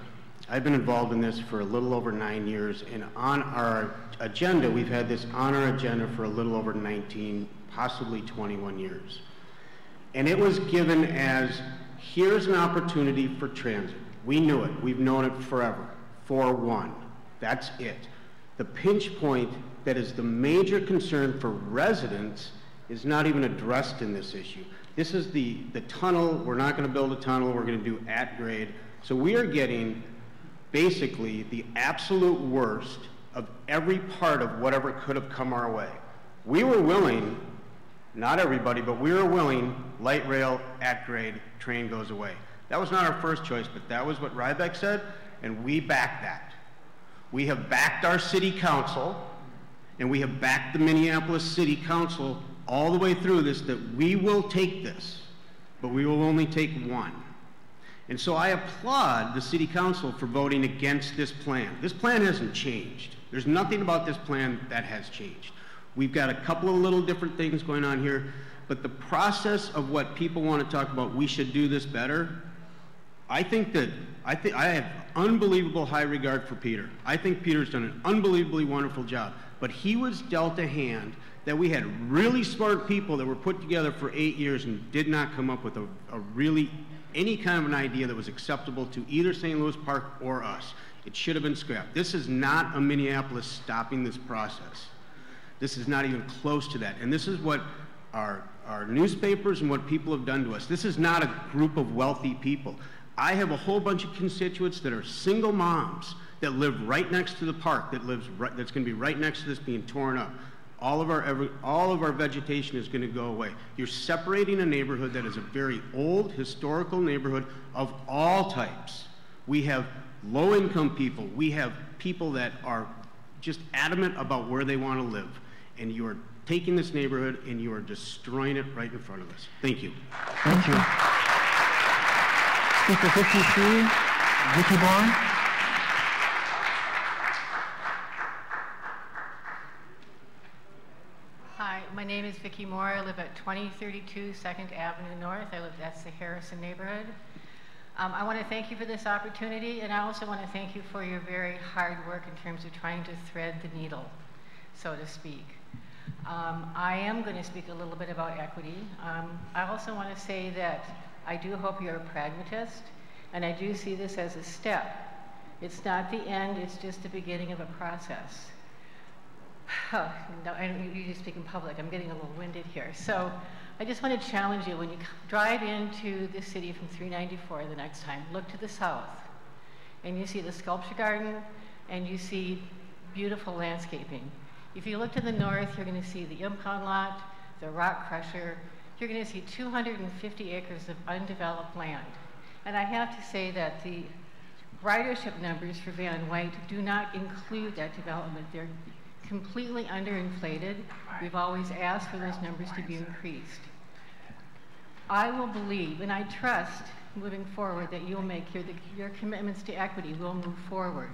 I've been involved in this for a little over 9 years, and on our agenda, we've had this on our agenda for a little over 19, possibly 21 years. And it was given as, here's an opportunity for transit. We knew it. We've known it forever. 4-1. That's it. The pinch point that is the major concern for residents is not even addressed in this issue. This is the tunnel. We're not going to build a tunnel. We're going to do at grade. So we are getting basically the absolute worst of every part of whatever could have come our way. We were willing, not everybody, but we were willing, light rail, at grade, train goes away. That was not our first choice, but that was what Rybeck said, and we backed that. We have backed our city council, and we have backed the Minneapolis City Council all the way through this, that we will take this, but we will only take one. And so I applaud the City Council for voting against this plan. This plan hasn't changed. There's nothing about this plan that has changed. We've got a couple of little different things going on here, but the process of what people want to talk about, we should do this better, I have unbelievable high regard for Peter. I think Peter's done an unbelievably wonderful job, but he was dealt a hand that we had really smart people that were put together for 8 years and did not come up with a really, any kind of an idea that was acceptable to either St. Louis Park or us. It should have been scrapped. This is not a Minneapolis stopping this process. This is not even close to that. And this is what our newspapers and what people have done to us. This is not a group of wealthy people. I have a whole bunch of constituents that are single moms that live right next to the park, that's going to be right next to this being torn up. All of our vegetation is going to go away. You're separating a neighborhood that is a very old, historical neighborhood of all types. We have low-income people. We have people that are just adamant about where they want to live. And you're taking this neighborhood and you are destroying it right in front of us. Thank you. Thank you. Speaker 53, Vicki Moore. Hi, my name is Vicki Moore. I live at 2032 2nd Avenue North. That's the Harrison neighborhood. I want to thank you for this opportunity, and I also want to thank you for your very hard work in terms of trying to thread the needle, so to speak. I am going to speak a little bit about equity. I also want to say that I do hope you're a pragmatist, and I do see this as a step. It's not the end, it's just the beginning of a process. No, I don't usually speak in public. I'm getting a little winded here. So I just want to challenge you, when you drive into the city from 394 the next time, look to the south, and you see the sculpture garden, and you see beautiful landscaping. If you look to the north, you're going to see the impound lot, the rock crusher. You're going to see 250 acres of undeveloped land. And I have to say that the ridership numbers for Van White do not include that development. They're completely underinflated. We've always asked for those numbers to be increased. I will believe, and I trust moving forward, that you'll make your commitments to equity will move forward.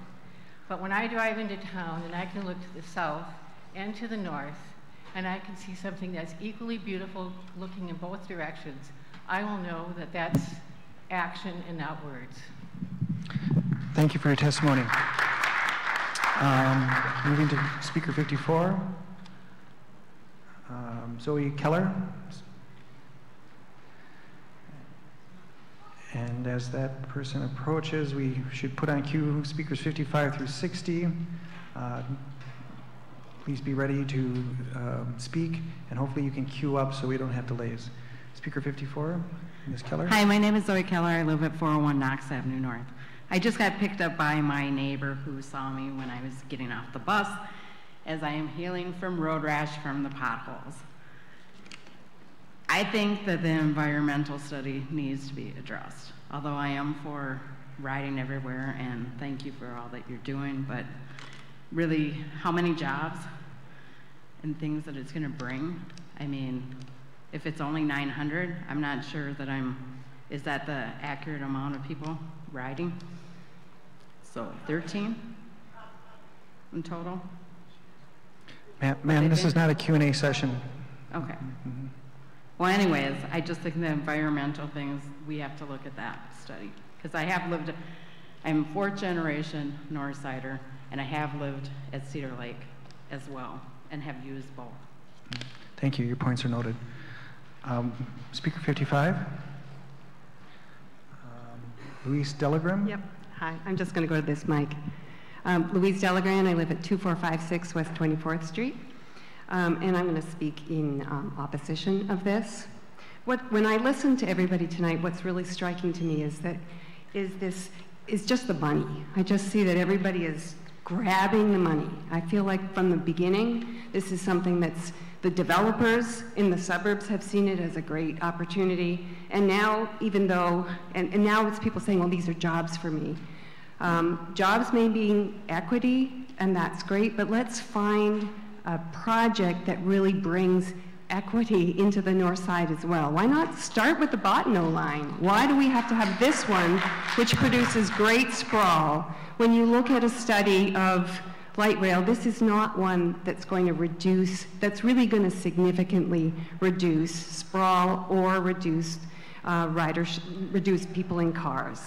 But when I drive into town and I can look to the south and to the north, and I can see something that's equally beautiful looking in both directions, I will know that that's action and not words. Thank you for your testimony. Moving to Speaker 54, Zoe Keller. And as that person approaches, we should put on queue speakers 55 through 60. Please be ready to speak, and hopefully you can queue up so we don't have delays. Speaker 54, Ms. Keller. Hi, my name is Zoe Keller. I live at 401 Knox Avenue North. I just got picked up by my neighbor who saw me when I was getting off the bus, as I am healing from road rash from the potholes. I think that the environmental study needs to be addressed, although I am for riding everywhere, and thank you for all that you're doing, but really, how many jobs and things that it's going to bring? I mean, if it's only 900, I'm not sure that is that the accurate amount of people riding? So 13 in total? Ma'am, this is not a Q&A session. Okay. Well, anyways, I just think the environmental things, we have to look at that study. Because I'm fourth generation Northsider, and I have lived at Cedar Lake as well, and have used both. Thank you, your points are noted. Speaker 55. Louise Delagran. Yep, hi, I'm just gonna go to this mic. Louise Delagran, I live at 2456 West 24th Street. And I'm going to speak in opposition of this. When I listen to everybody tonight, what's really striking to me is just the money. I just see that everybody is grabbing the money. I feel like from the beginning, this is something that's the developers in the suburbs have seen it as a great opportunity. And now, even though, and now it's people saying, well, these are jobs for me. Jobs may be equity, and that's great, but let's find a project that really brings equity into the north side as well. Why not start with the Bottineau line? Why do we have to have this one, which produces great sprawl? When you look at a study of light rail, this is not one that's going to reduce, that's really going to significantly reduce sprawl or reduce reduce people in cars.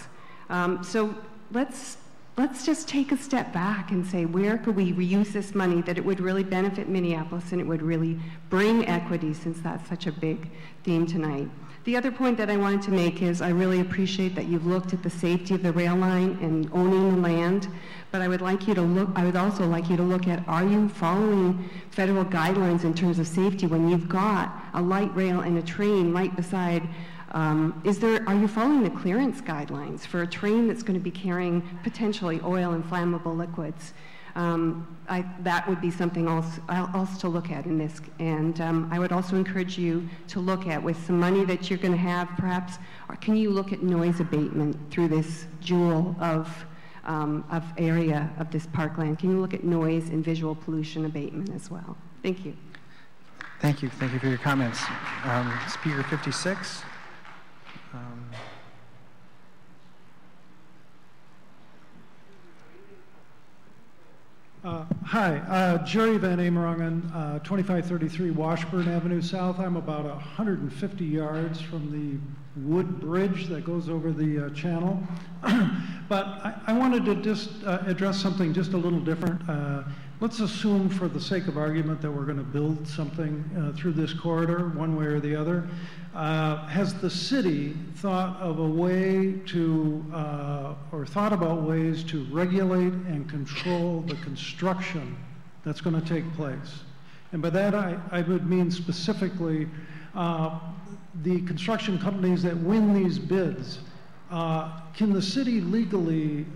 So let's just take a step back and say, where could we reuse this money that it would really benefit Minneapolis and it would really bring equity, since that's such a big theme tonight. The other point that I wanted to make is I really appreciate that you've looked at the safety of the rail line and owning the land, but I would also like you to look at, are you following federal guidelines in terms of safety when you've got a light rail and a train right beside? Are you following the clearance guidelines for a train that's going to be carrying potentially oil and flammable liquids? That would be something else to look at in this. And I would also encourage you to look at, with some money that you're going to have, perhaps, or can you look at noise abatement through this jewel of area of this parkland? Can you look at noise and visual pollution abatement as well? Thank you. Thank you for your comments. Speaker 56. Hi, Jerry Van Amerongen, 2533 Washburn Avenue South. I'm about 150 yards from the wood bridge that goes over the channel. But I wanted to just address something just a little different. Let's assume for the sake of argument that we're going to build something through this corridor, one way or the other. Has the city thought of a way to, or thought about ways to regulate and control the construction that's going to take place? And by that I would mean specifically the construction companies that win these bids. Can the city legally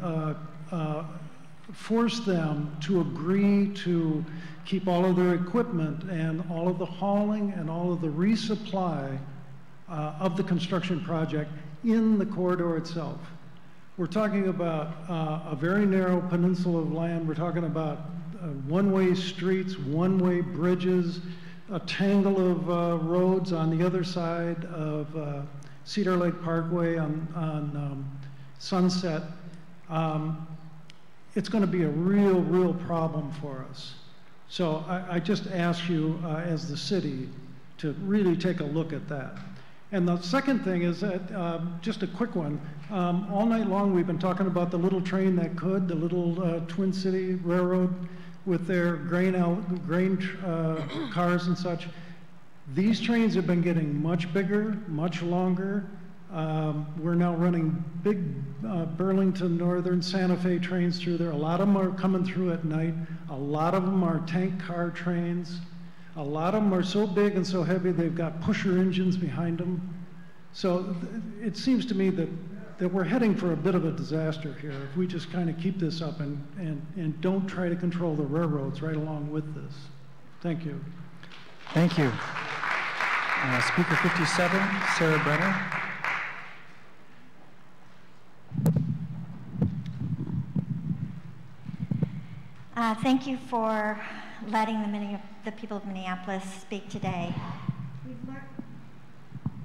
force them to agree to keep all of their equipment and all of the hauling and all of the resupply of the construction project in the corridor itself? We're talking about a very narrow peninsula of land. We're talking about one-way streets, one-way bridges, a tangle of roads on the other side of Cedar Lake Parkway on Sunset. It's going to be a real problem for us. So I just ask you as the city to really take a look at that. And the second thing is that, just a quick one, all night long we've been talking about the little train that could, the little Twin City Railroad with their grain cars and such. These trains have been getting much bigger, much longer. We're now running big Burlington Northern Santa Fe trains through there. A lot of them are coming through at night. A lot of them are tank car trains. A lot of them are so big and so heavy they've got pusher engines behind them. So it seems to me that we're heading for a bit of a disaster here if we just kind of keep this up and don't try to control the railroads right along with this. Thank you. Thank you. Speaker 57, Sarah Brenner. Thank you for letting the people of Minneapolis speak today.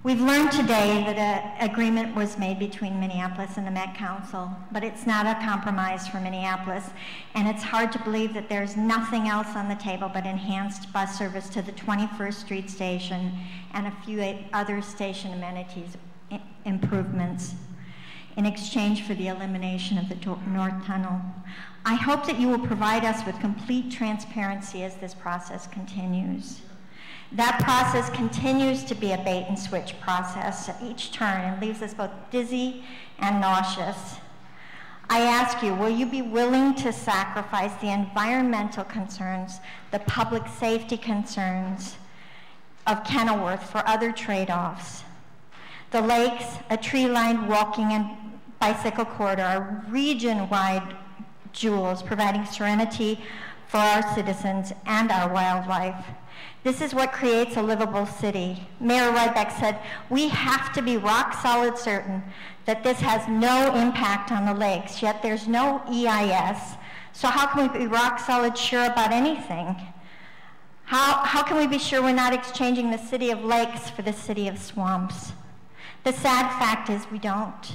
We've learned today that an agreement was made between Minneapolis and the Met Council, but it's not a compromise for Minneapolis, and it's hard to believe that there's nothing else on the table but enhanced bus service to the 21st Street station and a few other station amenities improvements in exchange for the elimination of the North Tunnel. I hope that you will provide us with complete transparency as this process continues. That process continues to be a bait and switch process at each turn and leaves us both dizzy and nauseous. I ask you, will you be willing to sacrifice the environmental concerns, the public safety concerns of Kenilworth for other trade-offs? The lakes, a tree-lined walking and bicycle corridor are region-wide jewels providing serenity for our citizens and our wildlife. This is what creates a livable city. Mayor Rybeck said, we have to be rock solid certain that this has no impact on the lakes, yet there's no EIS. So how can we be rock solid sure about anything? How can we be sure we're not exchanging the city of lakes for the city of swamps? The sad fact is we don't.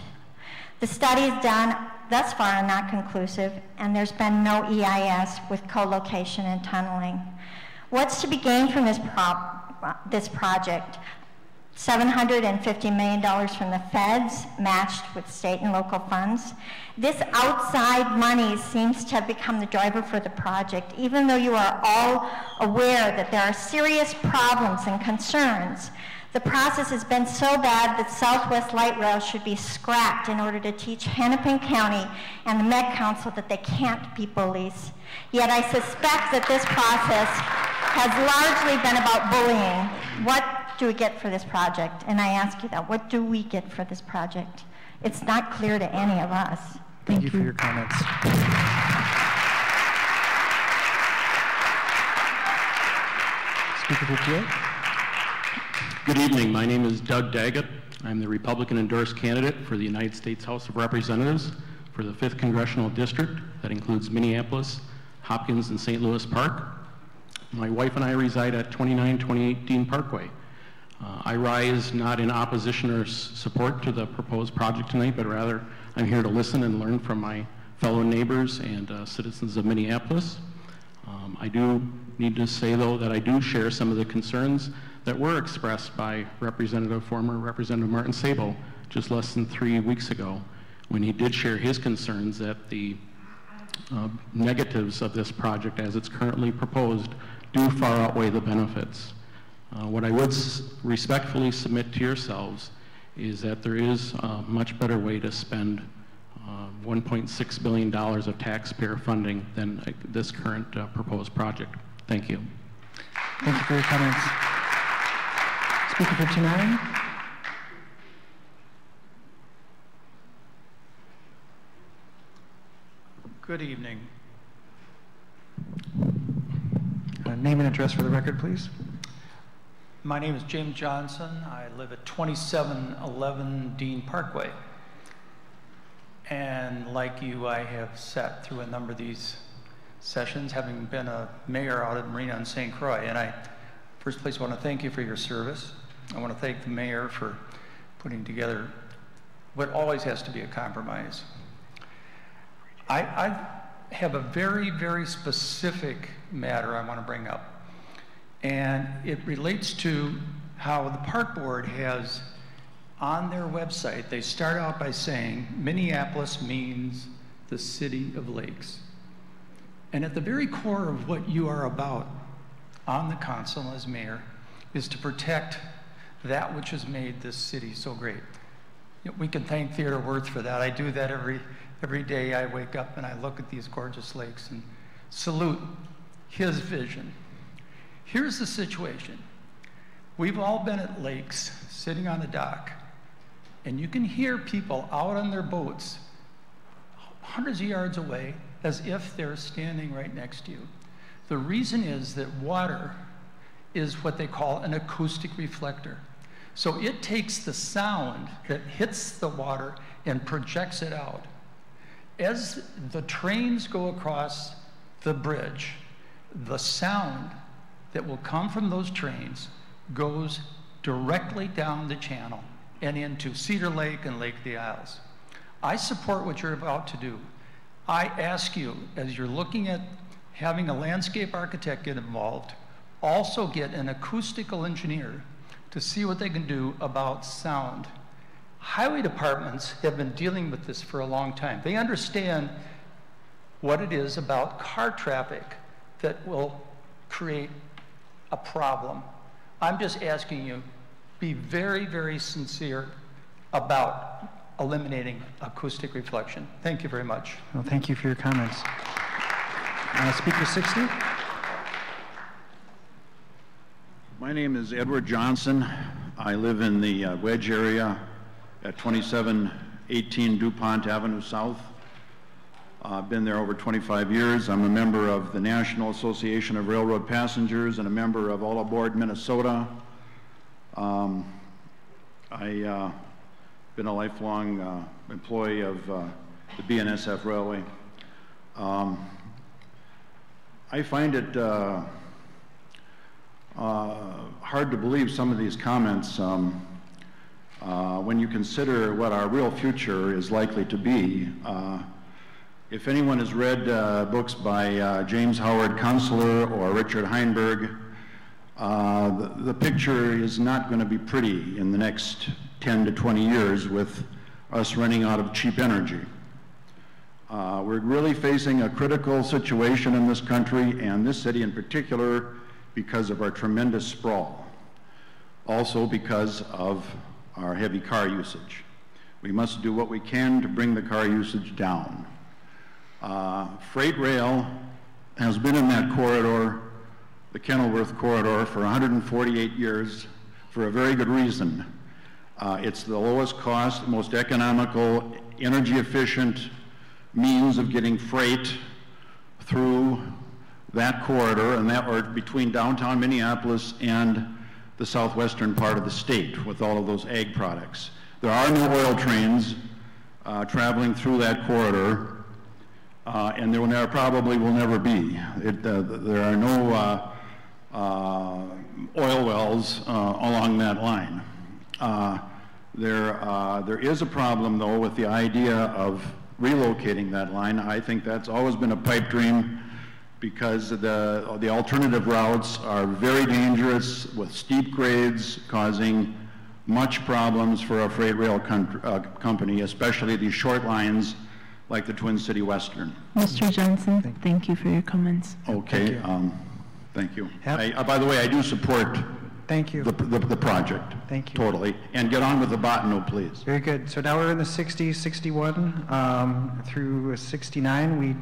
The studies done thus far are not conclusive, and there's been no EIS with co-location and tunneling. What's to be gained from this project? $750 million from the feds, matched with state and local funds. This outside money seems to have become the driver for the project, even though you are all aware that there are serious problems and concerns. The process has been so bad that Southwest Light Rail should be scrapped in order to teach Hennepin County and the Met Council that they can't be bullies. Yet I suspect that this process has largely been about bullying. What do we get for this project? And I ask you that, what do we get for this project? It's not clear to any of us. Thank you for your comments. Speaker 58. Good evening. My name is Doug Daggett. I'm the Republican-endorsed candidate for the United States House of Representatives for the 5th Congressional District. That includes Minneapolis, Hopkins, and St. Louis Park. My wife and I reside at 2928 Dean Parkway. I rise not in opposition or support to the proposed project tonight, but rather I'm here to listen and learn from my fellow neighbors and citizens of Minneapolis. I do need to say, though, that I do share some of the concerns that were expressed by former Representative Martin Sabo just less than 3 weeks ago, when he did share his concerns that the negatives of this project as it's currently proposed do far outweigh the benefits. What I would respectfully submit to yourselves is that there is a much better way to spend $1.6 billion of taxpayer funding than this current proposed project. Thank you. Thank you for your comments. Speaker for 29. Good evening. Name and address for the record, please. My name is James Johnson. I live at 2711 Dean Parkway. And like you, I have sat through a number of these sessions, having been a mayor out at Marina and St. Croix. And I, first place, want to thank you for your service. I want to thank the mayor for putting together what always has to be a compromise. I have a very, very specific matter I want to bring up. And it relates to how the park board has, on their website, they start out by saying Minneapolis means the city of lakes. And at the very core of what you are about on the council as mayor is to protect that which has made this city so great. You know, we can thank Theodore Wirth for that. I do that every day. I wake up and I look at these gorgeous lakes and salute his vision. Here's the situation. We've all been at lakes, sitting on a dock, and you can hear people out on their boats hundreds of yards away as if they're standing right next to you. The reason is that water is what they call an acoustic reflector. So it takes the sound that hits the water and projects it out. As the trains go across the bridge, the sound that will come from those trains goes directly down the channel and into Cedar Lake and Lake of the Isles. I support what you're about to do. I ask you, as you're looking at having a landscape architect get involved, also get an acoustical engineer to see what they can do about sound. Highway departments have been dealing with this for a long time. They understand what it is about car traffic that will create a problem. I'm just asking you, be very, very sincere about eliminating acoustic reflection. Thank you very much. Well, thank you for your comments. Speaker 60. My name is Edward Johnson. I live in the Wedge area at 2718 DuPont Avenue South. I've been there over 25 years. I'm a member of the National Association of Railroad Passengers and a member of All Aboard Minnesota. I've been a lifelong employee of the BNSF Railway. I find it hard to believe some of these comments when you consider what our real future is likely to be. If anyone has read books by James Howard Kunstler or Richard Heinberg, the picture is not going to be pretty in the next 10 to 20 years with us running out of cheap energy. We're really facing a critical situation in this country and this city in particular because of our tremendous sprawl. Also because of our heavy car usage. We must do what we can to bring the car usage down. Freight rail has been in that corridor, the Kenilworth corridor, for 148 years for a very good reason. It's the lowest cost, most economical, energy efficient means of getting freight through that corridor, and that or between downtown Minneapolis and the southwestern part of the state with all of those ag products. There are no oil trains traveling through that corridor, and there probably will never be. There are no oil wells along that line. There is a problem, though, with the idea of relocating that line. I think that's always been a pipe dream because the alternative routes are very dangerous with steep grades, causing much problems for a freight rail company, especially these short lines like the Twin City Western. Mr. Johnson, thank you for your comments. Okay, thank you. By the way, I do support the project. Thank you. Totally. And get on with the Botano, please. Very good. So now we're in the 60, 61 through 69. We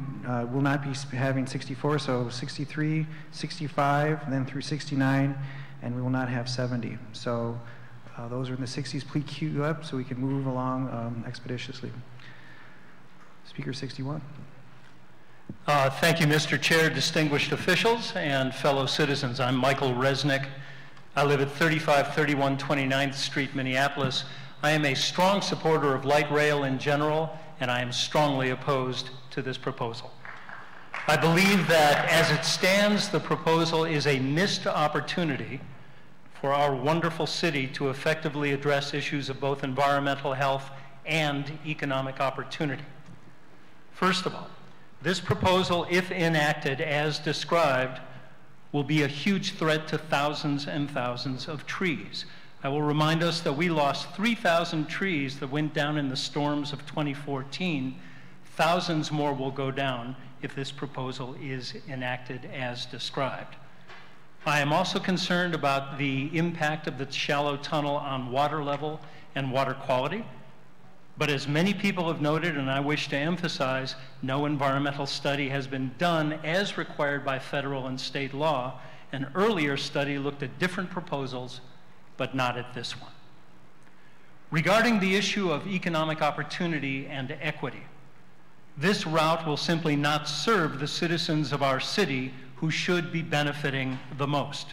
will not be having 64, so 63, 65, and then through 69, and we will not have 70. So those are in the 60s. Please queue up so we can move along expeditiously. Speaker 61. Thank you, Mr. Chair, distinguished officials, and fellow citizens. I'm Michael Resnick. I live at 3531 29th Street, Minneapolis. I am a strong supporter of light rail in general, and I am strongly opposed to this proposal. I believe that as it stands, the proposal is a missed opportunity for our wonderful city to effectively address issues of both environmental health and economic opportunity. First of all, this proposal, if enacted as described, will be a huge threat to thousands and thousands of trees. I will remind us that we lost 3,000 trees that went down in the storms of 2014. Thousands more will go down if this proposal is enacted as described. I am also concerned about the impact of the shallow tunnel on water level and water quality. But as many people have noted, and I wish to emphasize, no environmental study has been done as required by federal and state law. An earlier study looked at different proposals, but not at this one. Regarding the issue of economic opportunity and equity, this route will simply not serve the citizens of our city who should be benefiting the most.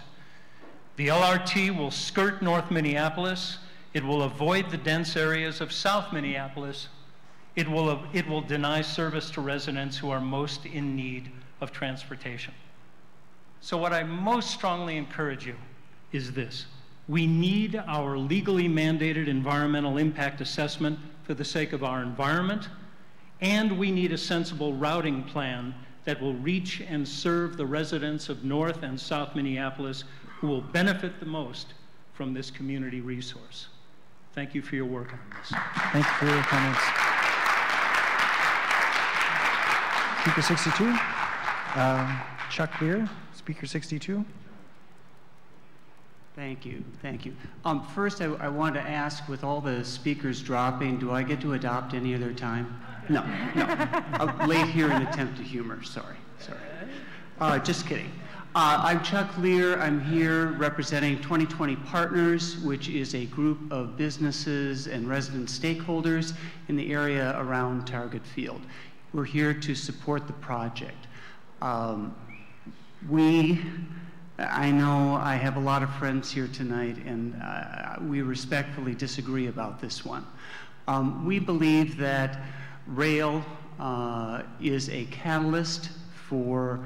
The LRT will skirt North Minneapolis. It will avoid the dense areas of South Minneapolis. It will deny service to residents who are most in need of transportation. So what I most strongly encourage you is this. We need our legally mandated environmental impact assessment for the sake of our environment, and we need a sensible routing plan that will reach and serve the residents of North and South Minneapolis who will benefit the most from this community resource. Thank you for your work on this. Thank you for your comments. Speaker 62. Chuck Lear, Speaker 62. Thank you, thank you. First, I wanted to ask, with all the speakers dropping, do I get to adopt any of their time? No. Late here in attempt to humor, sorry. Just kidding. I'm Chuck Lear. I'm here representing 2020 Partners, which is a group of businesses and resident stakeholders in the area around Target Field. We're here to support the project. I know I have a lot of friends here tonight, and we respectfully disagree about this one. We believe that rail is a catalyst for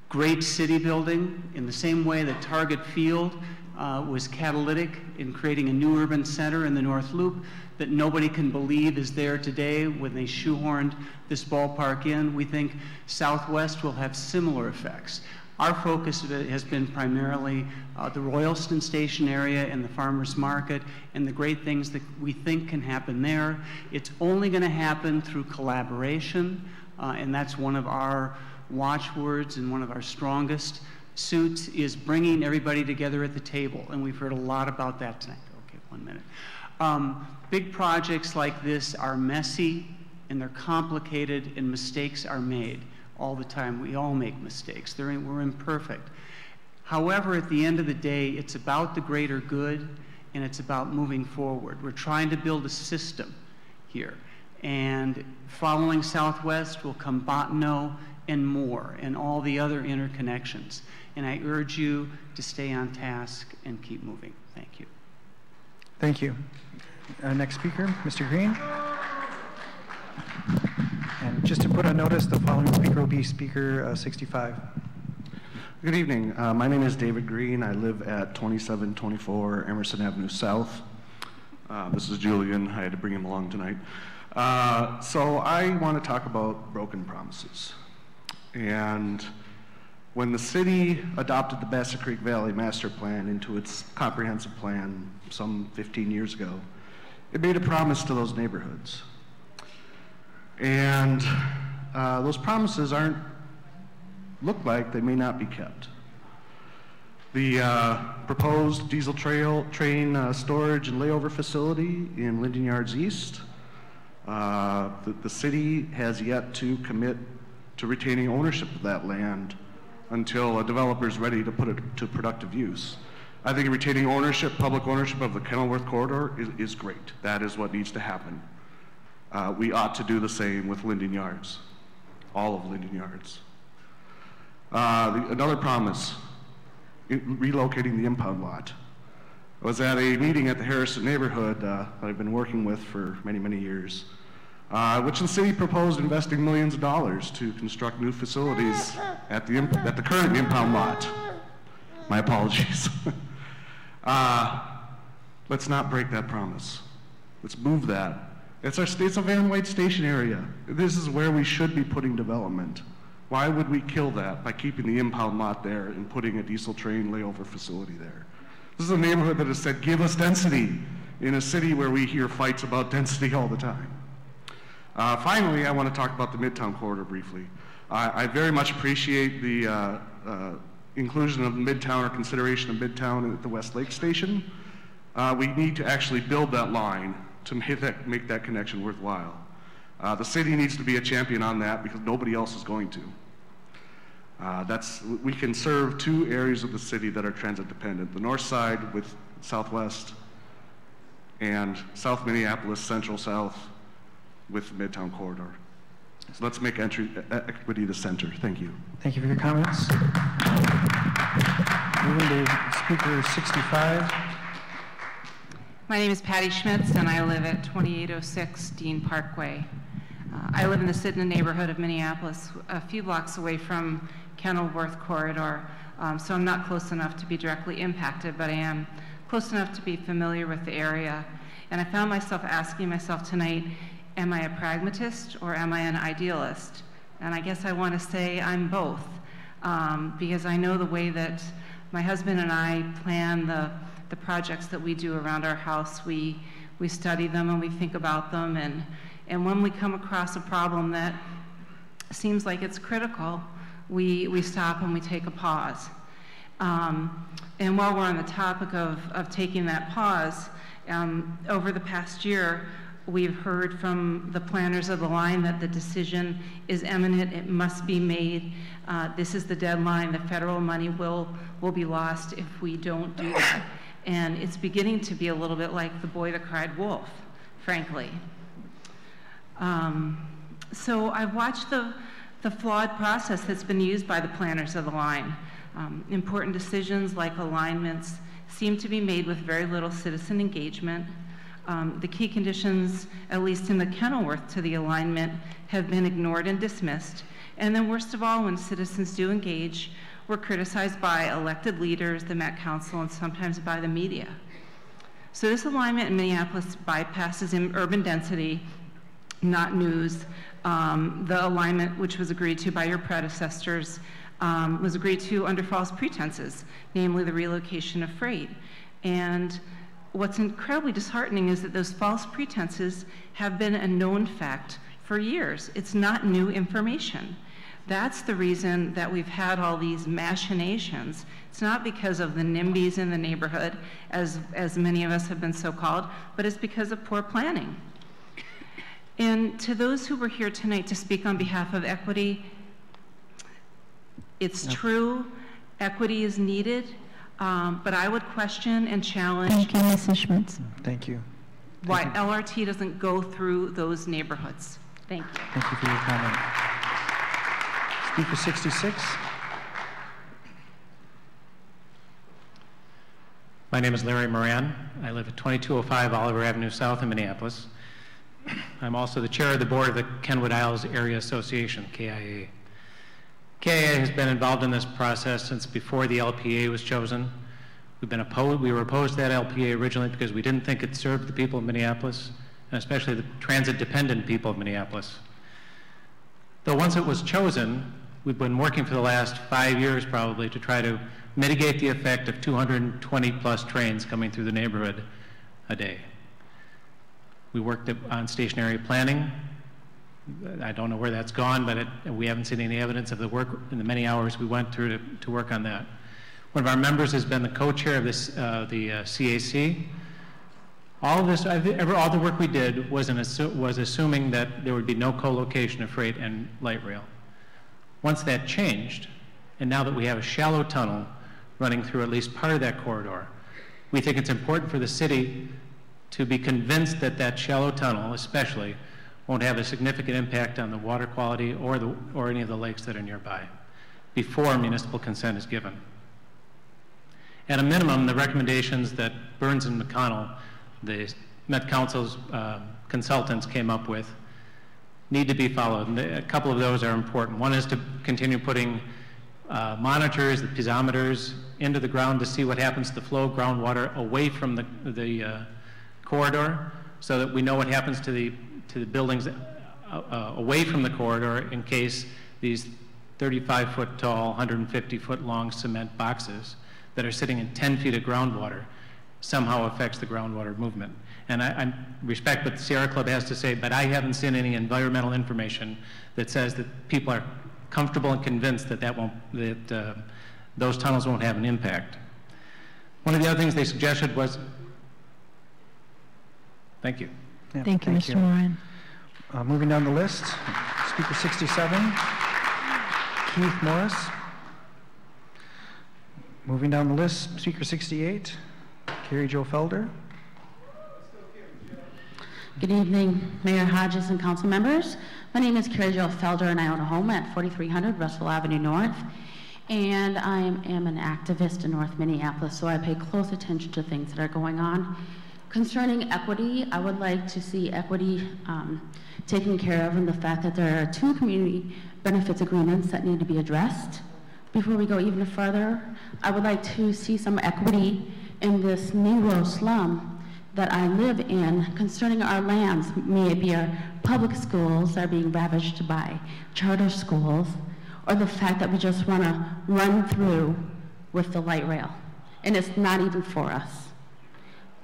great city building in the same way that Target Field was catalytic in creating a new urban center in the North Loop that nobody can believe is there today when they shoehorned this ballpark in. We think Southwest will have similar effects. Our focus has been primarily the Royalston Station area and the Farmers Market and the great things that we think can happen there. It's only going to happen through collaboration, and that's one of our watchwords, and one of our strongest suits is bringing everybody together at the table, and we've heard a lot about that tonight. Okay, 1 minute. Big projects like this are messy, and they're complicated, and mistakes are made all the time. We all make mistakes. We're imperfect. However, at the end of the day, it's about the greater good, and it's about moving forward. We're trying to build a system here, and following Southwest will come Botano and more, and all the other interconnections. And I urge you to stay on task and keep moving. Thank you. Thank you. Next speaker, Mr. Green. And just to put on notice, the following speaker will be Speaker 65. Good evening. My name is David Green. I live at 2724 Emerson Avenue South. This is Julian. I had to bring him along tonight. So I want to talk about broken promises. And when the city adopted the Bassett Creek Valley Master Plan into its comprehensive plan some 15 years ago, it made a promise to those neighborhoods. And those promises look like they may not be kept. The proposed diesel train storage and layover facility in Linden Yards East, the city has yet to commit to retaining ownership of that land until a developer is ready to put it to productive use. I think retaining ownership, public ownership of the Kenilworth corridor is great. That is what needs to happen. We ought to do the same with Linden Yards, all of Linden Yards. Another promise, relocating the impound lot. I was at a meeting at the Harrison neighborhood that I've been working with for many, many years, which the city proposed investing millions of dollars to construct new facilities at the current impound lot. My apologies. Let's not break that promise. Let's move that. It's a Van White Station area. This is where we should be putting development. Why would we kill that by keeping the impound lot there and putting a diesel train layover facility there? This is a neighborhood that has said, give us density, in a city where we hear fights about density all the time. Finally, I want to talk about the Midtown corridor briefly. I very much appreciate the inclusion of Midtown or consideration of Midtown at the West Lake Station. We need to actually build that line to make that connection worthwhile. The city needs to be a champion on that because nobody else is going to. We can serve two areas of the city that are transit dependent, the north side with Southwest and South Minneapolis, Central South with the Midtown corridor. So let's make equity the center. Thank you. Thank you for your comments. Moving to speaker 65. My name is Patty Schmitz, and I live at 2806 Dean Parkway. I live in the Sidna neighborhood of Minneapolis, a few blocks away from Kenilworth corridor, so I'm not close enough to be directly impacted, but I am close enough to be familiar with the area. And I found myself asking myself tonight, am I a pragmatist or am I an idealist? And I guess I want to say I'm both, because I know the way that my husband and I plan the projects that we do around our house. We study them and we think about them, and when we come across a problem that seems like it's critical, we stop and we take a pause. And while we're on the topic of taking that pause, over the past year, we've heard from the planners of the line that the decision is imminent, it must be made. This is the deadline, the federal money will be lost if we don't do that. And it's beginning to be a little bit like the boy that cried wolf, frankly. So I've watched the flawed process that's been used by the planners of the line. Important decisions like alignments seem to be made with very little citizen engagement. The key conditions, at least in the Kenilworth to the alignment, have been ignored and dismissed. And then worst of all, when citizens do engage, we're criticized by elected leaders, the Met Council, and sometimes by the media. So this alignment in Minneapolis bypasses urban density, not news. The alignment, which was agreed to by your predecessors, was agreed to under false pretenses, namely the relocation of freight. And what's incredibly disheartening is that those false pretenses have been a known fact for years. It's not new information. That's the reason that we've had all these machinations. It's not because of the NIMBYs in the neighborhood, as many of us have been so called, but it's because of poor planning. And to those who were here tonight to speak on behalf of equity, it's true, equity is needed, but I would question and challenge. Thank you, Mrs. Schmitz. Thank you. Why LRT doesn't go through those neighborhoods. Thank you. Thank you for your comment. Speaker 66. My name is Larry Moran. I live at 2205 Oliver Avenue South in Minneapolis. I'm also the chair of the board of the Kenwood Isles Area Association, KIA. KIA has been involved in this process since before the LPA was chosen. We were opposed to that LPA originally because we didn't think it served the people of Minneapolis, and especially the transit-dependent people of Minneapolis. Though once it was chosen, we've been working for the last 5 years probably to try to mitigate the effect of 220 plus trains coming through the neighborhood a day. We worked on stationary planning. I don't know where that's gone, but we haven't seen any evidence of the work in the many hours we went through to work on that. One of our members has been the co-chair of this, the CAC. All the work we did was assuming that there would be no co-location of freight and light rail. Once that changed, and now that we have a shallow tunnel running through at least part of that corridor, we think it's important for the city to be convinced that that shallow tunnel, especially, won't have a significant impact on the water quality or any of the lakes that are nearby before municipal consent is given. At a minimum, the recommendations that Burns and McConnell, the Met Council's consultants, came up with need to be followed. And a couple of those are important. One is to continue putting monitors, the piezometers, into the ground to see what happens to the flow of groundwater away from the corridor, so that we know what happens to the buildings away from the corridor in case these 35-foot tall, 150-foot long cement boxes that are sitting in 10 feet of groundwater somehow affects the groundwater movement. And I respect what the Sierra Club has to say, but I haven't seen any environmental information that says that people are comfortable and convinced that those tunnels won't have an impact. One of the other things they suggested was, thank you. Yeah, thank you, Mr. Moran. Moving down the list, Speaker 67, Keith Morris. Moving down the list, Speaker 68, Carrie Jo Felder. Good evening, Mayor Hodges and council members. My name is Carrie Jo Felder, and I own a home at 4300 Russell Avenue North. And I am an activist in North Minneapolis, so I pay close attention to things that are going on. Concerning equity, I would like to see equity taken care of, and the fact that there are 2 community benefits agreements that need to be addressed. Before we go even further, I would like to see some equity in this Negro slum that I live in concerning our lands. May it be our public schools are being ravaged by charter schools, or the fact that we just want to run through with the light rail, and it's not even for us.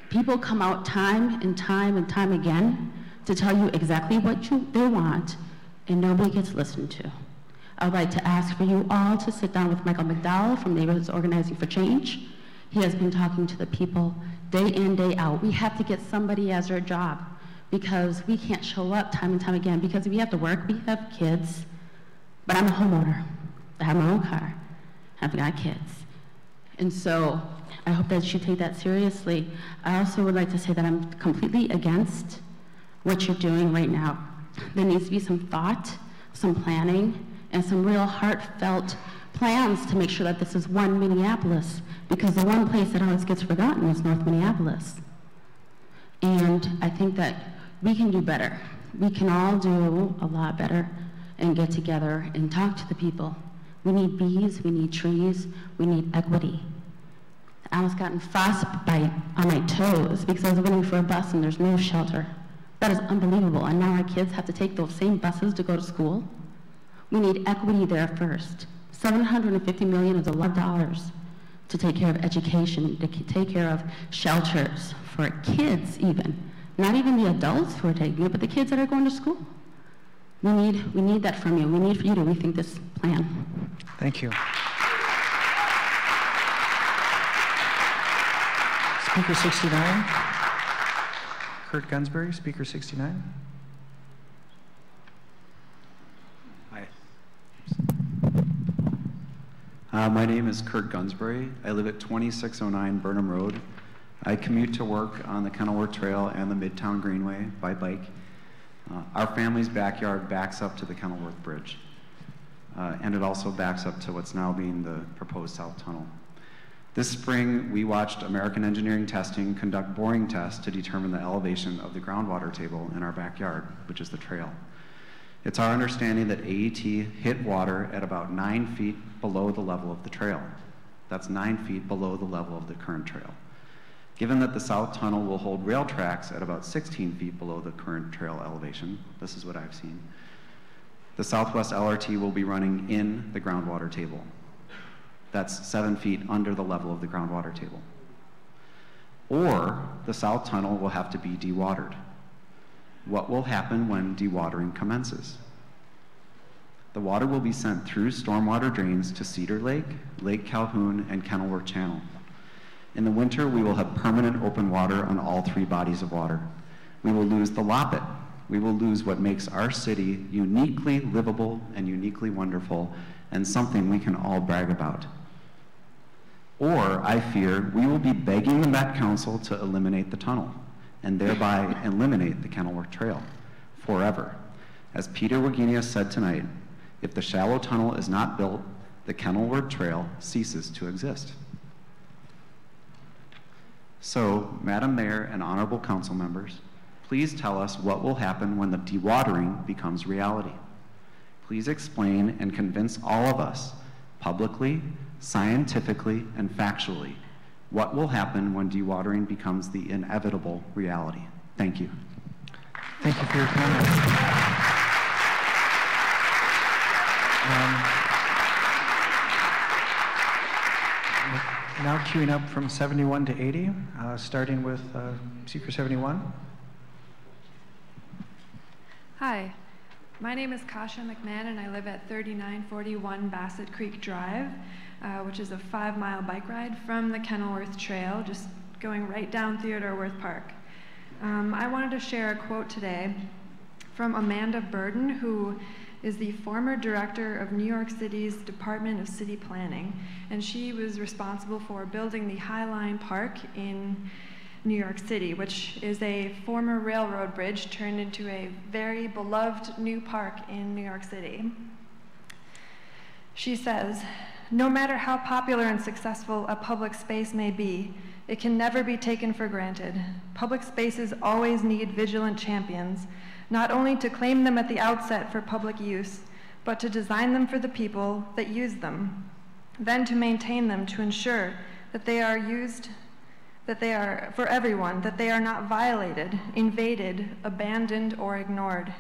People come out time and time and time again to tell you exactly what they want, and nobody gets listened to. I would like to ask for you all to sit down with Michael McDowell from Neighborhoods Organizing for Change. He has been talking to the people day in, day out. We have to get somebody as their job, because we can't show up time and time again, because we have to work, we have kids. But I'm a homeowner. I have my own car. I've got kids. And so I hope that you take that seriously. I also would like to say that I'm completely against what you're doing right now. There needs to be some thought, some planning, and some real heartfelt plans to make sure that this is one Minneapolis, because the one place that always gets forgotten is North Minneapolis. And I think that we can do better. We can all do a lot better and get together and talk to the people. We need bees, we need trees, we need equity. I almost gotten frostbite on my toes because I was waiting for a bus and there's no shelter. That is unbelievable, and now our kids have to take those same buses to go to school. We need equity there first. $750 million is a lot of dollars to take care of education, to take care of shelters for kids even. Not even the adults who are taking it, but the kids that are going to school. We need that from you. We need for you to rethink this plan. Thank you. Speaker 69, Kurt Gunsbury, Speaker 69. Hi. My name is Kurt Gunsbury. I live at 2609 Burnham Road. I commute to work on the Kenilworth Trail and the Midtown Greenway by bike. Our family's backyard backs up to the Kenilworth Bridge, and it also backs up to what's now being the proposed South Tunnel. This spring, we watched American Engineering Testing conduct boring tests to determine the elevation of the groundwater table in our backyard, which is the trail. It's our understanding that AET hit water at about 9 feet below the level of the trail. That's 9 feet below the level of the current trail. Given that the south tunnel will hold rail tracks at about 16 feet below the current trail elevation, this is what I've seen, the southwest LRT will be running in the groundwater table. That's 7 feet under the level of the groundwater table. Or the south tunnel will have to be dewatered. What will happen when dewatering commences? The water will be sent through stormwater drains to Cedar Lake, Lake Calhoun, and Kenilworth Channel. In the winter, we will have permanent open water on all 3 bodies of water. We will lose the loppet. We will lose what makes our city uniquely livable and uniquely wonderful, and something we can all brag about. Or, I fear, we will be begging the Met Council to eliminate the tunnel, and thereby eliminate the Kenilworth Trail forever. As Peter Wagenius said tonight, if the shallow tunnel is not built, the Kenilworth Trail ceases to exist. So, Madam Mayor and honorable council members, please tell us what will happen when the dewatering becomes reality. Please explain and convince all of us, publicly, scientifically, and factually, what will happen when dewatering becomes the inevitable reality. Thank you. Thank you for your comments. Now queuing up from 71 to 80, starting with Speaker 71. Hi, my name is Kasha McMahon and I live at 3941 Bassett Creek Drive, which is a 5-mile bike ride from the Kenilworth Trail, just going right down Theodore Wirth Park. I wanted to share a quote today from Amanda Burden, who is the former director of New York City's Department of City Planning, and she was responsible for building the High Line Park in New York City, which is a former railroad bridge turned into a very beloved new park in New York City. She says, "No matter how popular and successful a public space may be, it can never be taken for granted. Public spaces always need vigilant champions, not only to claim them at the outset for public use, but to design them for the people that use them, then to maintain them to ensure that they are used, that they are for everyone, that they are not violated, invaded, abandoned, or ignored.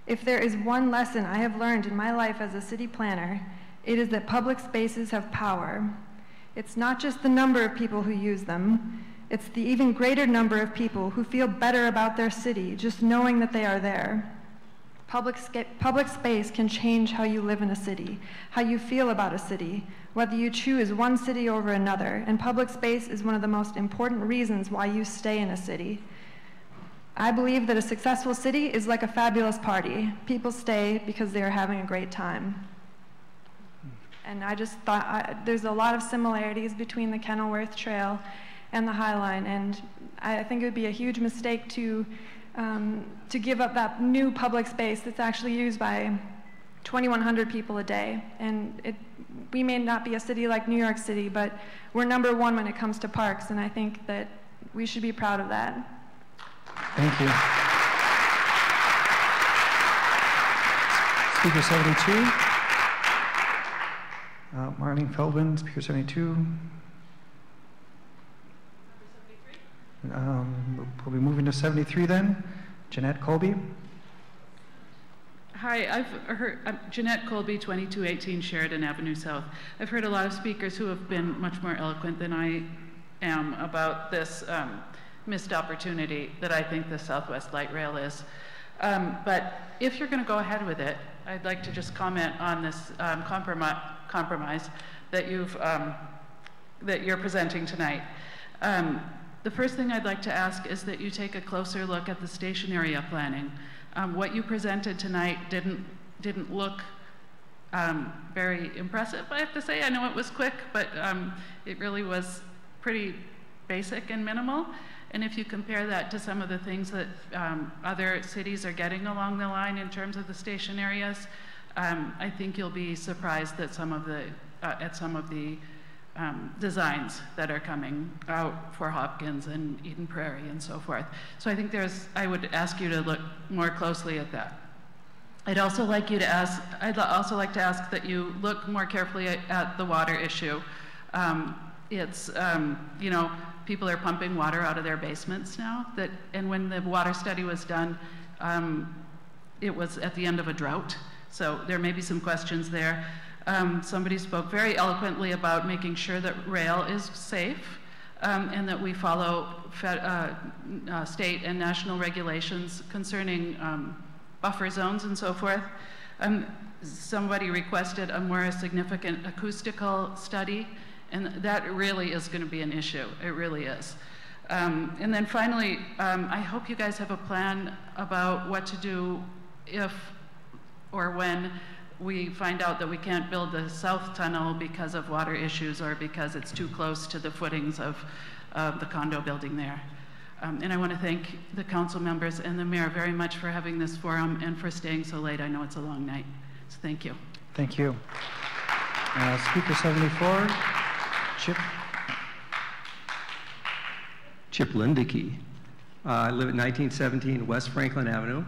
If there is one lesson I have learned in my life as a city planner, it is that public spaces have power. It's not just the number of people who use them, it's the even greater number of people who feel better about their city just knowing that they are there. Public space can change how you live in a city, how you feel about a city, whether you choose one city over another, and public space is one of the most important reasons why you stay in a city. I believe that a successful city is like a fabulous party. People stay because they are having a great time." And I just thought there's a lot of similarities between the Kenilworth Trail and the High Line, and I think it would be a huge mistake to give up that new public space that's actually used by 2,100 people a day. And we may not be a city like New York City, but we're #1 when it comes to parks, and I think that we should be proud of that. Thank you. Speaker 72. Marlene Feldman, Speaker 72. We'll be moving to 73 then. Jeanette Colby. Hi, I've heard, I'm Jeanette Colby, 2218 Sheridan Avenue South. I've heard a lot of speakers who have been much more eloquent than I am about this missed opportunity that I think the Southwest Light Rail is. But if you're going to go ahead with it, I'd like to just comment on this compromise that you're presenting tonight. The first thing I'd like to ask is that you take a closer look at the station area planning. What you presented tonight didn't look very impressive, I have to say. I know it was quick, but it really was pretty basic and minimal. And if you compare that to some of the things that other cities are getting along the line in terms of the station areas, I think you'll be surprised that at some of the designs that are coming out for Hopkins and Eden Prairie and so forth. So I think I would ask you to look more closely at that. I'd also like to ask that you look more carefully at the water issue. You know, people are pumping water out of their basements now, and when the water study was done, it was at the end of a drought. So there may be some questions there. Somebody spoke very eloquently about making sure that rail is safe and that we follow state and national regulations concerning buffer zones and so forth. Somebody requested a more significant acoustical study, and that really is going to be an issue. It really is. And then finally, I hope you guys have a plan about what to do if or when we find out that we can't build the south tunnel because of water issues or because it's too close to the footings of the condo building there. And I want to thank the council members and the mayor very much for having this forum and for staying so late. I know it's a long night, so thank you. Thank you. Speaker 74, Chip. Chip Lindicke. I live at 1917 West Franklin Avenue,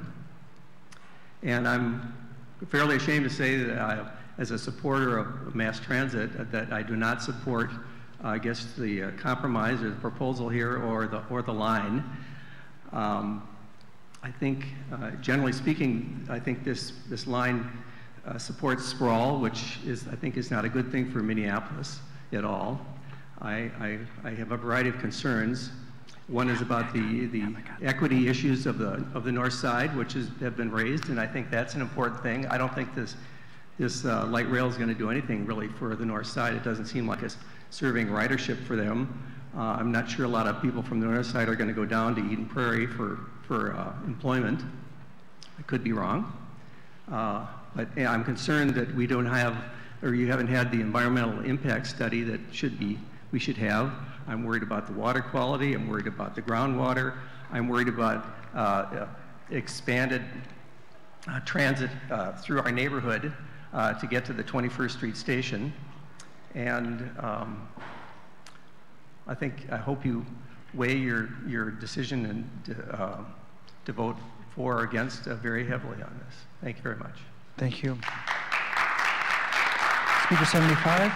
and I'm fairly ashamed to say that as a supporter of mass transit, that I do not support, I guess, the compromise or the proposal here or the line. I think, generally speaking, I think this line supports sprawl, which I think is not a good thing for Minneapolis at all. I have a variety of concerns. One is about the equity issues of the north side, which have been raised, and I think that's an important thing. I don't think this light rail is going to do anything really for the north side. It doesn't seem like it's serving ridership for them. I'm not sure a lot of people from the north side are going to go down to Eden Prairie for employment. I could be wrong, but yeah, I'm concerned that we don't have, or you haven't had the environmental impact study that we should have. I'm worried about the water quality. I'm worried about the groundwater. I'm worried about expanded transit through our neighborhood to get to the 21st Street station. And I hope you weigh your decision and to vote for or against very heavily on this. Thank you very much. Thank you. Speaker 75.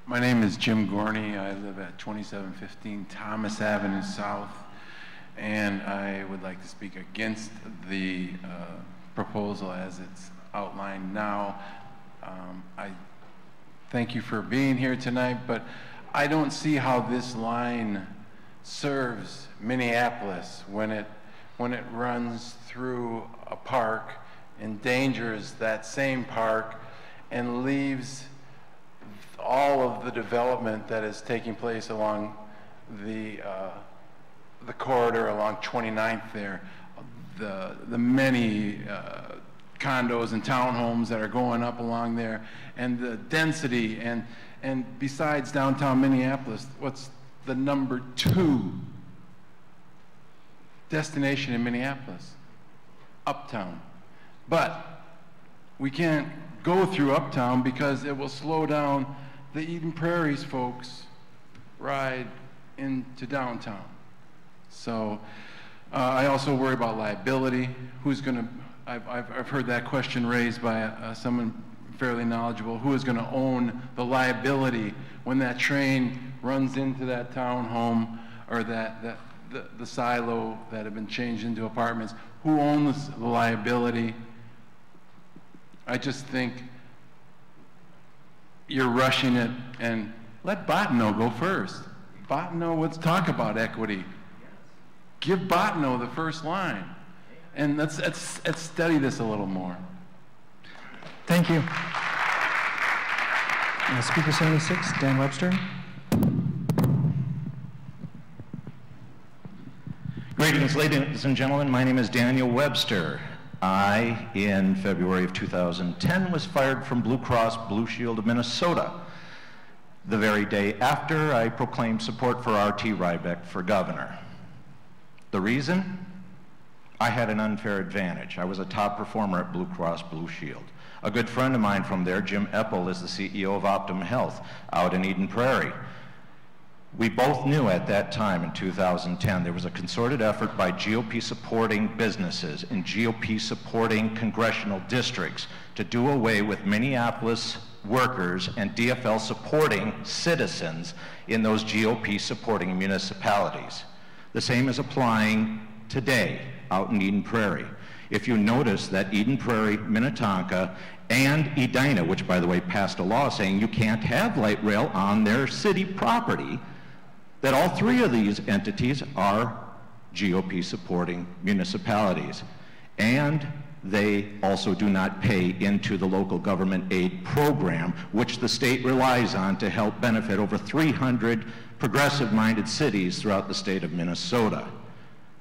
My name is Jim Gorney. I live at 2715 Thomas Avenue South, and I would like to speak against the proposal as it's outlined now. I thank you for being here tonight, but I don't see how this line serves Minneapolis when it runs through a park, endangers that same park, and leaves all of the development that is taking place along the corridor along 29th there, the many condos and townhomes that are going up along there, and the density, and besides downtown Minneapolis, what's the number 2 destination in Minneapolis? Uptown. But we can't go through Uptown because it will slow down the Eden Prairie's folks ride into downtown. So I also worry about liability. Who's going to, I've heard that question raised by someone fairly knowledgeable. Who is going to own the liability when that train runs into that townhome or the silo that have been changed into apartments? Who owns the liability? I just think you're rushing it, and let Bottineau go first. Bottineau, let's talk about equity. Give Bottineau the first line, and let's study this a little more. Thank you. Speaker 76, Dan Webster. Greetings, ladies and gentlemen. My name is Daniel Webster. I, in February of 2010, was fired from Blue Cross Blue Shield of Minnesota. The very day after, I proclaimed support for R.T. Rybeck for governor. The reason? I had an unfair advantage. I was a top performer at Blue Cross Blue Shield. A good friend of mine from there, Jim Eppel, is the CEO of Optum Health out in Eden Prairie. We both knew at that time in 2010 there was a concerted effort by GOP supporting businesses and GOP supporting congressional districts to do away with Minneapolis workers and DFL supporting citizens in those GOP supporting municipalities. The same is applying today out in Eden Prairie. If you notice that Eden Prairie, Minnetonka, and Edina, which by the way passed a law saying you can't have light rail on their city property, that all three of these entities are GOP supporting municipalities. And they also do not pay into the local government aid program, which the state relies on to help benefit over 300 progressive-minded cities throughout the state of Minnesota.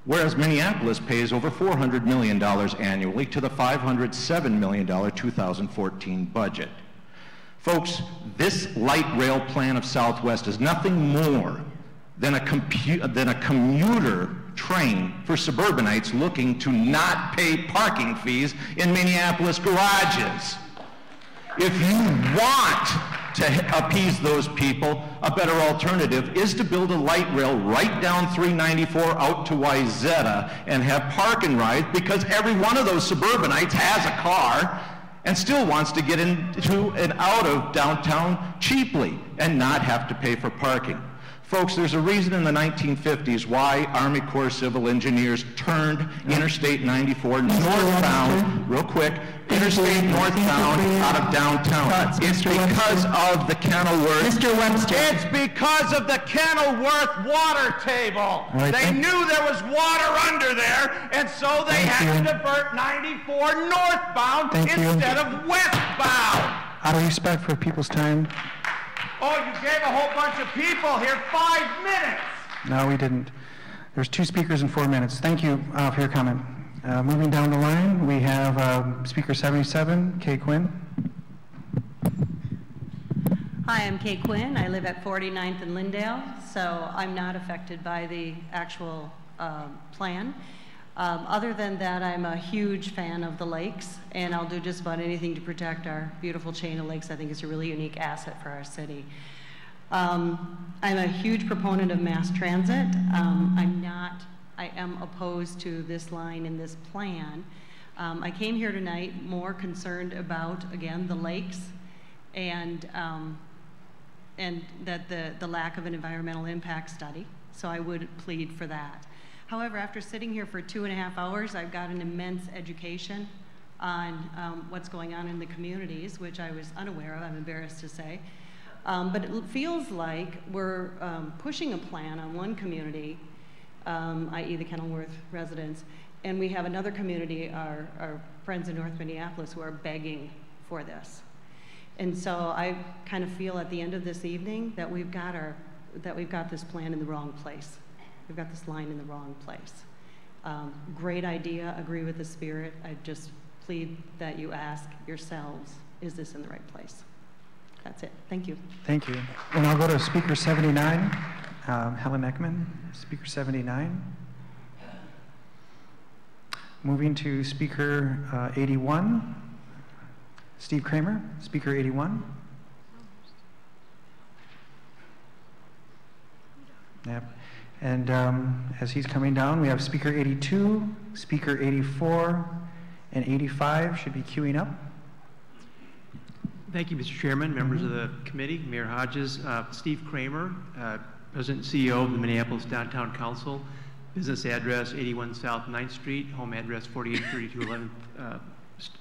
Whereas Minneapolis pays over $400 million annually to the $507 million 2014 budget. Folks, this light rail plan of Southwest is nothing more than a commuter train for suburbanites looking to not pay parking fees in Minneapolis garages. If you want to appease those people, a better alternative is to build a light rail right down 394 out to Wayzata and have park and ride, because every one of those suburbanites has a car and still wants to get into and out of downtown cheaply and not have to pay for parking. Folks, there's a reason in the 1950s why Army Corps civil engineers turned Interstate 94 northbound, real quick, Interstate northbound out of downtown. It's because of the Kenilworth. Mr. Webster. It's because of the Kenilworth water table. Right, they knew there was water under there, and so they had to divert 94 northbound instead of westbound. Out of respect for people's time. Oh, you gave a whole bunch of people here 5 minutes. No, we didn't. There's 2 speakers in 4 minutes. Thank you for your comment. Moving down the line, we have Speaker 77, Kay Quinn. Hi, I'm Kay Quinn. I live at 49th and Lyndale, so I'm not affected by the actual plan. Other than that, I'm a huge fan of the lakes, and I'll do just about anything to protect our beautiful chain of lakes. I think it's a really unique asset for our city. I'm a huge proponent of mass transit. I am opposed to this line in this plan. I came here tonight more concerned about, again, the lakes and that the lack of an environmental impact study, so I would plead for that. However, after sitting here for 2.5 hours, I've got an immense education on what's going on in the communities, which I was unaware of, I'm embarrassed to say. But it feels like we're pushing a plan on one community, i.e. the Kenilworth residents, and we have another community, our friends in North Minneapolis, who are begging for this. And so I kind of feel at the end of this evening that we've got this plan in the wrong place. We've got this line in the wrong place. Great idea, agree with the spirit. I just plead that you ask yourselves, is this in the right place? That's it. Thank you. Thank you. And I'll go to Speaker 79, Helen Ekman, Speaker 79. Moving to Speaker 81, Steve Kramer, Speaker 81. Yep. And as he's coming down, we have Speaker 82, Speaker 84, and 85 should be queuing up. Thank you, Mr. Chairman, members of the committee, Mayor Hodges. Steve Kramer, President and CEO of the Minneapolis Downtown Council, business address 81 South 9th Street, home address 4832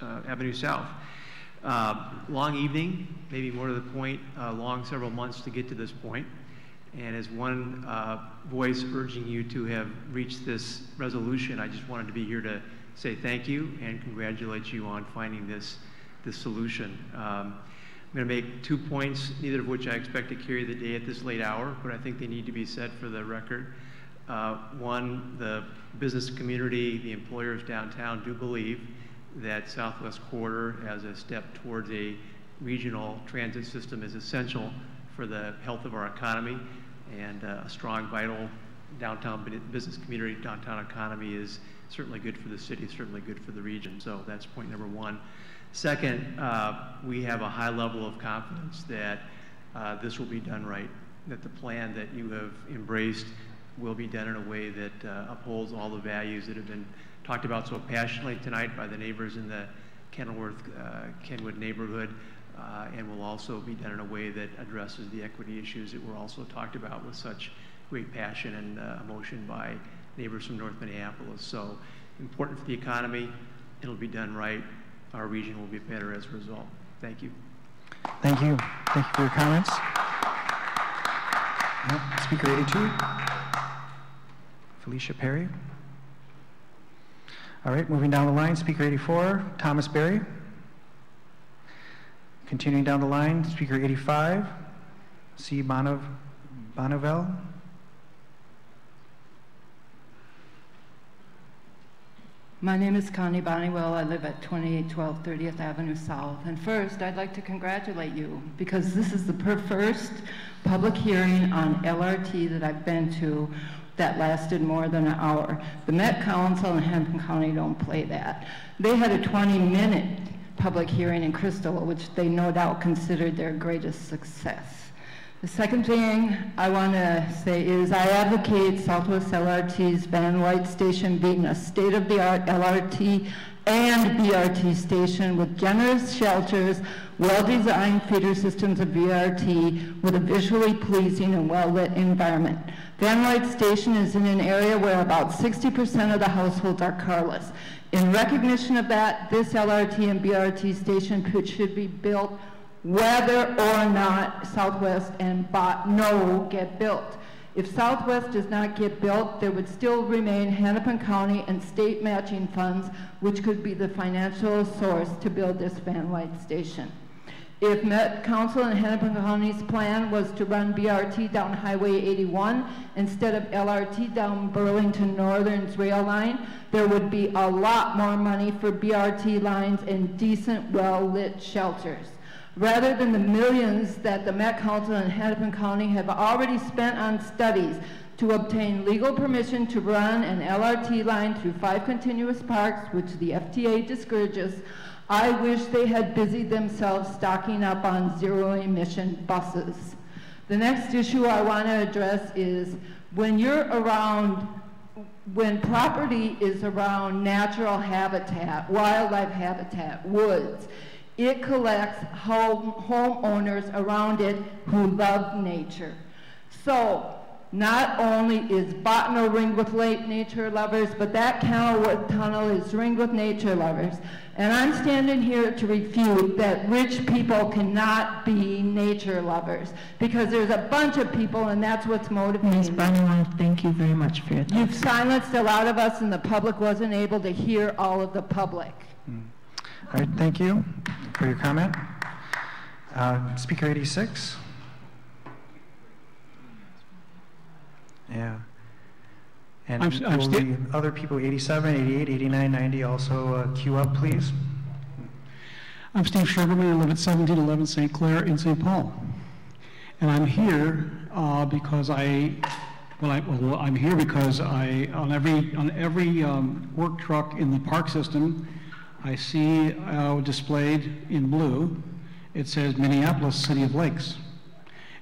11th Avenue South. Long evening, maybe more to the point, long several months to get to this point. And as one voice urging you to have reached this resolution, I just wanted to be here to say thank you and congratulate you on finding this solution. I'm going to make 2 points, neither of which I expect to carry the day at this late hour, but I think they need to be said for the record. One, the business community, the employers downtown do believe that Southwest Corridor as a step towards a regional transit system is essential for the health of our economy, and a strong, vital downtown business community, downtown economy is certainly good for the city, certainly good for the region. So that's point number one. Second, we have a high level of confidence that this will be done right. that the plan that you have embraced will be done in a way that upholds all the values that have been talked about so passionately tonight by the neighbors in the Kenwood neighborhood, and will also be done in a way that addresses the equity issues that were also talked about with such great passion and emotion by neighbors from North Minneapolis. So important for the economy. It'll be done right. Our region will be better as a result. Thank you. Thank you. Thank you for your comments. Speaker 82, Felicia Perry. All right, moving down the line, Speaker 84, Thomas Berry. Continuing down the line, Speaker 85, C. Bonneville. My name is Connie Bonnewell. I live at 2812 30th Avenue South. And first, I'd like to congratulate you because this is the first public hearing on LRT that I've been to that lasted more than an hour. The Met Council in Hennepin County don't play that. They had a 20-minute public hearing in Crystal, which they no doubt considered their greatest success. The second thing I want to say is I advocate Southwest LRT's Van White Station being a state-of-the-art LRT and BRT station with generous shelters, well-designed feeder systems of BRT with a visually pleasing and well-lit environment. Van White Station is in an area where about 60% of the households are carless. In recognition of that, this LRT and BRT station should be built whether or not Southwest and No get built. If Southwest does not get built, there would still remain Hennepin County and state matching funds, which could be the financial source to build this Van White station. If Met Council and Hennepin County's plan was to run BRT down Highway 81 instead of LRT down Burlington Northern's rail line, there would be a lot more money for BRT lines and decent, well-lit shelters. Rather than the millions that the Met Council and Hennepin County have already spent on studies to obtain legal permission to run an LRT line through 5 continuous parks, which the FTA discourages, I wish they had busied themselves stocking up on zero-emission buses. The next issue I want to address is when property is around natural habitat, wildlife habitat, woods, it collects homeowners around it who love nature. So not only is Bottineau ringed with nature lovers, but that Kenilworth Tunnel is ringed with nature lovers. And I'm standing here to refute that rich people cannot be nature lovers, because there's a bunch of people and that's what's motivating. Ms. Bonnewell, thank you very much for your thoughts. You've silenced a lot of us and the public wasn't able to hear all of the public. All right, thank you for your comment. Speaker 86. Yeah. And will the other people, 87, 88, 89, 90, also queue up, please? I'm Steve Sherberman. I live at 1711 St. Clair in St. Paul. And I'm here because I'm here because on every work truck in the park system, I see displayed in blue, it says Minneapolis City of Lakes.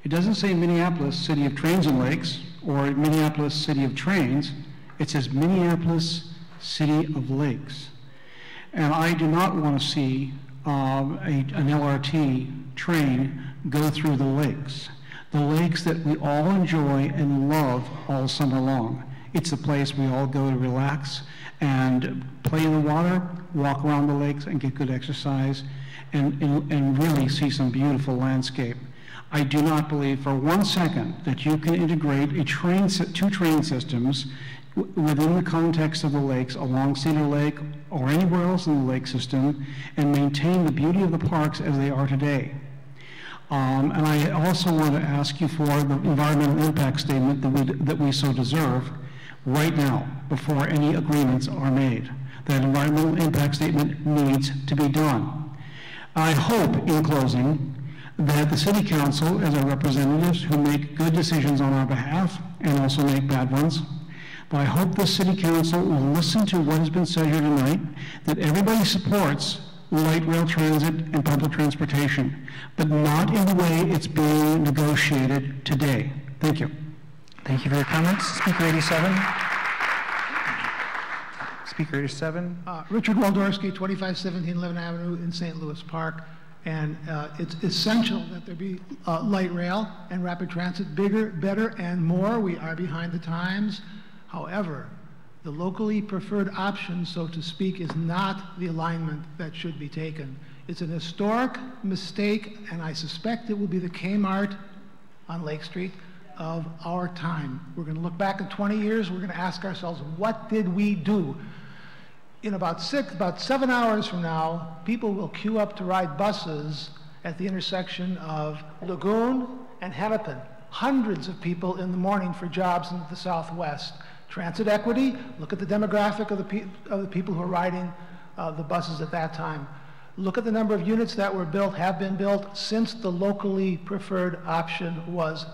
It doesn't say Minneapolis City of Trains and Lakes or Minneapolis City of Trains. It says Minneapolis City of Lakes. And I do not want to see an LRT train go through the lakes that we all enjoy and love all summer long. It's a place we all go to relax and play in the water, walk around the lakes and get good exercise and really see some beautiful landscape. I do not believe for 1 second that you can integrate two train systems within the context of the lakes along Cedar Lake or anywhere else in the lake system and maintain the beauty of the parks as they are today. And I also want to ask you for the environmental impact statement that we so deserve right now before any agreements are made. That environmental impact statement needs to be done. I hope, in closing, that the City Council, as our representatives who make good decisions on our behalf and also make bad ones, but I hope the City Council will listen to what has been said here tonight, that everybody supports light rail transit and public transportation, but not in the way it's being negotiated today. Thank you. Thank you for your comments. Speaker 87. Speaker 87. Richard Waldorski, 2517 11 Avenue in St. Louis Park. And it's essential that there be light rail and rapid transit, bigger, better, and more. We are behind the times. However, the locally preferred option, so to speak, is not the alignment that should be taken. It's an historic mistake, and I suspect it will be the Kmart on Lake Street of our time. We're going to look back in 20 years. We're going to ask ourselves, what did we do? In about 7 hours from now, people will queue up to ride buses at the intersection of Lagoon and Hennepin. Hundreds of people in the morning for jobs in the Southwest. Transit equity, look at the demographic of the people who are riding the buses at that time. Look at the number of units that were built, have been built since the locally preferred option was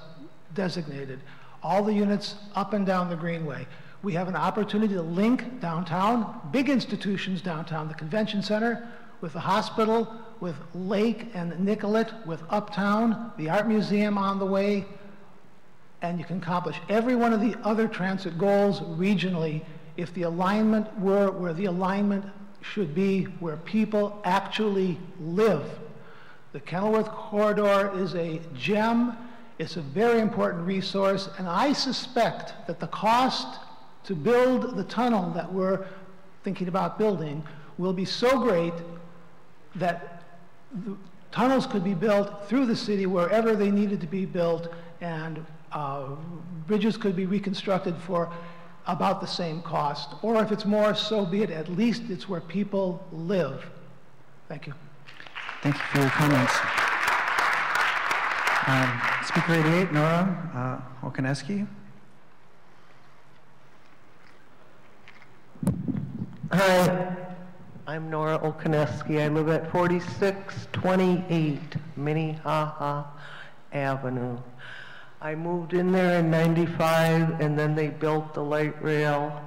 designated. All the units up and down the Greenway. We have an opportunity to link downtown, big institutions downtown, the convention center, with the hospital, with Lake and Nicollet, with Uptown, the Art Museum on the way, and you can accomplish every one of the other transit goals regionally if the alignment were where the alignment should be, where people actually live. The Kenilworth Corridor is a gem. It's a very important resource, and I suspect that the cost to build the tunnel that we're thinking about building will be so great that the tunnels could be built through the city wherever they needed to be built, and bridges could be reconstructed for about the same cost. Or if it's more, so be it. At least it's where people live. Thank you. Thank you for your comments. Speaker 88, Nora Okaneski. Hi, I'm Nora Okaneski. I live at 4628 Minnehaha Avenue. I moved in there in '95, and then they built the light rail,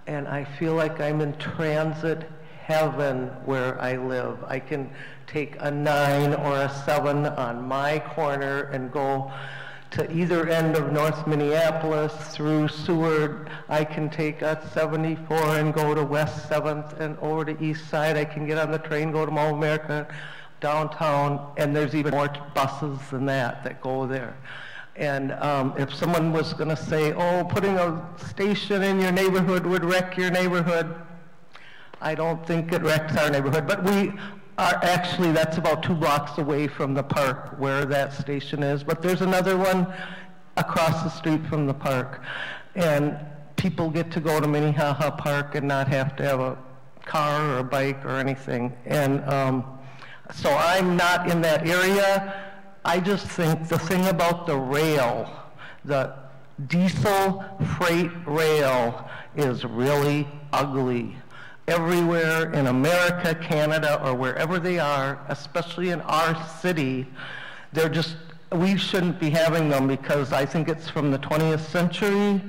and I feel like I'm in transit heaven where I live. I can take a 9 or a 7 on my corner and go to either end of North Minneapolis through Seward. I can take a 74 and go to West 7th and over to East Side. I can get on the train, go to Mall of America, downtown, and there's even more buses than that go there. And if someone was going to say, oh, putting a station in your neighborhood would wreck your neighborhood, I don't think it wrecks our neighborhood. But we are actually, that's about 2 blocks away from the park where that station is. But there's another one across the street from the park. And people get to go to Minnehaha Park and not have to have a car or a bike or anything. And so I'm not in that area. I just think the thing about the rail, the diesel freight rail, is really ugly. Everywhere in America, Canada, or wherever they are, especially in our city, they're just, we shouldn't be having them because I think it's from the 20th century.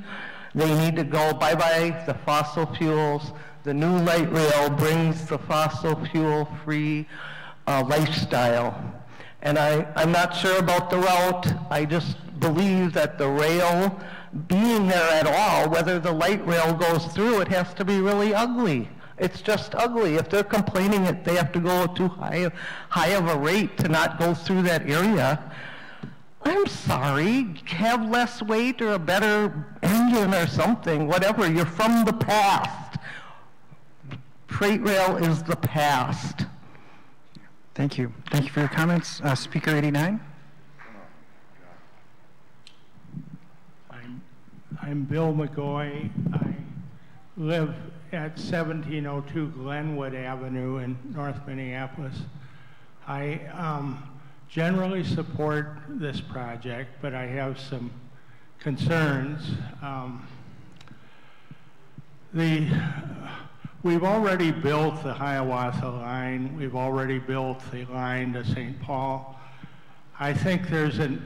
They need to go bye-bye the fossil fuels. The new light rail brings the fossil fuel-free lifestyle. And I'm not sure about the route. I just believe that the rail being there at all, whether the light rail goes through, it has to be really ugly. It's just ugly. If they're complaining that they have to go too high of a rate to not go through that area, I'm sorry, have less weight or a better engine or something, whatever. You're from the past. Freight rail is the past. Thank you. Thank you for your comments. Speaker 89. I'm Bill McGoy. I live at 1702 Glenwood Avenue in North Minneapolis. I generally support this project, but I have some concerns. We've already built the Hiawatha line. We've already built the line to St. Paul. I think there's an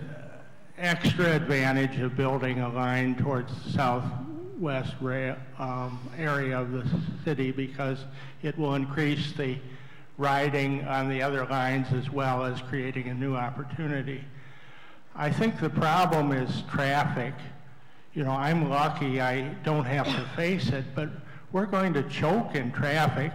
extra advantage of building a line towards the southwest area of the city because it will increase the riding on the other lines as well as creating a new opportunity. I think the problem is traffic. You know, I'm lucky I don't have to face it, but we're going to choke in traffic.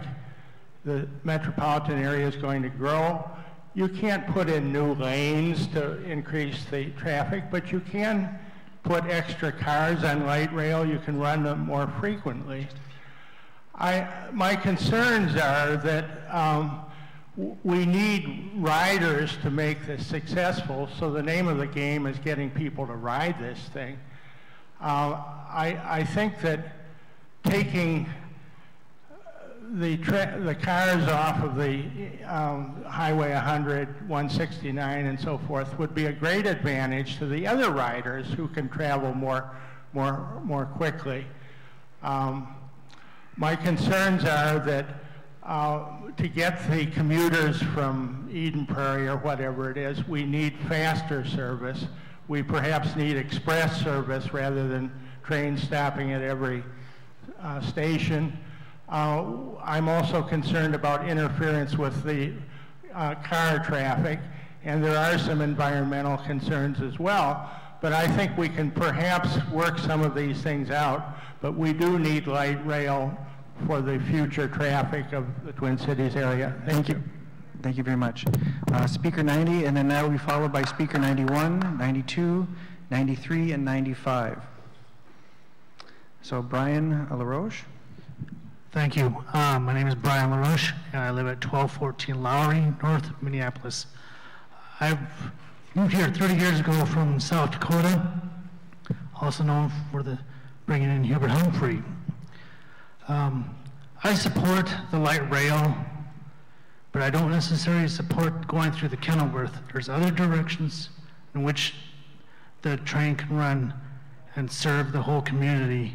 The metropolitan area is going to grow. You can't put in new lanes to increase the traffic, but you can put extra cars on light rail. You can run them more frequently. My concerns are that we need riders to make this successful, so the name of the game is getting people to ride this thing. I think that taking the cars off of the Highway 100, 169, and so forth would be a great advantage to the other riders who can travel more quickly. My concerns are that to get the commuters from Eden Prairie or whatever it is, we need faster service. We perhaps need express service rather than trains stopping at every station. I'm also concerned about interference with the car traffic, and there are some environmental concerns as well. But I think we can perhaps work some of these things out, but we do need light rail for the future traffic of the Twin Cities area. Thank you. Thank you very much. Speaker 90, and then that will be followed by Speaker 91, 92, 93, and 95. So Brian LaRoche. Thank you. My name is Brian LaRoche, and I live at 1214 Lowry, north of Minneapolis. I've moved here 30 years ago from South Dakota, also known for bringing in Hubert Humphrey. I support the light rail, but I don't necessarily support going through the Kenilworth. There's other directions in which the train can run and serve the whole community,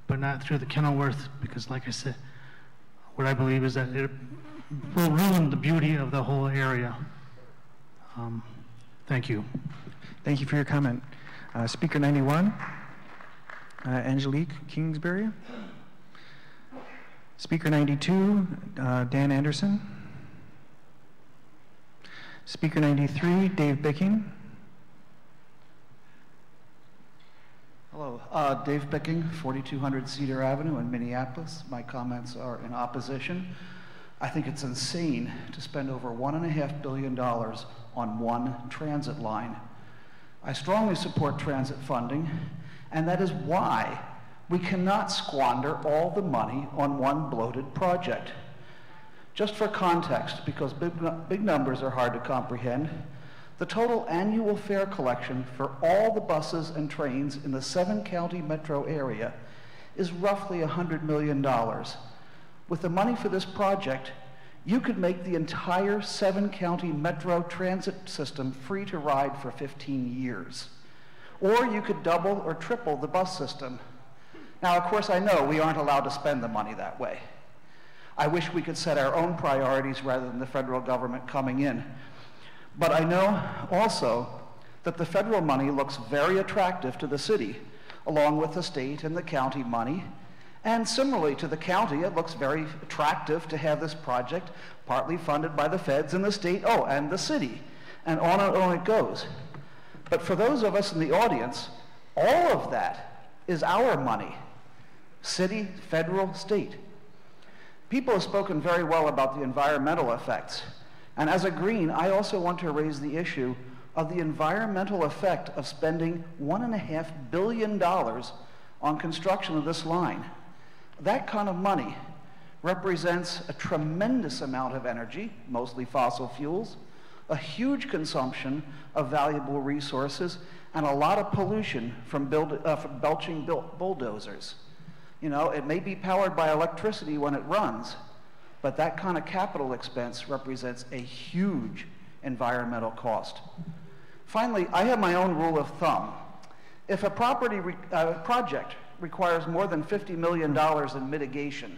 but not through the Kenilworth, because like I said, what I believe is that it will ruin the beauty of the whole area. Thank you. Thank you for your comment. Speaker 91, Angelique Kingsbury. Speaker 92, Dan Anderson. Speaker 93, Dave Bicking. Hello, Dave Bicking, 4200 Cedar Avenue in Minneapolis. My comments are in opposition. I think it's insane to spend over $1.5 billion on one transit line. I strongly support transit funding, and that is why we cannot squander all the money on one bloated project. Just for context, because big numbers are hard to comprehend, the total annual fare collection for all the buses and trains in the 7-county metro area is roughly $100 million. With the money for this project, you could make the entire 7-county metro transit system free to ride for 15 years. Or you could double or triple the bus system. Now, of course, I know we aren't allowed to spend the money that way. I wish we could set our own priorities rather than the federal government coming in. But I know also that the federal money looks very attractive to the city, along with the state and the county money. And similarly to the county, it looks very attractive to have this project partly funded by the feds and the state, and the city, and on it goes. But for those of us in the audience, all of that is our money. City, federal, state. People have spoken very well about the environmental effects. And as a Green, I also want to raise the issue of the environmental effect of spending $1.5 billion on construction of this line. That kind of money represents a tremendous amount of energy, mostly fossil fuels, a huge consumption of valuable resources, and a lot of pollution from belching bulldozers. You know, it may be powered by electricity when it runs, but that kind of capital expense represents a huge environmental cost. Finally, I have my own rule of thumb. If a project requires more than $50 million in mitigation,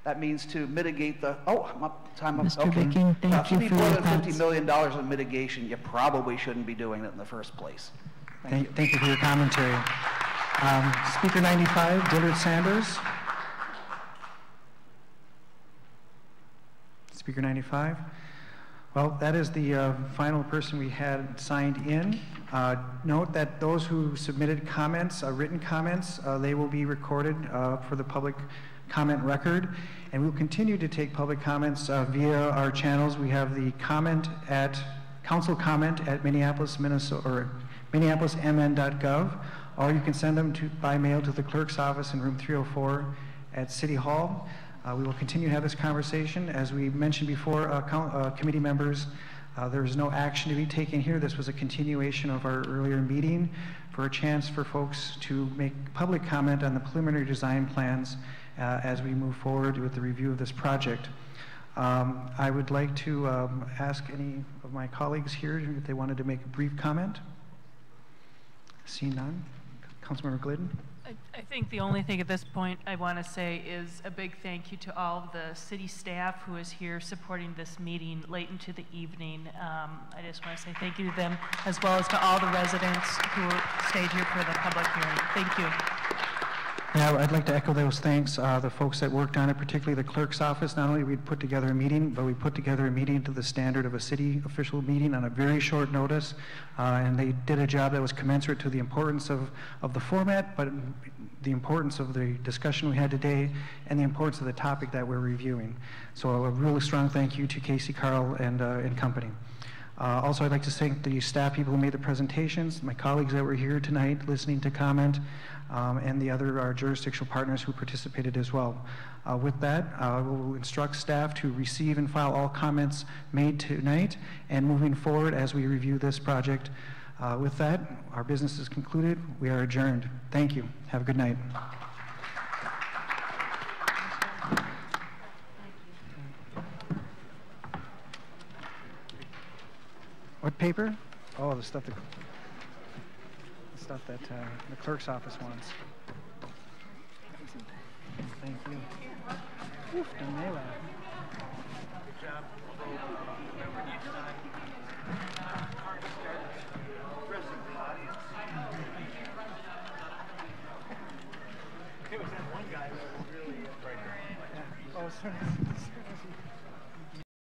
that means to mitigate the, Mr. Bicking, thank you for more your than thoughts. $50 million in mitigation, you probably shouldn't be doing it in the first place. Thank you for your commentary. Speaker 95, Dillard Sanders. Speaker 95. Well, that is the final person we had signed in. Note that those who submitted comments, written comments, they will be recorded for the public comment record, and we will continue to take public comments via our channels. We have the council comment at Minneapolis, Minnesota, or minneapolismn.gov, or you can send them by mail to the clerk's office in room 304 at City Hall. We will continue to have this conversation. As we mentioned before, committee members, there is no action to be taken here. This was a continuation of our earlier meeting for a chance for folks to make public comment on the preliminary design plans as we move forward with the review of this project. I would like to ask any of my colleagues here if they wanted to make a brief comment. See none. Councilmember Glidden. I think the only thing at this point I want to say is a big thank you to all of the city staff who is here supporting this meeting late into the evening. I just want to say thank you to them, as well as to all the residents who stayed here for the public hearing. Thank you. Yeah, I'd like to echo those thanks. The folks that worked on it, particularly the clerk's office, not only did we put together a meeting, but we put together a meeting to the standard of a city official meeting on a very short notice, and they did a job that was commensurate to the importance of the format, but the importance of the discussion we had today and the importance of the topic that we're reviewing. So a really strong thank you to Casey, Carl, and company. Also, I'd like to thank the staff people who made the presentations, my colleagues that were here tonight listening to comment, and the other jurisdictional partners who participated as well. With that, we'll instruct staff to receive and file all comments made tonight and moving forward as we review this project. With that, our business is concluded. We are adjourned. Thank you. Have a good night. What paper? Oh, the stuff that the clerk's office wants. Thank you. Oof, don't they laugh. Good job. There was that one guy that was really right there. Yeah. Oh, sorry.